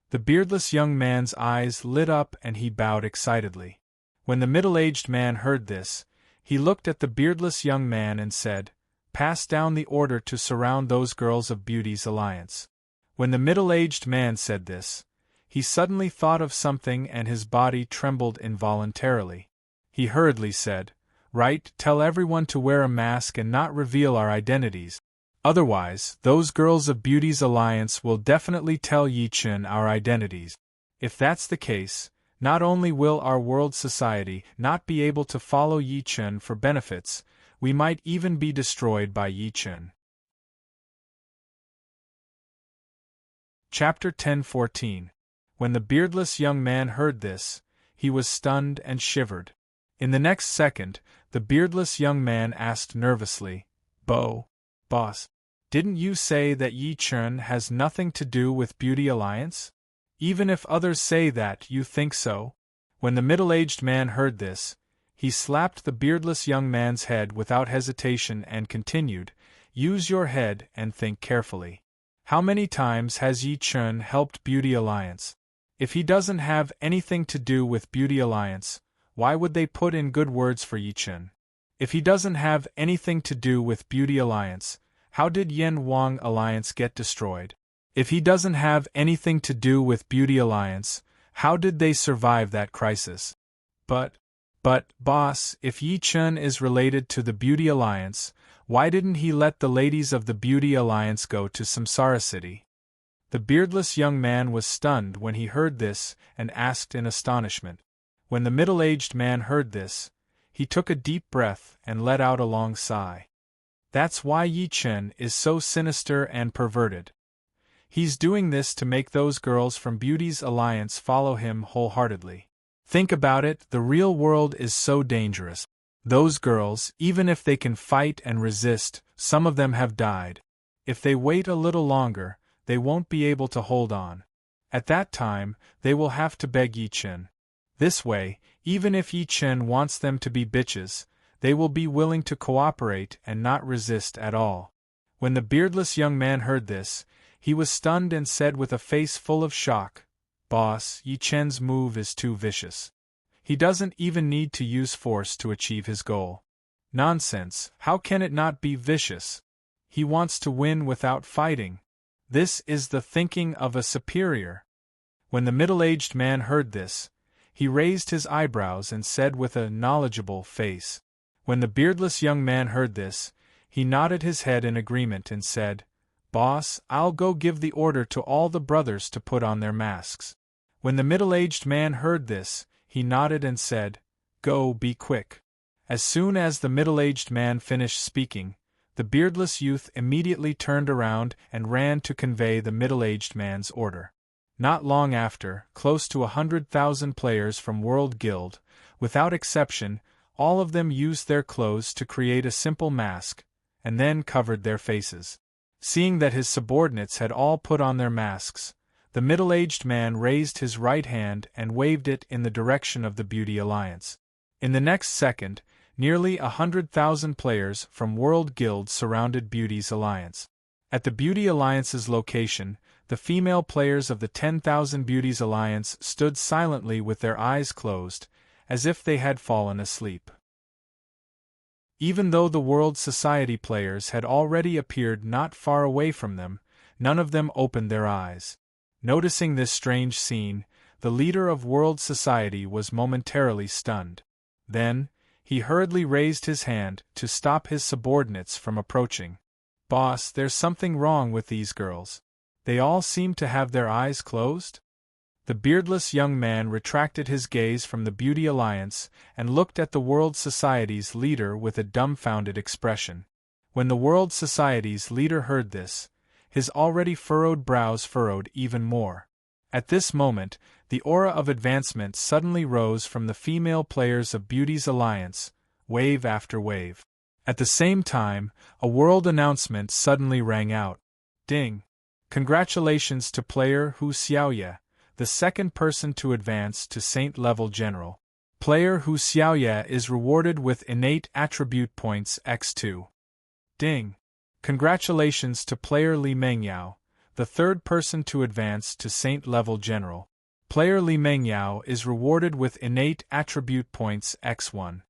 The beardless young man's eyes lit up and he bowed excitedly. When the middle-aged man heard this, he looked at the beardless young man and said, "Pass down the order to surround those girls of Beauty's Alliance." When the middle-aged man said this, he suddenly thought of something and his body trembled involuntarily. He hurriedly said, "Right, tell everyone to wear a mask and not reveal our identities. Otherwise, those girls of Beauty's Alliance will definitely tell Yi Chen our identities. If that's the case, not only will our world society not be able to follow Yi Chen for benefits, we might even be destroyed by Yi Chen." Chapter 10:14. When the beardless young man heard this, he was stunned and shivered. In the next second, the beardless young man asked nervously, Boss, didn't you say that Yi Chen has nothing to do with Beauty Alliance? Even if others say that, you think so?" When the middle-aged man heard this, he slapped the beardless young man's head without hesitation and continued, "Use your head and think carefully. How many times has Yi Chen helped Beauty Alliance? If he doesn't have anything to do with Beauty Alliance, why would they put in good words for Yi Chen? If he doesn't have anything to do with Beauty Alliance, how did Yen Wang Alliance get destroyed? If he doesn't have anything to do with Beauty Alliance, how did they survive that crisis? But, boss, if Yi Chen is related to the Beauty Alliance, why didn't he let the ladies of the Beauty Alliance go to Samsara City?" The beardless young man was stunned when he heard this and asked in astonishment. When the middle-aged man heard this, he took a deep breath and let out a long sigh. "That's why Yi Chen is so sinister and perverted. He's doing this to make those girls from Beauty's Alliance follow him wholeheartedly. Think about it, the real world is so dangerous. Those girls, even if they can fight and resist, some of them have died. If they wait a little longer, they won't be able to hold on. At that time, they will have to beg Yi Chen. This way, even if Yi Chen wants them to be bitches, they will be willing to cooperate and not resist at all." When the beardless young man heard this, he was stunned and said with a face full of shock, "Boss, Yi Chen's move is too vicious. He doesn't even need to use force to achieve his goal." "Nonsense, how can it not be vicious? He wants to win without fighting. This is the thinking of a superior." When the middle-aged man heard this, he raised his eyebrows and said with a knowledgeable face. When the beardless young man heard this, he nodded his head in agreement and said, "Boss, I'll go give the order to all the brothers to put on their masks." When the middle-aged man heard this, he nodded and said, "Go, be quick." As soon as the middle-aged man finished speaking, the beardless youth immediately turned around and ran to convey the middle-aged man's order. Not long after, close to 100,000 players from World Guild, without exception, all of them used their clothes to create a simple mask, and then covered their faces. Seeing that his subordinates had all put on their masks, the middle-aged man raised his right hand and waved it in the direction of the Beauty Alliance. In the next second, nearly 100,000 players from World Guild surrounded Beauty's Alliance. At the Beauty Alliance's location, the female players of the 10,000 Beauties Alliance stood silently with their eyes closed, as if they had fallen asleep. Even though the World Society players had already appeared not far away from them, none of them opened their eyes. Noticing this strange scene, the leader of World Society was momentarily stunned. Then, he hurriedly raised his hand to stop his subordinates from approaching. "Boss, there's something wrong with these girls. They all seem to have their eyes closed?" The beardless young man retracted his gaze from the Beauty Alliance and looked at the World Society's leader with a dumbfounded expression. When the World Society's leader heard this, his already furrowed brows furrowed even more. At this moment, the aura of advancement suddenly rose from the female players of Beauty's Alliance, wave after wave. At the same time, a world announcement suddenly rang out. Ding! Congratulations to player Hu Xiaoye, the second person to advance to Saint Level General. Player Hu Xiaoye is rewarded with innate attribute points x2. Ding! Congratulations to player Li Mengyao, the third person to advance to Saint Level General. Player Li Mengyao is rewarded with innate attribute points x1.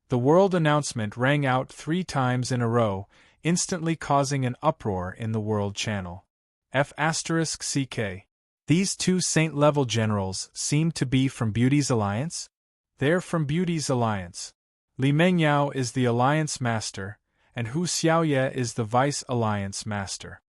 The world announcement rang out 3 times in a row, instantly causing an uproar in the world channel. F***CK. These 2 Saint Level Generals seem to be from Beauty's Alliance? They're from Beauty's Alliance. Li Mengyao is the Alliance Master, and Hu Xiaoye is the Vice Alliance Master.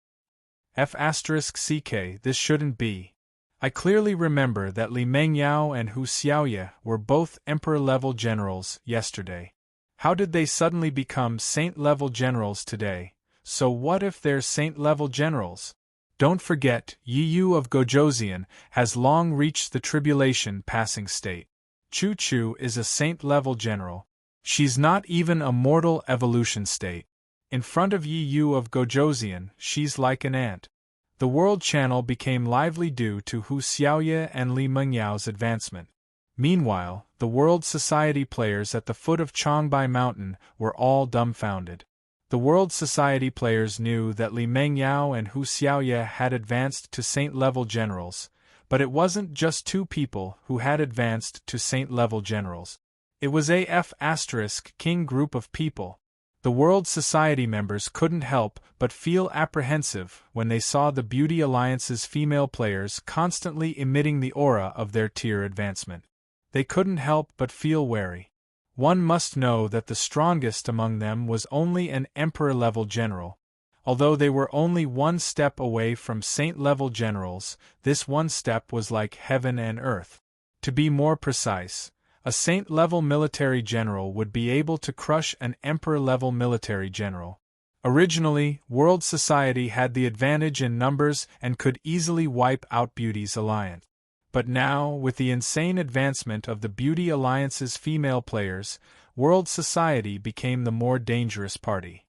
F***CK. This shouldn't be. I clearly remember that Li Mengyao and Hu Xiaoye were both Emperor-level generals yesterday. How did they suddenly become Saint-level generals today? So what if they're Saint-level generals? Don't forget, Yi Yu of Gojoseon has long reached the tribulation passing state. Chu Chu is a Saint-level general. She's not even a mortal evolution state. In front of Yi Yu of Gojoseon, she's like an ant. The world channel became lively due to Hu Xiaoye and Li Mengyao's advancement. Meanwhile, the World Society players at the foot of Changbai Mountain were all dumbfounded. The World Society players knew that Li Mengyao and Hu Xiaoye had advanced to Saint-level generals, but it wasn't just 2 people who had advanced to Saint-level generals. It was a F***king group of people. The World Society members couldn't help but feel apprehensive when they saw the Beauty Alliance's female players constantly emitting the aura of their tier advancement. They couldn't help but feel wary. One must know that the strongest among them was only an Emperor-level general. Although they were only 1 step away from Saint-level generals, this 1 step was like heaven and earth. To be more precise, a Saint-level military general would be able to crush an Emperor-level military general. Originally, World Society had the advantage in numbers and could easily wipe out Beauty's Alliance. But now, with the insane advancement of the Beauty Alliance's female players, World Society became the more dangerous party.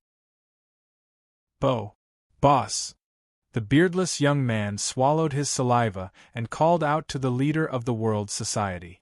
Boss! The beardless young man swallowed his saliva and called out to the leader of the World Society.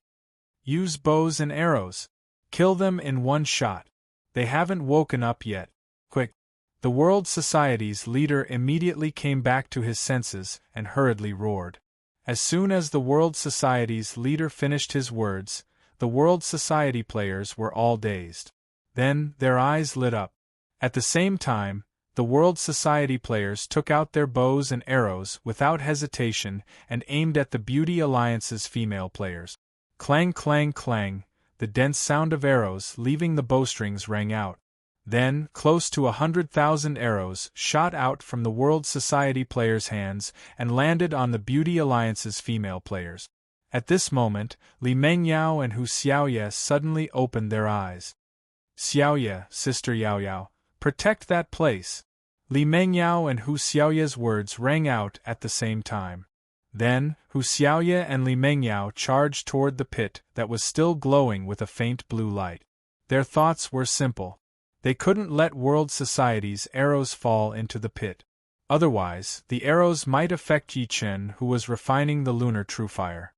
Use bows and arrows. Kill them in 1 shot. They haven't woken up yet. Quick! The World Society's leader immediately came back to his senses and hurriedly roared. As soon as the World Society's leader finished his words, the World Society players were all dazed. Then, their eyes lit up. At the same time, the World Society players took out their bows and arrows without hesitation and aimed at the Beauty Alliance's female players. Clang, clang, clang, the dense sound of arrows leaving the bowstrings rang out. Then, close to 100,000 arrows shot out from the World Society players' hands and landed on the Beauty Alliance's female players. At this moment, Li Mengyao and Hu Xiaoye suddenly opened their eyes. Xiaoye, Sister Yao Yao, protect that place! Li Mengyao and Hu Xiaoye's words rang out at the same time. Then, Hu Xiaoye and Li Mengyao charged toward the pit that was still glowing with a faint blue light. Their thoughts were simple. They couldn't let World Society's arrows fall into the pit. Otherwise, the arrows might affect Yi Chen, who was refining the lunar truefire.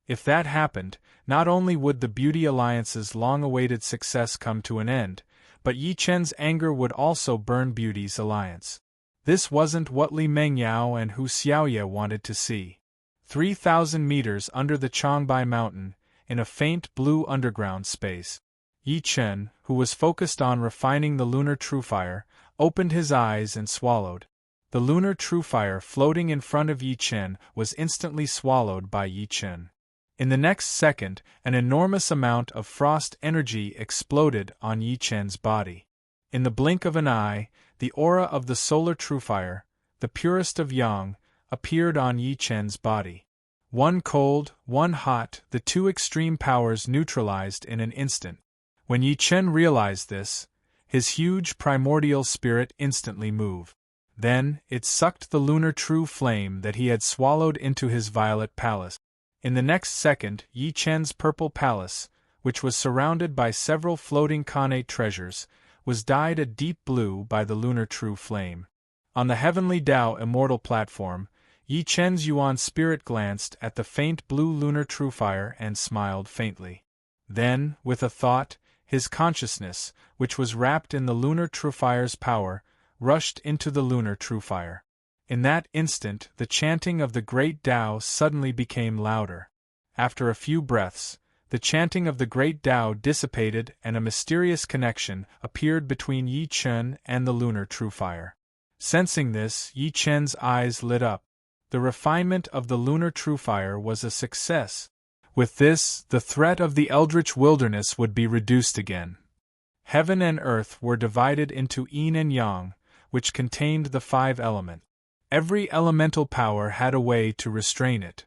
If that happened, not only would the Beauty Alliance's long-awaited success come to an end, but Yi Chen's anger would also burn Beauty's alliance. This wasn't what Li Mengyao and Hu Xiaoye wanted to see. 3,000 meters under the Changbai Mountain, in a faint blue underground space, Yi Chen, who was focused on refining the lunar truefire, opened his eyes and swallowed. The lunar truefire floating in front of Yi Chen was instantly swallowed by Yi Chen. In the next second, an enormous amount of frost energy exploded on Yi Chen's body. In the blink of an eye, the aura of the solar truefire, the purest of yang, appeared on Yi Chen's body. One cold, one hot, the two extreme powers neutralized in an instant. When Yi Chen realized this, his huge primordial spirit instantly moved. Then, it sucked the lunar true flame that he had swallowed into his violet palace. In the next second, Yi Chen's purple palace, which was surrounded by several floating Khanate treasures, was dyed a deep blue by the lunar true flame. On the heavenly Tao immortal platform, Yi Chen's Yuan spirit glanced at the faint blue lunar truefire and smiled faintly. Then, with a thought, his consciousness, which was wrapped in the lunar truefire's power, rushed into the lunar truefire. In that instant, the chanting of the great Tao suddenly became louder. After a few breaths, the chanting of the great Tao dissipated and a mysterious connection appeared between Yi Chen and the lunar truefire. Sensing this, Yi Chen's eyes lit up. The refinement of the lunar truefire was a success. With this, the threat of the eldritch wilderness would be reduced again. Heaven and earth were divided into yin and yang, which contained the 5 elements. Every elemental power had a way to restrain it.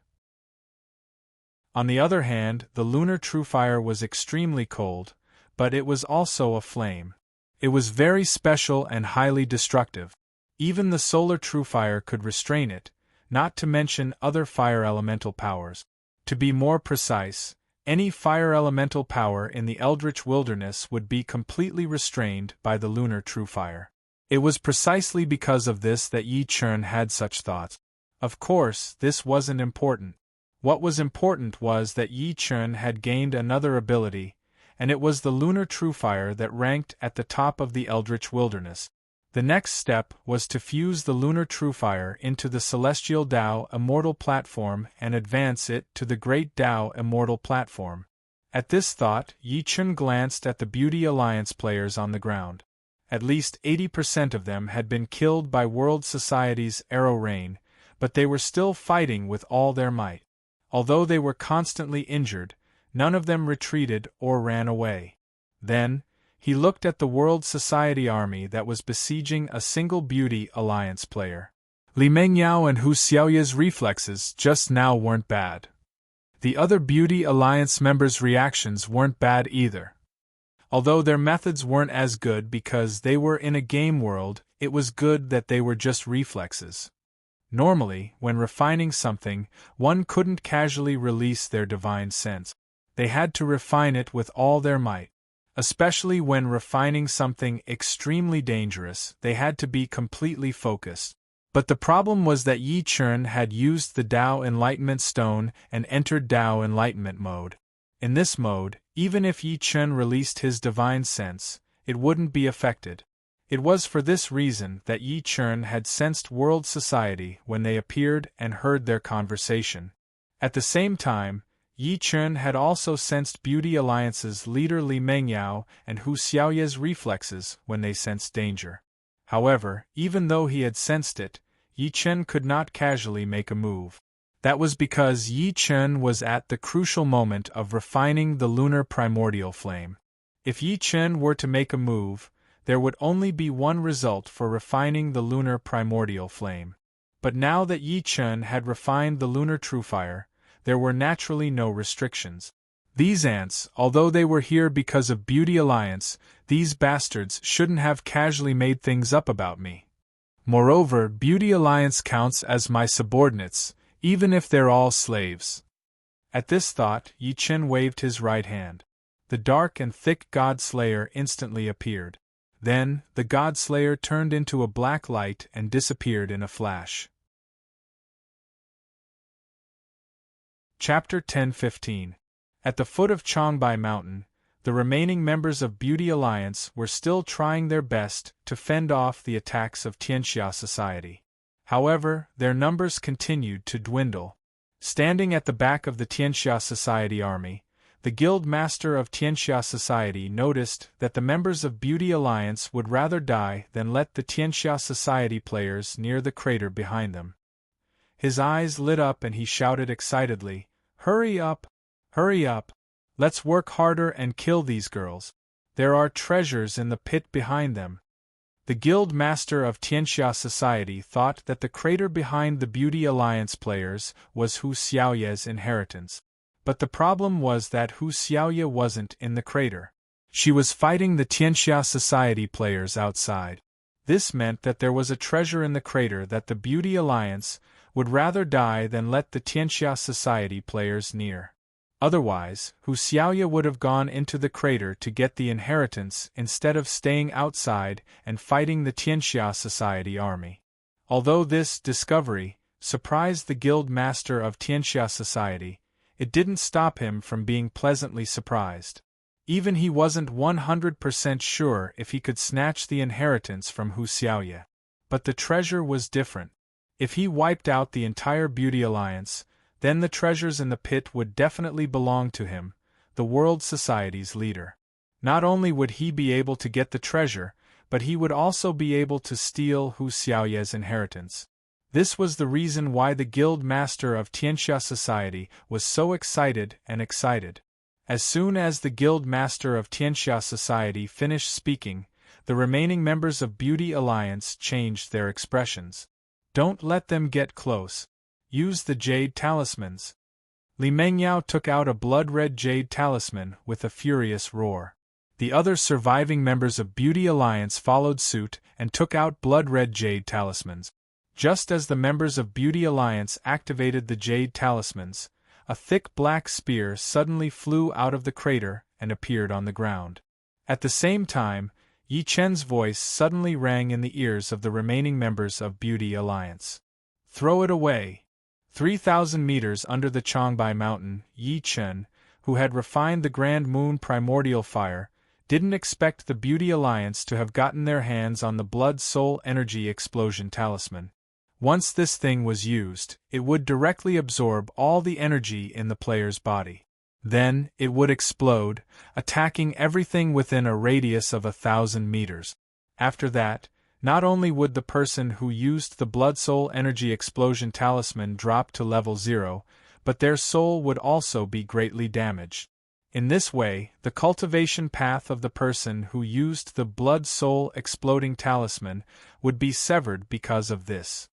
On the other hand, the lunar truefire was extremely cold, but it was also a flame. It was very special and highly destructive. Even the solar truefire could restrain it, not to mention other fire elemental powers. To be more precise, any fire elemental power in the eldritch wilderness would be completely restrained by the lunar truefire. It was precisely because of this that Yi Chen had such thoughts. Of course, this wasn't important. What was important was that Yi Chen had gained another ability, and it was the lunar truefire that ranked at the top of the eldritch wilderness. The next step was to fuse the lunar truefire into the celestial Tao immortal platform and advance it to the great Tao immortal platform. At this thought, Yi Chen glanced at the Beauty Alliance players on the ground. At least 80% of them had been killed by World Society's arrow rain, but they were still fighting with all their might. Although they were constantly injured, none of them retreated or ran away. Then, he looked at the World Society army that was besieging a single Beauty Alliance player. Li Mengyao and Hu Xiaoye's reflexes just now weren't bad. The other Beauty Alliance members' reactions weren't bad either. Although their methods weren't as good because they were in a game world, it was good that they were just reflexes. Normally, when refining something, one couldn't casually release their divine sense. They had to refine it with all their might. Especially when refining something extremely dangerous, they had to be completely focused. But the problem was that Yi Chen had used the Tao Enlightenment Stone and entered Tao Enlightenment mode. In this mode, even if Yi Chen released his divine sense, it wouldn't be affected. It was for this reason that Yi Chen had sensed World Society when they appeared and heard their conversation. At the same time, Yi Chen had also sensed Beauty Alliance's leader Li Mengyao and Hu Xiaoye's reflexes when they sensed danger. However, even though he had sensed it, Yi Chen could not casually make a move. That was because Yi Chen was at the crucial moment of refining the lunar primordial flame. If Yi Chen were to make a move, there would only be one result for refining the lunar primordial flame. But now that Yi Chen had refined the lunar true fire, there were naturally no restrictions. These ants, although they were here because of Beauty Alliance, these bastards shouldn't have casually made things up about me. Moreover, Beauty Alliance counts as my subordinates, even if they're all slaves. At this thought, Yi Chen waved his right hand. The dark and thick God Slayer instantly appeared. Then, the God Slayer turned into a black light and disappeared in a flash. Chapter 10-15. At the foot of Changbai Mountain, the remaining members of Beauty Alliance were still trying their best to fend off the attacks of Tianxia Society. However, their numbers continued to dwindle. Standing at the back of the Tianxia Society army, the Guild Master of Tianxia Society noticed that the members of Beauty Alliance would rather die than let the Tianxia Society players near the crater behind them. His eyes lit up and he shouted excitedly, "Hurry up! Hurry up! Let's work harder and kill these girls. There are treasures in the pit behind them." The Guild Master of Tianxia Society thought that the crater behind the Beauty Alliance players was Hu Xiaoye's inheritance. But the problem was that Hu Xiaoye wasn't in the crater. She was fighting the Tianxia Society players outside. This meant that there was a treasure in the crater that the Beauty Alliance would rather die than let the Tianxia Society players near. Otherwise, Hu Xiaoye would have gone into the crater to get the inheritance instead of staying outside and fighting the Tianxia Society army. Although this discovery surprised the Guild Master of Tianxia Society, it didn't stop him from being pleasantly surprised. Even he wasn't 100% sure if he could snatch the inheritance from Hu Xiaoye. But the treasure was different. If he wiped out the entire Beauty Alliance, then the treasures in the pit would definitely belong to him, the World Society's leader. Not only would he be able to get the treasure, but he would also be able to steal Hu Xiaoye's inheritance. This was the reason why the Guild Master of Tianxia Society was so excited. As soon as the Guild Master of Tianxia Society finished speaking, the remaining members of Beauty Alliance changed their expressions. "Don't let them get close. Use the jade talismans." Li Mengyao took out a blood-red jade talisman with a furious roar. The other surviving members of Beauty Alliance followed suit and took out blood-red jade talismans. Just as the members of Beauty Alliance activated the jade talismans, a thick black spear suddenly flew out of the crater and appeared on the ground. At the same time, Yi Chen's voice suddenly rang in the ears of the remaining members of Beauty Alliance. "Throw it away!" 3,000 meters under the Changbai Mountain, Yi Chen, who had refined the Grand Moon primordial fire, didn't expect the Beauty Alliance to have gotten their hands on the Blood-Soul Energy Explosion Talisman. Once this thing was used, it would directly absorb all the energy in the player's body. Then, it would explode, attacking everything within a radius of 1,000 meters. After that, not only would the person who used the Blood-Soul Energy Explosion Talisman drop to level 0, but their soul would also be greatly damaged. In this way, the cultivation path of the person who used the Blood-Soul Exploding Talisman would be severed because of this.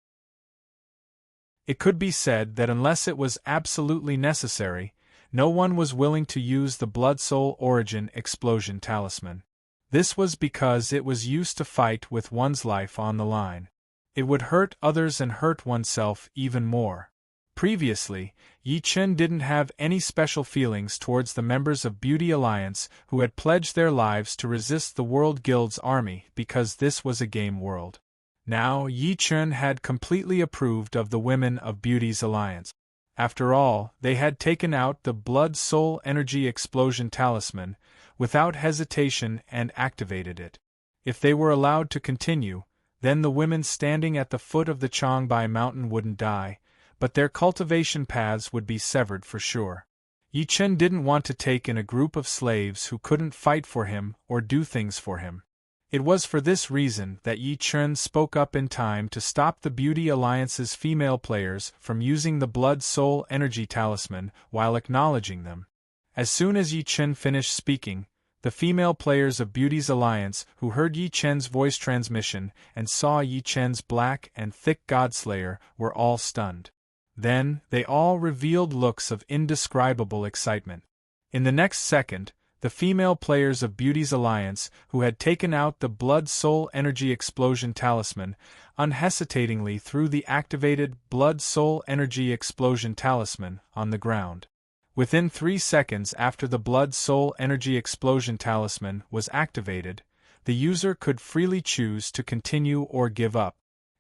It could be said that unless it was absolutely necessary, no one was willing to use the Blood-Soul Origin Explosion Talisman. This was because it was used to fight with one's life on the line. It would hurt others and hurt oneself even more. Previously, Yi Chen didn't have any special feelings towards the members of Beauty Alliance who had pledged their lives to resist the World Guild's army because this was a game world. Now, Yi Chen had completely approved of the women of Beauty's Alliance. After all, they had taken out the Blood-Soul Energy Explosion Talisman without hesitation and activated it. If they were allowed to continue, then the women standing at the foot of the Changbai Mountain wouldn't die, but their cultivation paths would be severed for sure. Yi Chen didn't want to take in a group of slaves who couldn't fight for him or do things for him. It was for this reason that Yi Chen spoke up in time to stop the Beauty Alliance's female players from using the Blood-Soul Energy Talisman while acknowledging them. As soon as Yi Chen finished speaking, the female players of Beauty's Alliance who heard Yi Chen's voice transmission and saw Yi Chen's black and thick Godslayer were all stunned. Then, they all revealed looks of indescribable excitement. In the next second, the female players of Beauty's Alliance who had taken out the Blood-Soul Energy Explosion Talisman unhesitatingly threw the activated Blood-Soul Energy Explosion Talisman on the ground. Within 3 seconds after the Blood-Soul Energy Explosion Talisman was activated, the user could freely choose to continue or give up.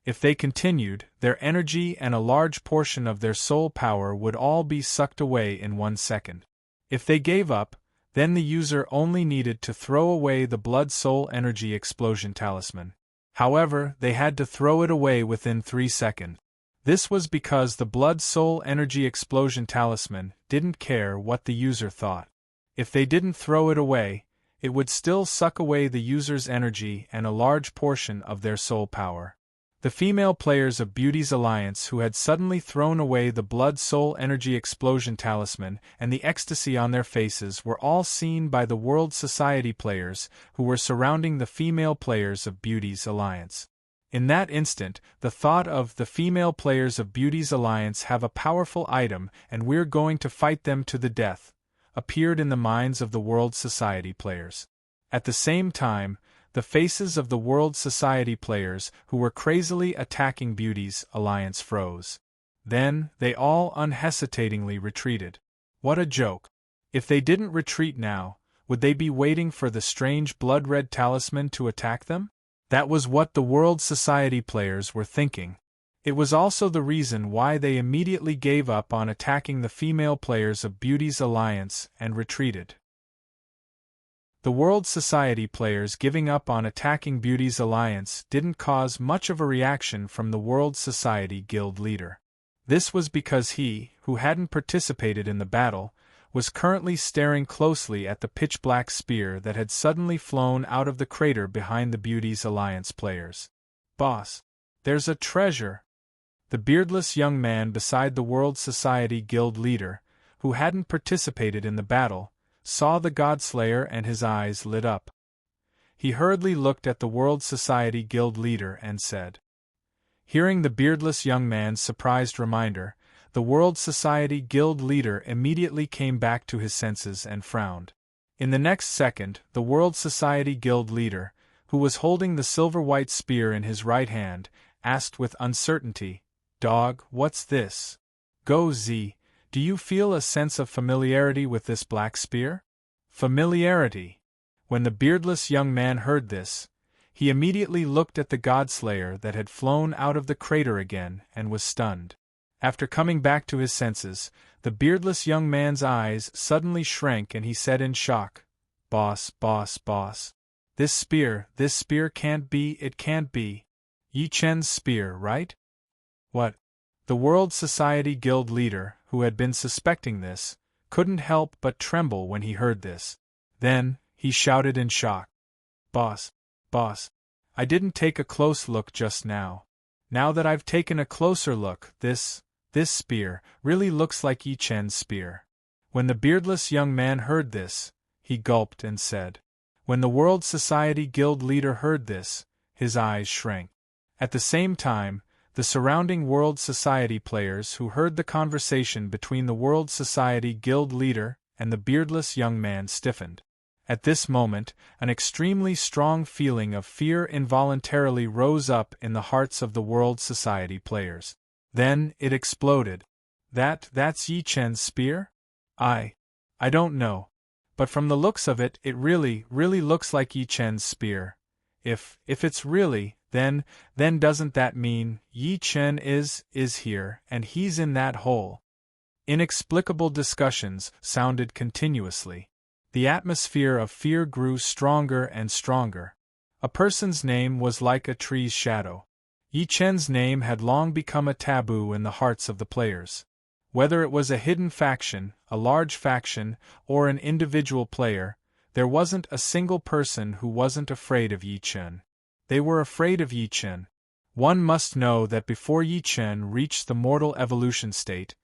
If they continued, their energy and a large portion of their soul power would all be sucked away in 1 second. If they gave up, then the user only needed to throw away the Blood-Soul Energy Explosion Talisman. However, they had to throw it away within 3 seconds. This was because the Blood-Soul Energy Explosion Talisman didn't care what the user thought. If they didn't throw it away, it would still suck away the user's energy and a large portion of their soul power. The female players of Beauty's Alliance who had suddenly thrown away the Blood-Soul Energy Explosion Talisman and the ecstasy on their faces were all seen by the World Society players who were surrounding the female players of Beauty's Alliance. In that instant, the thought of the female players of Beauty's Alliance have a powerful item and we're going to fight them to the death, appeared in the minds of the World Society players. At the same time, the faces of the World Society players who were crazily attacking Beauty's Alliance froze. Then, they all unhesitatingly retreated. What a joke. If they didn't retreat now, would they be waiting for the strange blood-red talisman to attack them? That was what the World Society players were thinking. It was also the reason why they immediately gave up on attacking the female players of Beauty's Alliance and retreated. The World Society players giving up on attacking Beauty's Alliance didn't cause much of a reaction from the World Society guild leader. This was because he, who hadn't participated in the battle, was currently staring closely at the pitch-black spear that had suddenly flown out of the crater behind the Beauty's Alliance players. "Boss, there's a treasure!" The beardless young man beside the World Society guild leader, who hadn't participated in the battle, saw the Godslayer and his eyes lit up. He hurriedly looked at the World Society guild leader and said. Hearing the beardless young man's surprised reminder, the World Society guild leader immediately came back to his senses and frowned. In the next second, the World Society guild leader, who was holding the silver-white spear in his right hand, asked with uncertainty, "Dog, what's this?" "Go Z, do you feel a sense of familiarity with this black spear?" Familiarity. When the beardless young man heard this, he immediately looked at the Godslayer that had flown out of the crater again and was stunned. After coming back to his senses, the beardless young man's eyes suddenly shrank and he said in shock, "Boss, boss, boss. This spear can't be, it can't be. Yi Chen's spear, right?" "What?" The World Society guild leader, who had been suspecting this, couldn't help but tremble when he heard this. Then, he shouted in shock. Boss, I didn't take a close look just now. Now that I've taken a closer look, this spear really looks like Yi Chen's spear." When the beardless young man heard this, he gulped and said. When the World Society guild leader heard this, his eyes shrank. At the same time, the surrounding World Society players who heard the conversation between the World Society guild leader and the beardless young man stiffened. At this moment, an extremely strong feeling of fear involuntarily rose up in the hearts of the World Society players. Then, it exploded. That's Yi Chen's spear? I don't know. But from the looks of it, it really looks like Yi Chen's spear. If it's really, then doesn't that mean Yi Chen is here and he's in that hole? Inexplicable discussions sounded continuously. The atmosphere of fear grew stronger and stronger. A person's name was like a tree's shadow. Yi Chen's name had long become a taboo in the hearts of the players. Whether it was a hidden faction, a large faction, or an individual player, There wasn't a single person who wasn't afraid of Yi Chen. They were afraid of Yi Chen. One must know that before Yi Chen reached the mortal evolution state,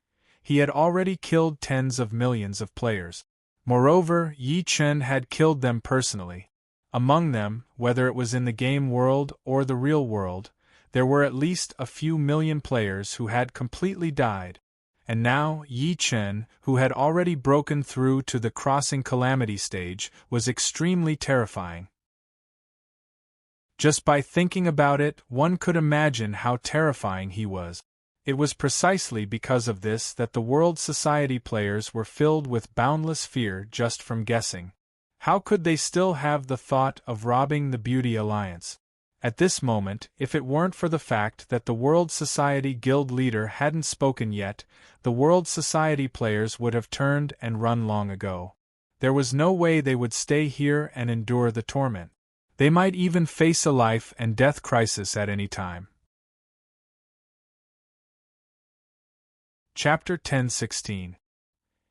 he had already killed tens of millions of players. Moreover, Yi Chen had killed them personally. Among them, whether it was in the game world or the real world, there were at least a few million players who had completely died. And now, Yi Chen, who had already broken through to the crossing calamity stage, was extremely terrifying. Just by thinking about it, one could imagine how terrifying he was. It was precisely because of this that the World Society players were filled with boundless fear just from guessing. How could they still have the thought of robbing the Beauty Alliance? At this moment, if it weren't for the fact that the World Society Guild leader hadn't spoken yet, the World Society players would have turned and run long ago. There was no way they would stay here and endure the torment. They might even face a life and death crisis at any time. Chapter 10:16.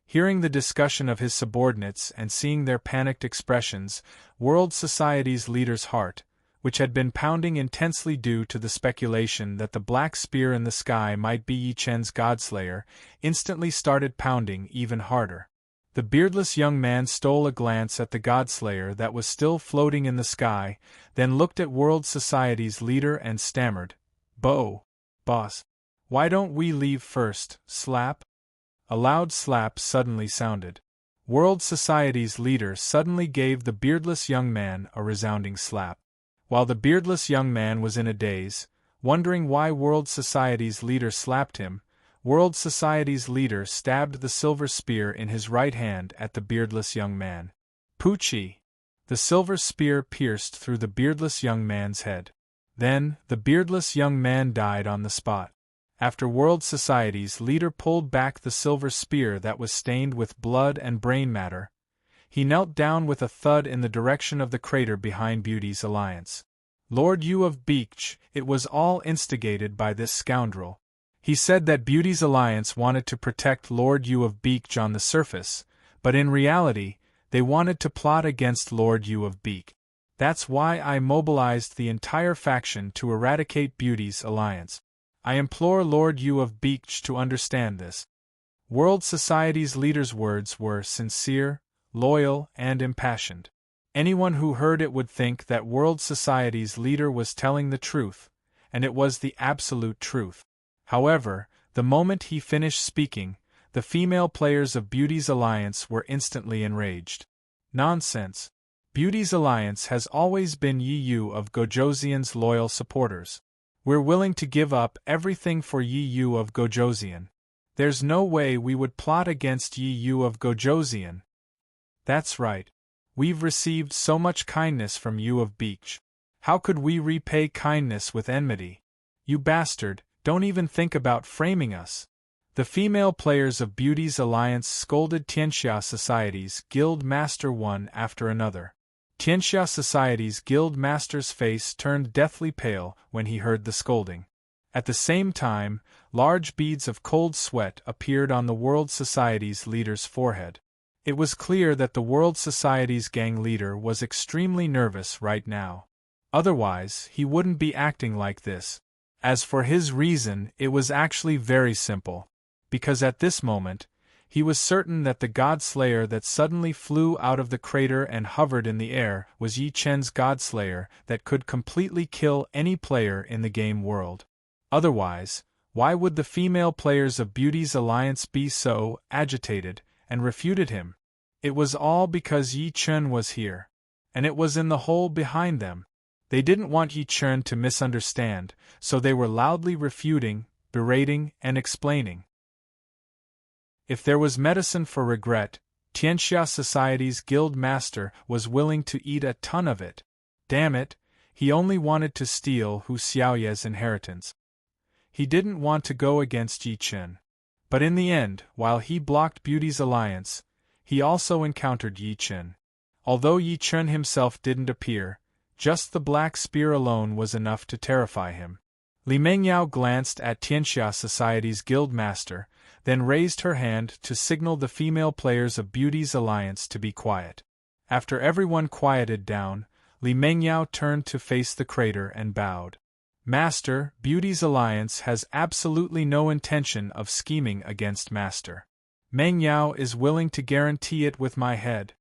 Hearing the discussion of his subordinates and seeing their panicked expressions, World Society's leader's heart, which had been pounding intensely due to the speculation that the black spear in the sky might be Yi Chen's Godslayer, instantly started pounding even harder. The beardless young man stole a glance at the Godslayer that was still floating in the sky, then looked at World Society's leader and stammered, Boss, why don't we leave first, slap?" A loud slap suddenly sounded. World Society's leader suddenly gave the beardless young man a resounding slap. While the beardless young man was in a daze, wondering why World Society's leader slapped him, World Society's leader stabbed the silver spear in his right hand at the beardless young man. Poochie! The silver spear pierced through the beardless young man's head. Then, the beardless young man died on the spot. After World Society's leader pulled back the silver spear that was stained with blood and brain matter, he knelt down with a thud in the direction of the crater behind Beauty's Alliance. Lord Yu of Beach, it was all instigated by this scoundrel. He said that Beauty's Alliance wanted to protect Lord Yu of Beach on the surface, but in reality, they wanted to plot against Lord Yu of Beach. That's why I mobilized the entire faction to eradicate Beauty's Alliance. I implore Lord Yu of Beach to understand this. World Society's leader's words were sincere, loyal, and impassioned. Anyone who heard it would think that World Society's leader was telling the truth, and it was the absolute truth. However, the moment he finished speaking, the female players of Beauty's Alliance were instantly enraged. Nonsense! Beauty's Alliance has always been Yi Yu of Gojoseon's loyal supporters. We're willing to give up everything for Yi Yu of Gojoseon. There's no way we would plot against Yi Yu of Gojoseon. That's right. We've received so much kindness from Yu of Beach. How could we repay kindness with enmity? You bastard, don't even think about framing us. The female players of Beauty's Alliance scolded Tianxia Society's guild master one after another. Tianxia Society's guild master's face turned deathly pale when he heard the scolding. At the same time, large beads of cold sweat appeared on the World Society's leader's forehead. It was clear that the World Society's gang leader was extremely nervous right now. Otherwise, he wouldn't be acting like this. As for his reason, it was actually very simple. Because at this moment, he was certain that the God-Slayer that suddenly flew out of the crater and hovered in the air was Yi Chen's God-Slayer that could completely kill any player in the game world. Otherwise, why would the female players of Beauty's Alliance be so agitated and refuted him? It was all because Yi Chen was here, and it was in the hole behind them. They didn't want Yi Chen to misunderstand, so they were loudly refuting, berating, and explaining. If there was medicine for regret, Tianxia Society's guild master was willing to eat a ton of it. Damn it, he only wanted to steal Hu Xiaoye's inheritance. He didn't want to go against Yi Chen. But in the end, while he blocked Beauty's Alliance, he also encountered Yi Chen. Although Yi Chen himself didn't appear, just the black spear alone was enough to terrify him. Li Mengyao glanced at Tianxia Society's guild master, then raised her hand to signal the female players of Beauty's Alliance to be quiet. After everyone quieted down, Li Mengyao turned to face the crater and bowed. Master, Beauty's alliance has absolutely no intention of scheming against Master. Mengyao is willing to guarantee it with my head.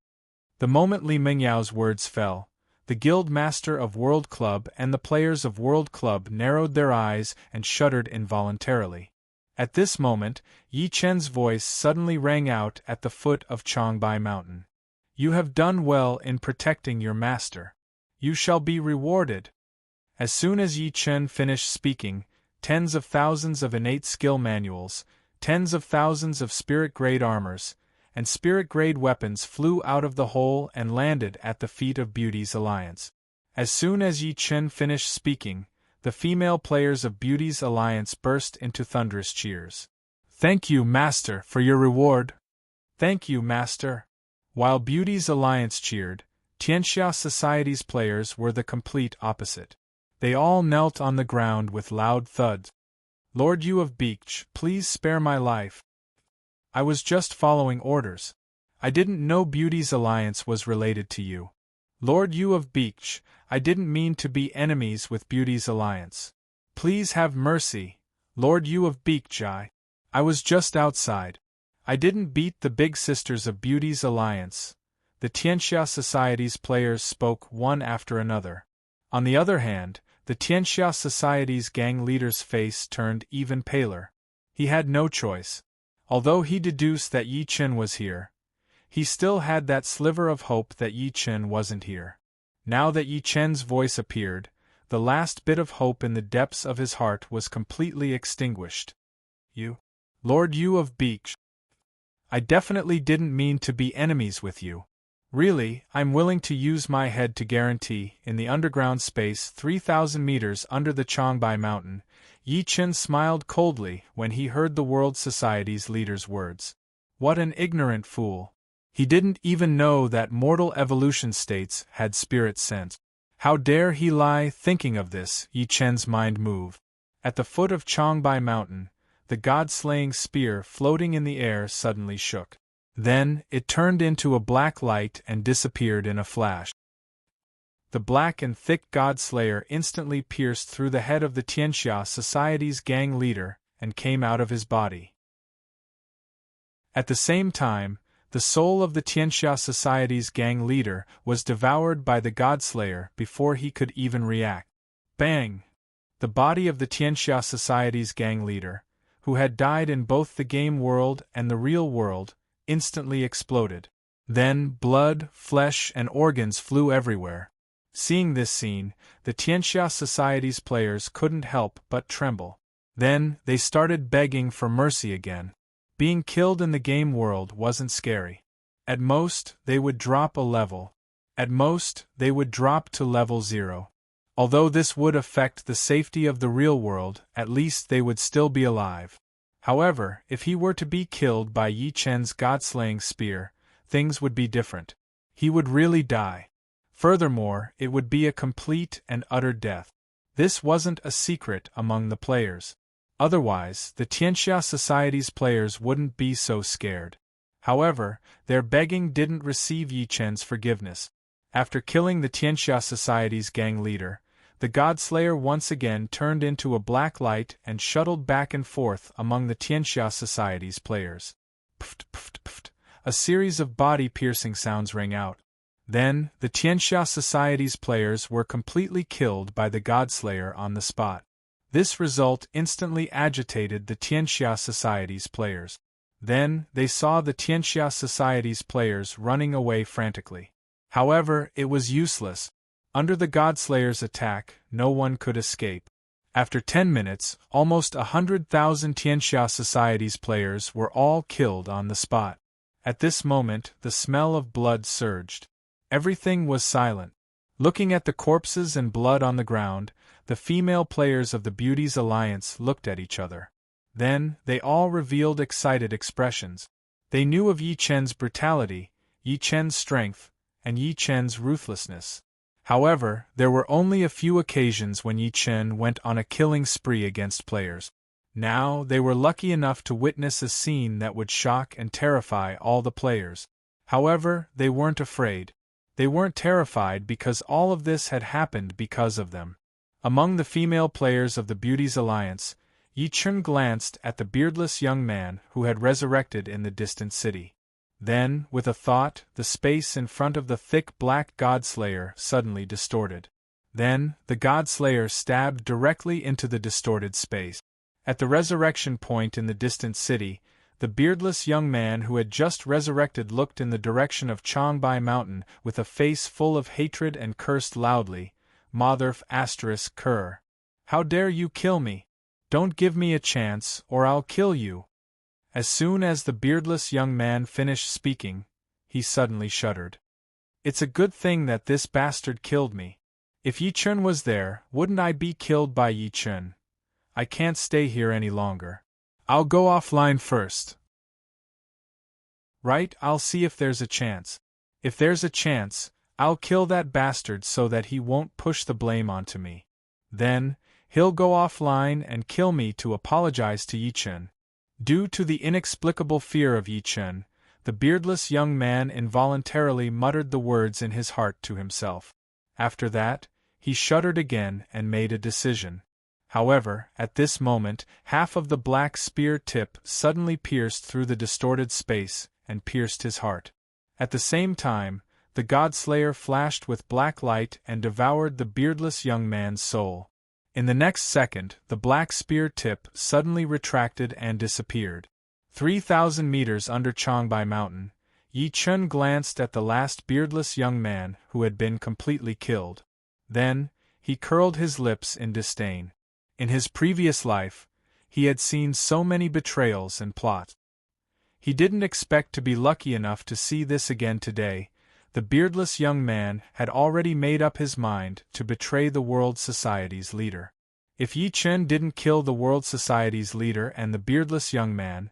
The moment Li Mengyao's words fell, the Guild Master of World Club and the players of World Club narrowed their eyes and shuddered involuntarily. At this moment, Yi Chen's voice suddenly rang out at the foot of Changbai Mountain. You have done well in protecting your master. You shall be rewarded. As soon as Yi Chen finished speaking, tens of thousands of innate skill manuals, tens of thousands of spirit-grade armors, and spirit-grade weapons flew out of the hole and landed at the feet of Beauty's alliance. As soon as Yi Chen finished speaking, the female players of Beauty's alliance burst into thunderous cheers. Thank you, Master, for your reward. Thank you, Master. While Beauty's alliance cheered, Tianxia Society's players were the complete opposite. They all knelt on the ground with loud thuds. Lord Yu of Beach, please spare my life. I was just following orders. I didn't know Beauty's alliance was related to you. Lord Yu of Beach, I didn't mean to be enemies with Beauty's alliance. Please have mercy, Lord Yu of Beach. I was just outside. I didn't beat the big sisters of Beauty's alliance. The Tianxia Society's players spoke one after another. On the other hand, the Tianxia Society's gang leader's face turned even paler. He had no choice. Although he deduced that Yi Chen was here, he still had that sliver of hope that Yi Chen wasn't here. Now that Yi Chen's voice appeared, the last bit of hope in the depths of his heart was completely extinguished. You, Lord Yu of Beach, I definitely didn't mean to be enemies with you. Really, I'm willing to use my head to guarantee, in the underground space 3,000 meters under the Changbai Mountain, Yi Chen smiled coldly when he heard the World Society's leader's words. What an ignorant fool. He didn't even know that mortal evolution states had spirit sense. How dare he lie thinking of this, Yi Chen's mind moved. At the foot of Changbai Mountain, the god-slaying spear floating in the air suddenly shook. Then, it turned into a black light and disappeared in a flash. The black and thick god-slayer instantly pierced through the head of the Tianxia Society's gang leader and came out of his body. At the same time, the soul of the Tianxia Society's gang leader was devoured by the god-slayer before he could even react. Bang! The body of the Tianxia Society's gang leader, who had died in both the game world and the real world, instantly exploded. Then blood, flesh, and organs flew everywhere. Seeing this scene, the Tianxia Society's players couldn't help but tremble. Then, they started begging for mercy again. Being killed in the game world wasn't scary. At most, they would drop a level. At most, they would drop to level 0. Although this would affect the safety of the real world, at least they would still be alive. However, if he were to be killed by Yi Chen's god-slaying spear, things would be different. He would really die. Furthermore, it would be a complete and utter death. This wasn't a secret among the players. Otherwise, the Tianxia Society's players wouldn't be so scared. However, their begging didn't receive Yi Chen's forgiveness. After killing the Tianxia Society's gang leader, the Godslayer once again turned into a black light and shuttled back and forth among the Tianxia Society's players. Pft, pft, pft. A series of body-piercing sounds rang out. Then, the Tianxia Society's players were completely killed by the Godslayer on the spot. This result instantly agitated the Tianxia Society's players. Then, they saw the Tianxia Society's players running away frantically. However, it was useless. Under the Godslayer's attack, no one could escape. After 10 minutes, almost 100,000 Tianxia Society's players were all killed on the spot. At this moment, the smell of blood surged. Everything was silent. Looking at the corpses and blood on the ground, the female players of the Beauties Alliance looked at each other. Then, they all revealed excited expressions. They knew of Yi Chen's brutality, Yi Chen's strength, and Yi Chen's ruthlessness. However, there were only a few occasions when Yi Chen went on a killing spree against players. Now, they were lucky enough to witness a scene that would shock and terrify all the players. However, they weren't afraid. They weren't terrified because all of this had happened because of them. Among the female players of the Beauties' Alliance, Yi Chun glanced at the beardless young man who had resurrected in the distant city. Then, with a thought, the space in front of the thick black Godslayer suddenly distorted. Then, the Godslayer stabbed directly into the distorted space. At the resurrection point in the distant city, the beardless young man who had just resurrected looked in the direction of Changbai Mountain with a face full of hatred and cursed loudly, Motherf *****. How dare you kill me? Don't give me a chance, or I'll kill you. As soon as the beardless young man finished speaking, he suddenly shuddered. It's a good thing that this bastard killed me. If Yi Chun was there, wouldn't I be killed by Yi Chun? I can't stay here any longer. I'll go offline first. Right, I'll see if there's a chance. If there's a chance, I'll kill that bastard so that he won't push the blame onto me. Then, he'll go offline and kill me to apologize to Yi Chun. Due to the inexplicable fear of Yi Chun, the beardless young man involuntarily muttered the words in his heart to himself. After that, he shuddered again and made a decision. However, at this moment, half of the black spear tip suddenly pierced through the distorted space and pierced his heart. At the same time, the Godslayer flashed with black light and devoured the beardless young man's soul. In the next second, the black spear tip suddenly retracted and disappeared. 3,000 meters under Changbai Mountain, Yi Chun glanced at the last beardless young man who had been completely killed. Then, he curled his lips in disdain. In his previous life, he had seen so many betrayals and plots. He didn't expect to be lucky enough to see this again today. The beardless young man had already made up his mind to betray the World Society's leader. If Yi Chun didn't kill the World Society's leader and the beardless young man,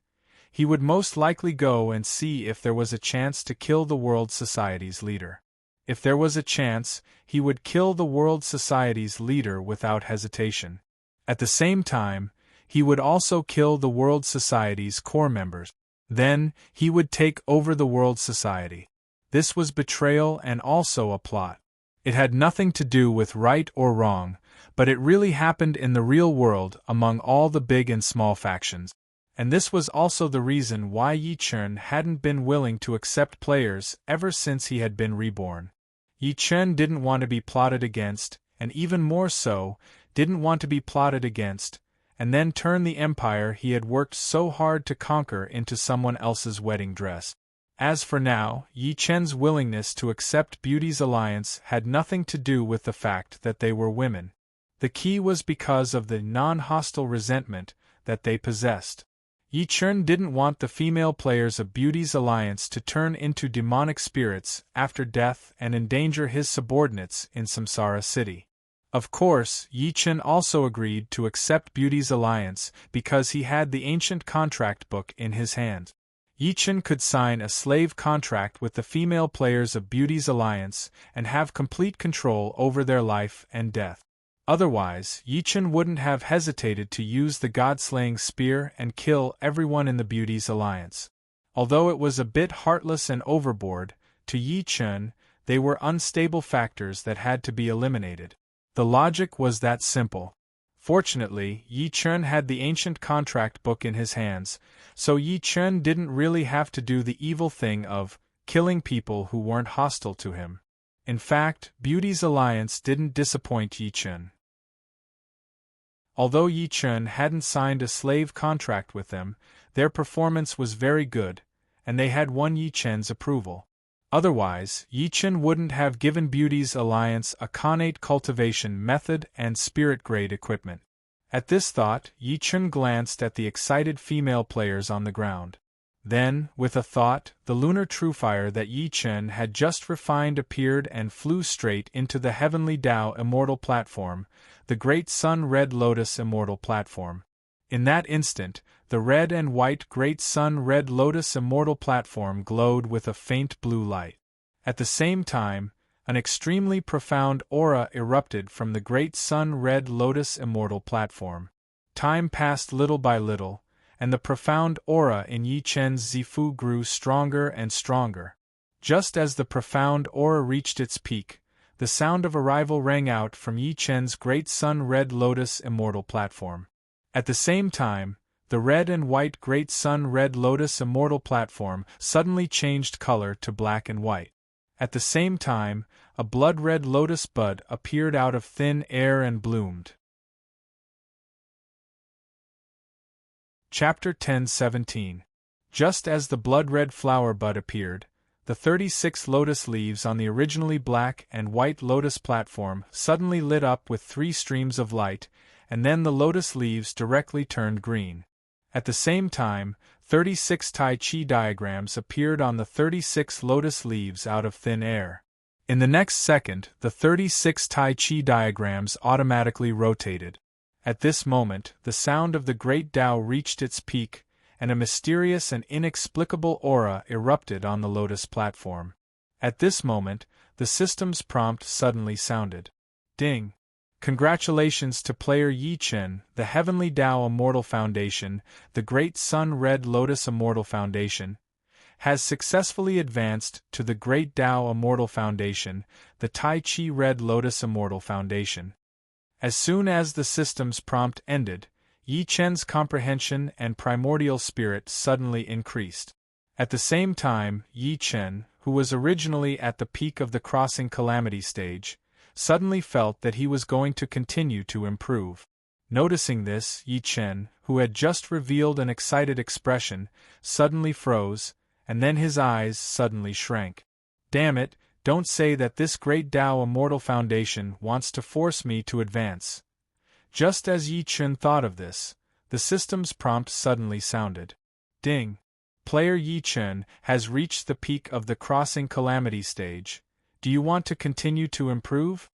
he would most likely go and see if there was a chance to kill the World Society's leader. If there was a chance, he would kill the World Society's leader without hesitation. At the same time, he would also kill the World Society's core members. Then, he would take over the World Society. This was betrayal and also a plot. It had nothing to do with right or wrong, but it really happened in the real world among all the big and small factions. And this was also the reason why Yi Chun hadn't been willing to accept players ever since he had been reborn. Yi Chun didn't want to be plotted against, and even more so, didn't want to be plotted against, and then turn the empire he had worked so hard to conquer into someone else's wedding dress. As for now, Yi Chun's willingness to accept Beauty's alliance had nothing to do with the fact that they were women. The key was because of the non-hostile resentment that they possessed. Yi Chun didn't want the female players of Beauty's alliance to turn into demonic spirits after death and endanger his subordinates in Samsara City. Of course, Yi Chun also agreed to accept Beauty's alliance because he had the ancient contract book in his hand. Yi Chun could sign a slave contract with the female players of Beauty's alliance and have complete control over their life and death. Otherwise, Yi Chun wouldn't have hesitated to use the god-slaying spear and kill everyone in the Beauty's alliance. Although it was a bit heartless and overboard, to Yi Chun, they were unstable factors that had to be eliminated. The logic was that simple. Fortunately, Yi Chun had the ancient contract book in his hands, so Yi Chun didn't really have to do the evil thing of killing people who weren't hostile to him. In fact, Beauty's alliance didn't disappoint Yi Chun. Although Yi Chun hadn't signed a slave contract with them, their performance was very good, and they had won Yi Chun's approval. Otherwise, Yi Chun wouldn't have given Beauty's alliance a connate cultivation method and spirit-grade equipment. At this thought, Yi Chun glanced at the excited female players on the ground. Then, with a thought, the lunar truefire that Yi Chun had just refined appeared and flew straight into the Heavenly Tao Immortal Platform, the Great Sun Red Lotus Immortal Platform. In that instant, the red and white Great Sun Red Lotus Immortal Platform glowed with a faint blue light. At the same time, an extremely profound aura erupted from the Great Sun Red Lotus Immortal Platform. Time passed little by little, and the profound aura in Yi Chun's Zifu grew stronger and stronger. Just as the profound aura reached its peak, the sound of arrival rang out from Yi Chen's great Sun Red Lotus Immortal platform. At the same time, the red and white Great Sun Red Lotus Immortal platform suddenly changed color to black and white. At the same time, a blood-red lotus bud appeared out of thin air and bloomed. Chapter 10:17. Just as the blood-red flower bud appeared, the 36 lotus leaves on the originally black and white lotus platform suddenly lit up with 3 streams of light, and then the lotus leaves directly turned green. At the same time, 36 Tai Chi diagrams appeared on the 36 lotus leaves out of thin air. In the next second, the 36 Tai Chi diagrams automatically rotated. At this moment, the sound of the Great Tao reached its peak, and a mysterious and inexplicable aura erupted on the lotus platform. At this moment, the system's prompt suddenly sounded. Ding! Congratulations to player Yi Chen, the Heavenly Tao Immortal Foundation, the Great Sun Red Lotus Immortal Foundation, has successfully advanced to the Great Tao Immortal Foundation, the Tai Chi Red Lotus Immortal Foundation. As soon as the system's prompt ended, Yi Chen's comprehension and primordial spirit suddenly increased. At the same time, Yi Chen, who was originally at the peak of the crossing calamity stage, suddenly felt that he was going to continue to improve. Noticing this, Yi Chen, who had just revealed an excited expression, suddenly froze, and then his eyes suddenly shrank. Damn it, don't say that this Great Tao Immortal Foundation wants to force me to advance. Just as Yi Chen thought of this, the system's prompt suddenly sounded. Ding! Player Yi Chen has reached the peak of the crossing calamity stage. Do you want to continue to improve?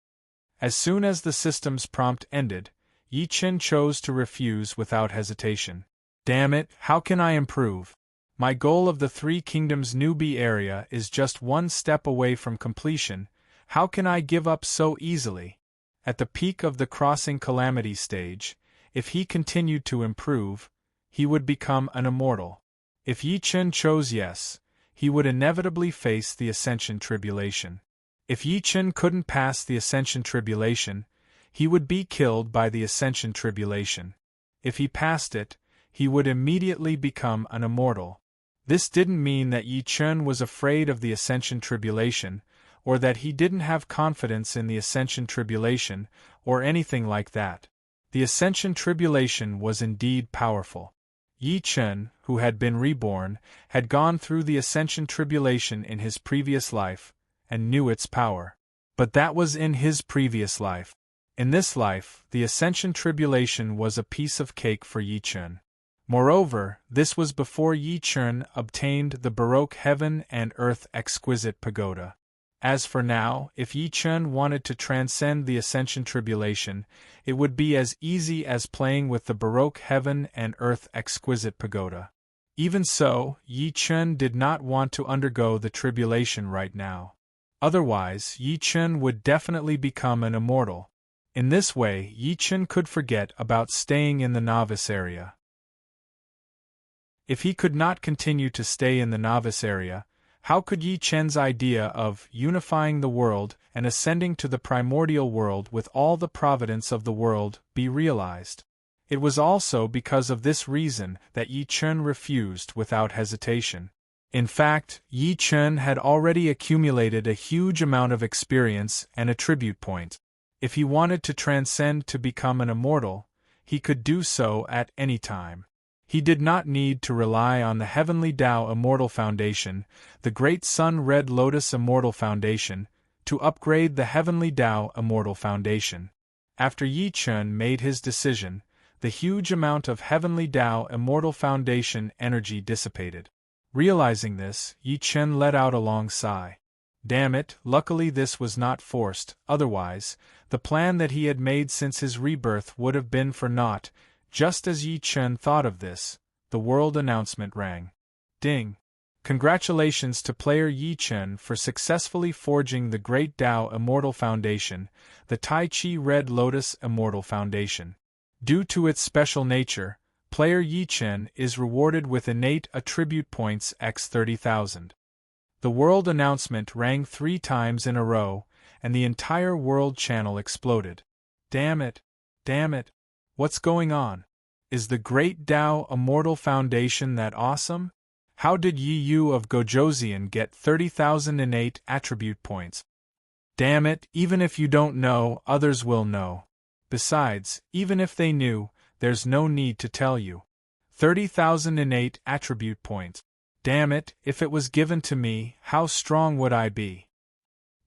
As soon as the system's prompt ended, Yi Chen chose to refuse without hesitation. Damn it, how can I improve? My goal of the 3 Kingdoms newbie area is just 1 step away from completion. How can I give up so easily? At the peak of the crossing calamity stage, if he continued to improve, he would become an immortal. If Yi Chen chose yes, he would inevitably face the Ascension Tribulation. If Yi Chen couldn't pass the Ascension Tribulation, he would be killed by the Ascension Tribulation. If he passed it, he would immediately become an immortal. This didn't mean that Yi Chen was afraid of the Ascension Tribulation, or that he didn't have confidence in the Ascension Tribulation, or anything like that. The Ascension Tribulation was indeed powerful. Yi Chen, who had been reborn, had gone through the Ascension Tribulation in his previous life, and knew its power. But that was in his previous life. In this life, the Ascension Tribulation was a piece of cake for Yi Chen. Moreover, this was before Yi Chen obtained the Baroque Heaven and Earth Exquisite Pagoda. As for now, if Yi Chen wanted to transcend the Ascension Tribulation, it would be as easy as playing with the Baroque Heaven and Earth Exquisite Pagoda. Even so, Yi Chen did not want to undergo the tribulation right now. Otherwise, Yi Chen would definitely become an immortal. In this way, Yi Chen could forget about staying in the novice area. If he could not continue to stay in the novice area, how could Yi Chen's idea of unifying the world and ascending to the primordial world with all the providence of the world be realized? It was also because of this reason that Yi Chen refused without hesitation. In fact, Yi Chen had already accumulated a huge amount of experience and attribute points. If he wanted to transcend to become an immortal, he could do so at any time. He did not need to rely on the Heavenly Tao Immortal Foundation, the Great Sun Red Lotus Immortal Foundation, to upgrade the Heavenly Tao Immortal Foundation. After Yi Chen made his decision, the huge amount of Heavenly Tao Immortal Foundation energy dissipated. Realizing this, Yi Chen let out a long sigh. Damn it, luckily this was not forced, otherwise, the plan that he had made since his rebirth would have been for naught. Just as Yi Chen thought of this, the world announcement rang. Ding! Congratulations to player Yi Chen for successfully forging the Great Tao Immortal Foundation, the Tai Chi Red Lotus Immortal Foundation. Due to its special nature, player Yi Chen is rewarded with innate attribute points x 30,000. The world announcement rang 3 times in a row, and the entire world channel exploded. Damn it! Damn it! What's going on? Is the Great Tao Immortal Foundation that awesome? How did Yi Yu of Gojoseon get 30,000 innate attribute points? Damn it, even if you don't know, others will know. Besides, even if they knew, there's no need to tell you. 30,000 innate attribute points. Damn it, if it was given to me, how strong would I be?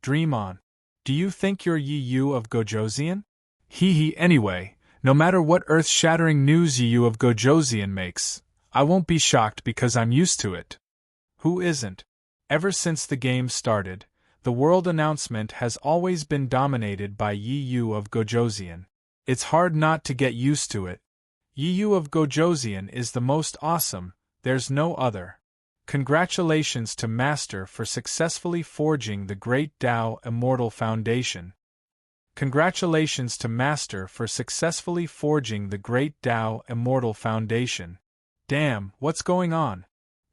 Dream on. Do you think you're Yi Yu of Gojoseon? Hee anyway, no matter what earth-shattering news Yi Yu of Gojoseon makes, I won't be shocked because I'm used to it. Who isn't? Ever since the game started, the world announcement has always been dominated by Yi Yu of Gojoseon. It's hard not to get used to it. Yi Yu of Gojoseon is the most awesome, there's no other. Congratulations to Master for successfully forging the Great Tao Immortal Foundation. Congratulations to Master for successfully forging the Great Tao Immortal Foundation. Damn, what's going on?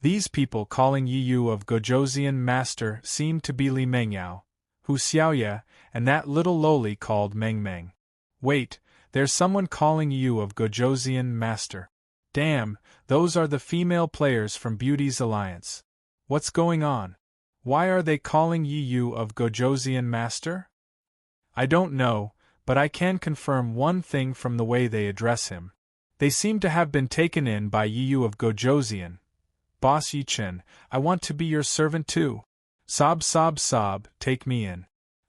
These people calling Yi Yu of Gojoseon Master seem to be Li Mengyao, Hu Xiaoye, and that little loli called Meng Meng. Wait, there's someone calling Yi Yu of Gojoseon Master. Damn, those are the female players from Beauty's Alliance. What's going on? Why are they calling Yi Yu of Gojoseon Master? I don't know, but I can confirm one thing from the way they address him. They seem to have been taken in by Yi Yu of Gojoseon. Boss Yi Chen, I want to be your servant too. Sob, take me in.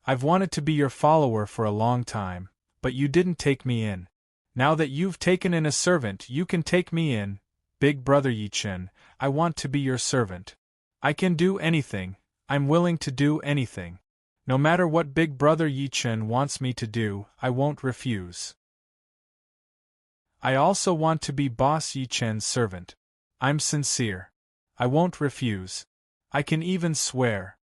I've wanted to be your follower for a long time, but you didn't take me in. Now that you've taken in a servant, you can take me in. Big brother Yi Chen, I want to be your servant. I can do anything, I'm willing to do anything. No matter what Big brother Yi Chen wants me to do, I won't refuse. I also want to be Boss Yi Chen's servant. I'm sincere. I won't refuse. I can even swear.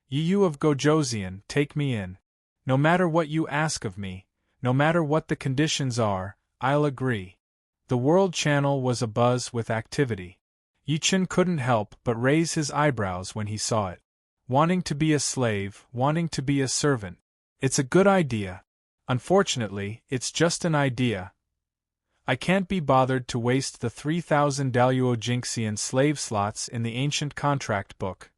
Yi Yu of Gojoseon, take me in. No matter what you ask of me, no matter what the conditions are, I'll agree. The world channel was abuzz with activity. Yi Chen couldn't help but raise his eyebrows when he saw it. Wanting to be a slave, wanting to be a servant. It's a good idea. Unfortunately, it's just an idea. I can't be bothered to waste the 3,000 Daluo Jinxian slave slots in the Ancient Contract Book.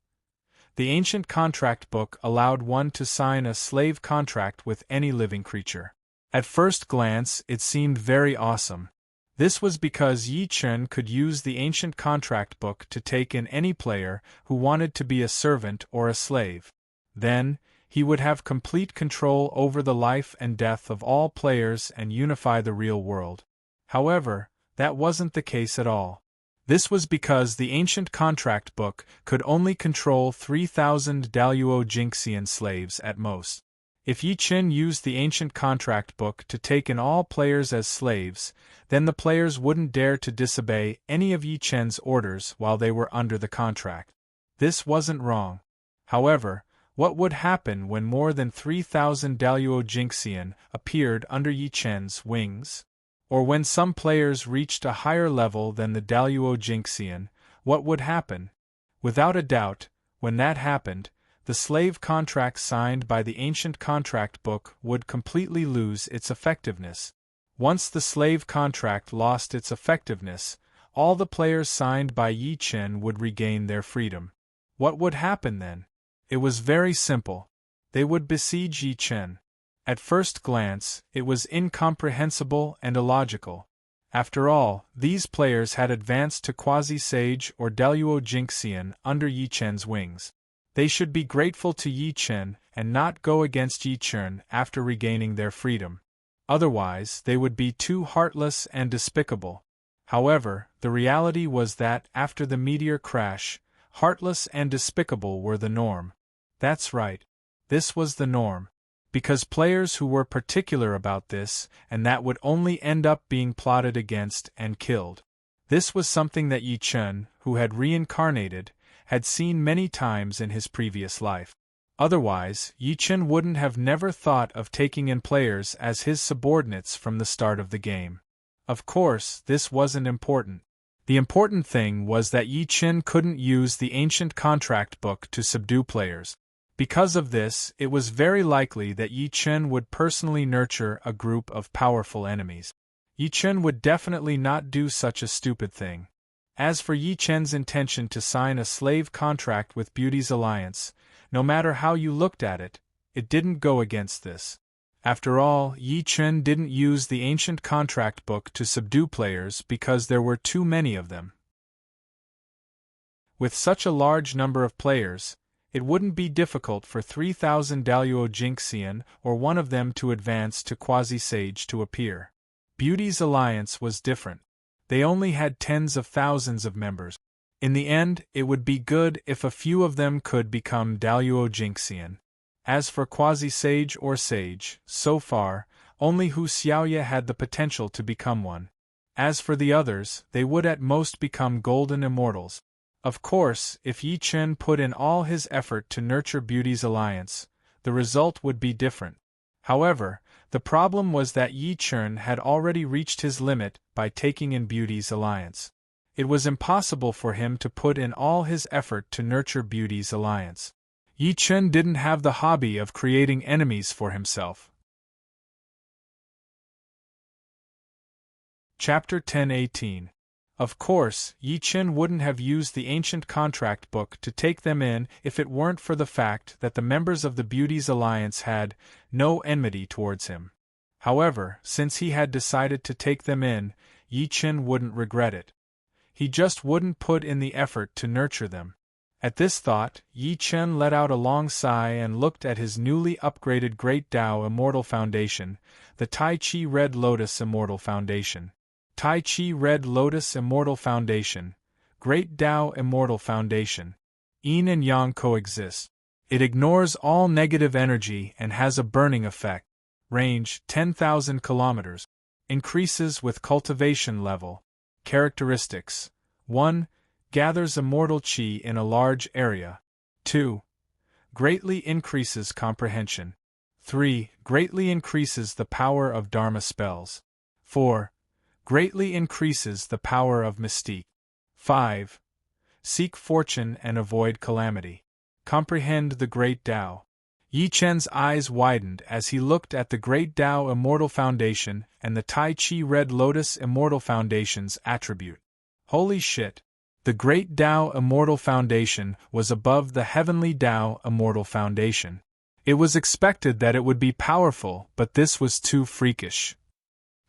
The Ancient Contract Book allowed one to sign a slave contract with any living creature. At first glance, it seemed very awesome. This was because Yi Chen could use the Ancient Contract Book to take in any player who wanted to be a servant or a slave. Then, he would have complete control over the life and death of all players and unify the real world. However, that wasn't the case at all. This was because the Ancient Contract Book could only control 3,000 Daluo Jinxian slaves at most. If Yi Chen used the Ancient Contract Book to take in all players as slaves, then the players wouldn't dare to disobey any of Yi Chen's orders while they were under the contract. This wasn't wrong. However, what would happen when more than 3,000 Daluo Jinxian appeared under Yi Chen's wings? Or when some players reached a higher level than the Daluo Jinxian, what would happen? Without a doubt, when that happened, the slave contract signed by the Ancient Contract Book would completely lose its effectiveness. Once the slave contract lost its effectiveness, all the players signed by Yi Chen would regain their freedom. What would happen then? It was very simple. They would besiege Yi Chen. At first glance, it was incomprehensible and illogical. After all, these players had advanced to Quasi-Sage or Daluo Jinxian under Yi Chen's wings. They should be grateful to Yi Chen and not go against Yi Chen after regaining their freedom. Otherwise, they would be too heartless and despicable. However, the reality was that after the meteor crash, heartless and despicable were the norm. That's right. This was the norm. Because players who were particular about this, and that would only end up being plotted against and killed. This was something that Yi Chen, who had reincarnated, had seen many times in his previous life. Otherwise, Yi Chen wouldn't have never thought of taking in players as his subordinates from the start of the game. Of course, this wasn't important. The important thing was that Yi Chen couldn't use the ancient contract book to subdue players. Because of this, it was very likely that Yi Chen would personally nurture a group of powerful enemies. Yi Chen would definitely not do such a stupid thing. As for Yi Chen's intention to sign a slave contract with Beauty's Alliance, no matter how you looked at it, it didn't go against this. After all, Yi Chen didn't use the ancient contract book to subdue players because there were too many of them. With such a large number of players, it wouldn't be difficult for 3,000 Daluo Jinxian or one of them to advance to Quasi-Sage to appear. Beauty's Alliance was different. They only had tens of thousands of members. In the end, it would be good if a few of them could become Daluo Jinxian. As for Quasi-Sage or Sage, so far, only Hu Xiaoye had the potential to become one. As for the others, they would at most become golden immortals. Of course, if Yi Chen put in all his effort to nurture Beauty's Alliance, the result would be different. However, the problem was that Yi Chen had already reached his limit by taking in Beauty's Alliance. It was impossible for him to put in all his effort to nurture Beauty's Alliance. Yi Chen didn't have the hobby of creating enemies for himself. Chapter 10:18. Of course, Yi Chen wouldn't have used the ancient contract book to take them in if it weren't for the fact that the members of the Beauty's Alliance had no enmity towards him. However, since he had decided to take them in, Yi Chen wouldn't regret it. He just wouldn't put in the effort to nurture them. At this thought, Yi Chen let out a long sigh and looked at his newly upgraded Great Tao Immortal Foundation, the Tai Chi Red Lotus Immortal Foundation. Tai Chi Red Lotus Immortal Foundation, Great Tao Immortal Foundation. Yin and Yang coexist. It ignores all negative energy and has a burning effect. Range 10,000 kilometers. Increases with cultivation level. Characteristics: 1. Gathers immortal chi in a large area. 2. Greatly increases comprehension. 3. Greatly increases the power of Dharma spells. 4. Greatly increases the power of mystique. 5. Seek fortune and avoid calamity. Comprehend the Great Tao. Yi Chen's eyes widened as he looked at the Great Tao Immortal Foundation and the Tai Chi Red Lotus Immortal Foundation's attribute. Holy shit! The Great Tao Immortal Foundation was above the Heavenly Tao Immortal Foundation. It was expected that it would be powerful, but this was too freakish.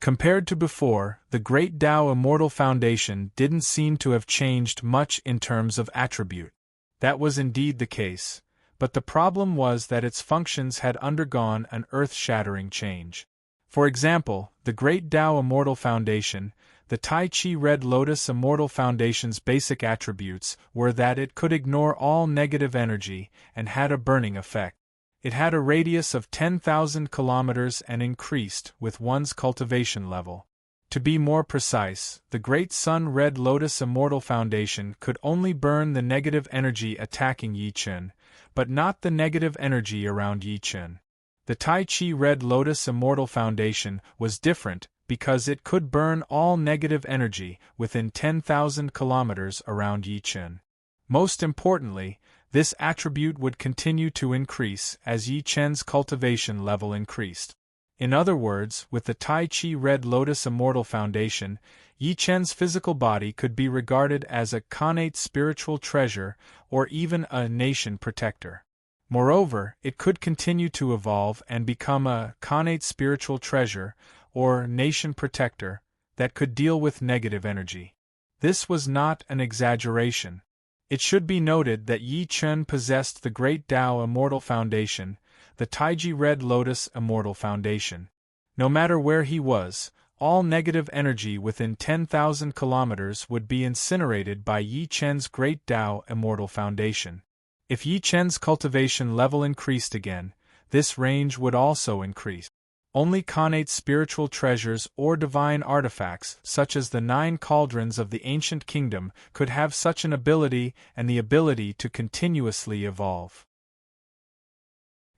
Compared to before, the Great Tao Immortal Foundation didn't seem to have changed much in terms of attribute. That was indeed the case, but the problem was that its functions had undergone an earth-shattering change. For example, the Great Tao Immortal Foundation, the Tai Chi Red Lotus Immortal Foundation's basic attributes were that it could ignore all negative energy and had a burning effect. It had a radius of 10,000 kilometers and increased with one's cultivation level. To be more precise, the Great Sun Red Lotus Immortal Foundation could only burn the negative energy attacking Yi Chen, but not the negative energy around Yi Chen. The Tai Chi Red Lotus Immortal Foundation was different because it could burn all negative energy within 10,000 kilometers around Yi Chen. Most importantly, this attribute would continue to increase as Yi Chen's cultivation level increased. In other words, with the Tai Chi Red Lotus Immortal Foundation, Yi Chen's physical body could be regarded as a connate spiritual treasure or even a nation protector. Moreover, it could continue to evolve and become a connate spiritual treasure or nation protector that could deal with negative energy. This was not an exaggeration. It should be noted that Yi Chen possessed the Great Tao Immortal Foundation, the Taiji Red Lotus Immortal Foundation. No matter where he was, all negative energy within 10,000 kilometers would be incinerated by Yi Chen's Great Tao Immortal Foundation. If Yi Chen's cultivation level increased again, this range would also increase. Only connate spiritual treasures or divine artifacts, such as the 9 cauldrons of the ancient kingdom, could have such an ability and the ability to continuously evolve.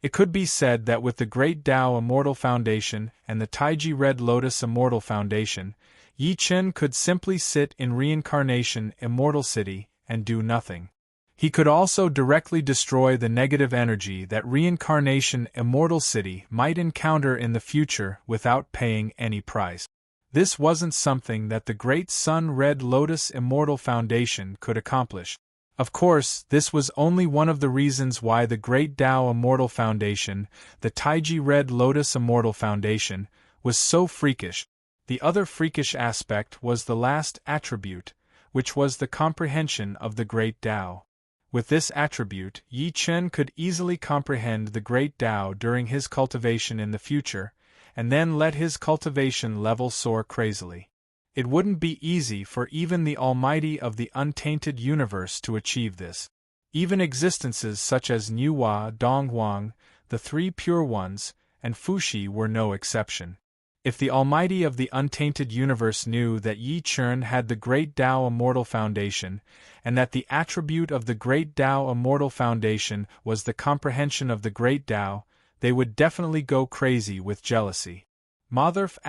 It could be said that with the Great Tao Immortal Foundation and the Taiji Red Lotus Immortal Foundation, Yi Chen could simply sit in reincarnation Immortal City and do nothing. He could also directly destroy the negative energy that reincarnation Immortal City might encounter in the future without paying any price. This wasn't something that the Great Sun Red Lotus Immortal Foundation could accomplish. Of course, this was only one of the reasons why the Great Tao Immortal Foundation, the Taiji Red Lotus Immortal Foundation, was so freakish. The other freakish aspect was the last attribute, which was the comprehension of the Great Tao. With this attribute, Yi Chen could easily comprehend the Great Tao during his cultivation in the future, and then let his cultivation level soar crazily. It wouldn't be easy for even the Almighty of the untainted universe to achieve this. Even existences such as Niuhua, Donghuang, the Three Pure Ones, and Fuxi were no exception. If the Almighty of the untainted universe knew that Yi Chen had the Great Tao Immortal Foundation, and that the attribute of the Great Tao Immortal Foundation was the comprehension of the Great Tao, they would definitely go crazy with jealousy. Motherf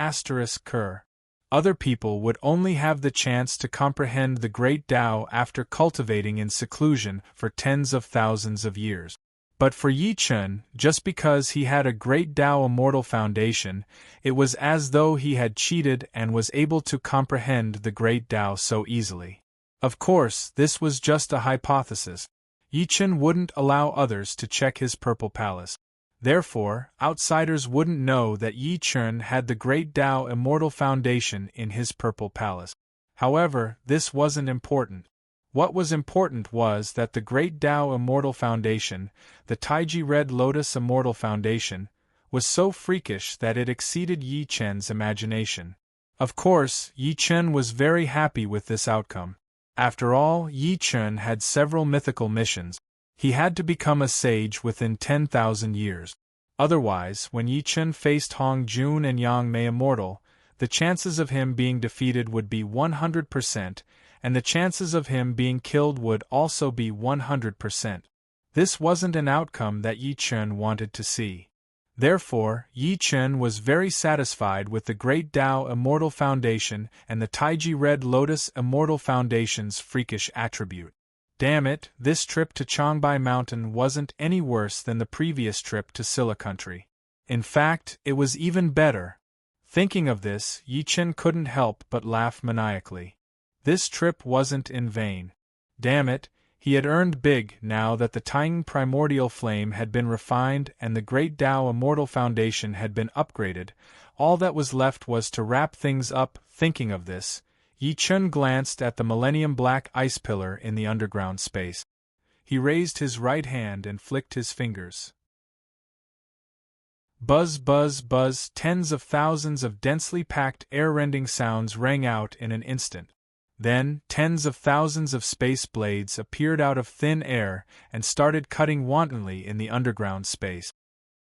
** Ker. Other people would only have the chance to comprehend the Great Tao after cultivating in seclusion for tens of thousands of years. But for Yi Chen, just because he had a Great Tao Immortal Foundation, it was as though he had cheated and was able to comprehend the Great Tao so easily. Of course, this was just a hypothesis. Yi Chen wouldn't allow others to check his Purple Palace. Therefore, outsiders wouldn't know that Yi Chen had the Great Tao Immortal Foundation in his Purple Palace. However, this wasn't important. What was important was that the Great Tao Immortal Foundation, the Taiji Red Lotus Immortal Foundation, was so freakish that it exceeded Yi Chen's imagination. Of course, Yi Chen was very happy with this outcome. After all, Yi Chen had several mythical missions. He had to become a sage within 10,000 years. Otherwise, when Yi Chen faced Hong Jun and Yang Mei Immortal, the chances of him being defeated would be 100%, and the chances of him being killed would also be 100%. This wasn't an outcome that Yi Chen wanted to see. Therefore, Yi Chen was very satisfied with the Great Tao Immortal Foundation and the Taiji Red Lotus Immortal Foundation's freakish attribute. Damn it, this trip to Changbai Mountain wasn't any worse than the previous trip to Silla Country. In fact, it was even better. Thinking of this, Yi Chen couldn't help but laugh maniacally. This trip wasn't in vain. Damn it, he had earned big now that the Taiying Primordial Flame had been refined and the Great Tao Immortal Foundation had been upgraded. All that was left was to wrap things up. Thinking of this, Yi Chen glanced at the Millennium Black Ice Pillar in the underground space. He raised his right hand and flicked his fingers. Buzz, buzz, buzz, tens of thousands of densely packed air-rending sounds rang out in an instant. Then, tens of thousands of space blades appeared out of thin air and started cutting wantonly in the underground space.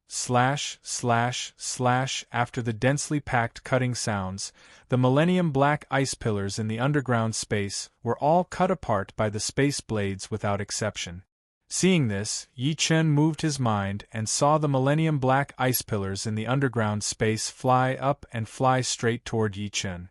Slash, slash, slash. After the densely packed cutting sounds, the Millennium Black Ice Pillars in the underground space were all cut apart by the space blades without exception. Seeing this, Yi Chen moved his mind and saw the Millennium Black Ice Pillars in the underground space fly up and fly straight toward Yi Chen.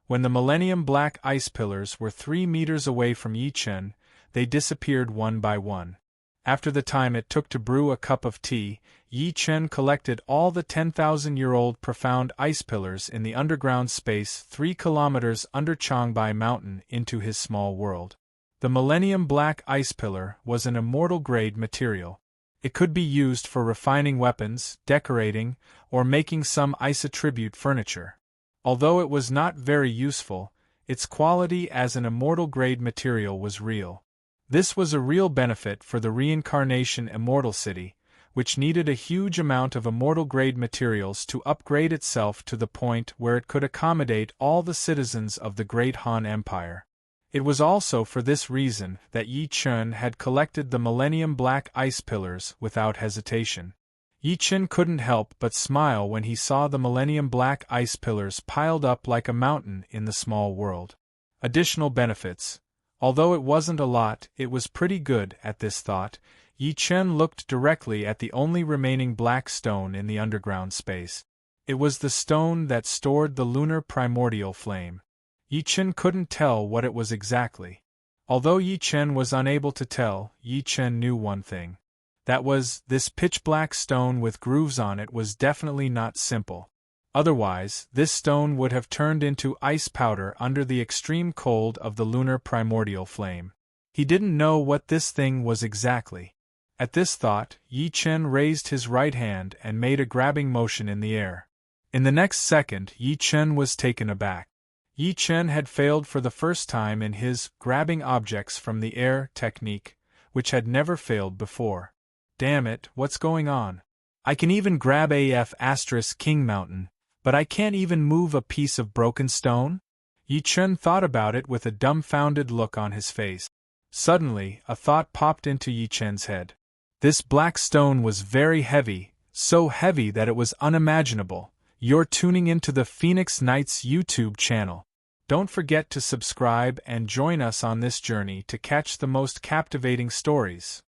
When the Millennium Black Ice Pillars were 3 meters away from Yi Chen, they disappeared one by one. After the time it took to brew a cup of tea, Yi Chen collected all the 10,000-year-old profound ice pillars in the underground space 3 kilometers under Changbai Mountain into his small world. The Millennium Black Ice Pillar was an immortal-grade material. It could be used for refining weapons, decorating, or making some ice-attribute furniture. Although it was not very useful, its quality as an immortal-grade material was real. This was a real benefit for the reincarnation Immortal City, which needed a huge amount of immortal-grade materials to upgrade itself to the point where it could accommodate all the citizens of the Great Han Empire. It was also for this reason that Yi Chen had collected the Millennium Black Ice Pillars without hesitation. Yi Chen couldn't help but smile when he saw the Millennium Black Ice Pillars piled up like a mountain in the small world. Additional benefits. Although it wasn't a lot, it was pretty good. At this thought, Yi Chen looked directly at the only remaining black stone in the underground space. It was the stone that stored the lunar primordial flame. Yi Chen couldn't tell what it was exactly. Although Yi Chen was unable to tell, Yi Chen knew one thing. That was, this pitch-black stone with grooves on it was definitely not simple. Otherwise, this stone would have turned into ice powder under the extreme cold of the lunar primordial flame. He didn't know what this thing was exactly. At this thought, Yi Chen raised his right hand and made a grabbing motion in the air. In the next second, Yi Chen was taken aback. Yi Chen had failed for the first time in his grabbing objects from the air technique, which had never failed before. Damn it, what's going on? I can even grab King Mountain, but I can't even move a piece of broken stone? Yi Chen thought about it with a dumbfounded look on his face. Suddenly, a thought popped into Yi Chen's head. This black stone was very heavy, so heavy that it was unimaginable. You're tuning into the Phoenix Knights YouTube channel. Don't forget to subscribe and join us on this journey to catch the most captivating stories.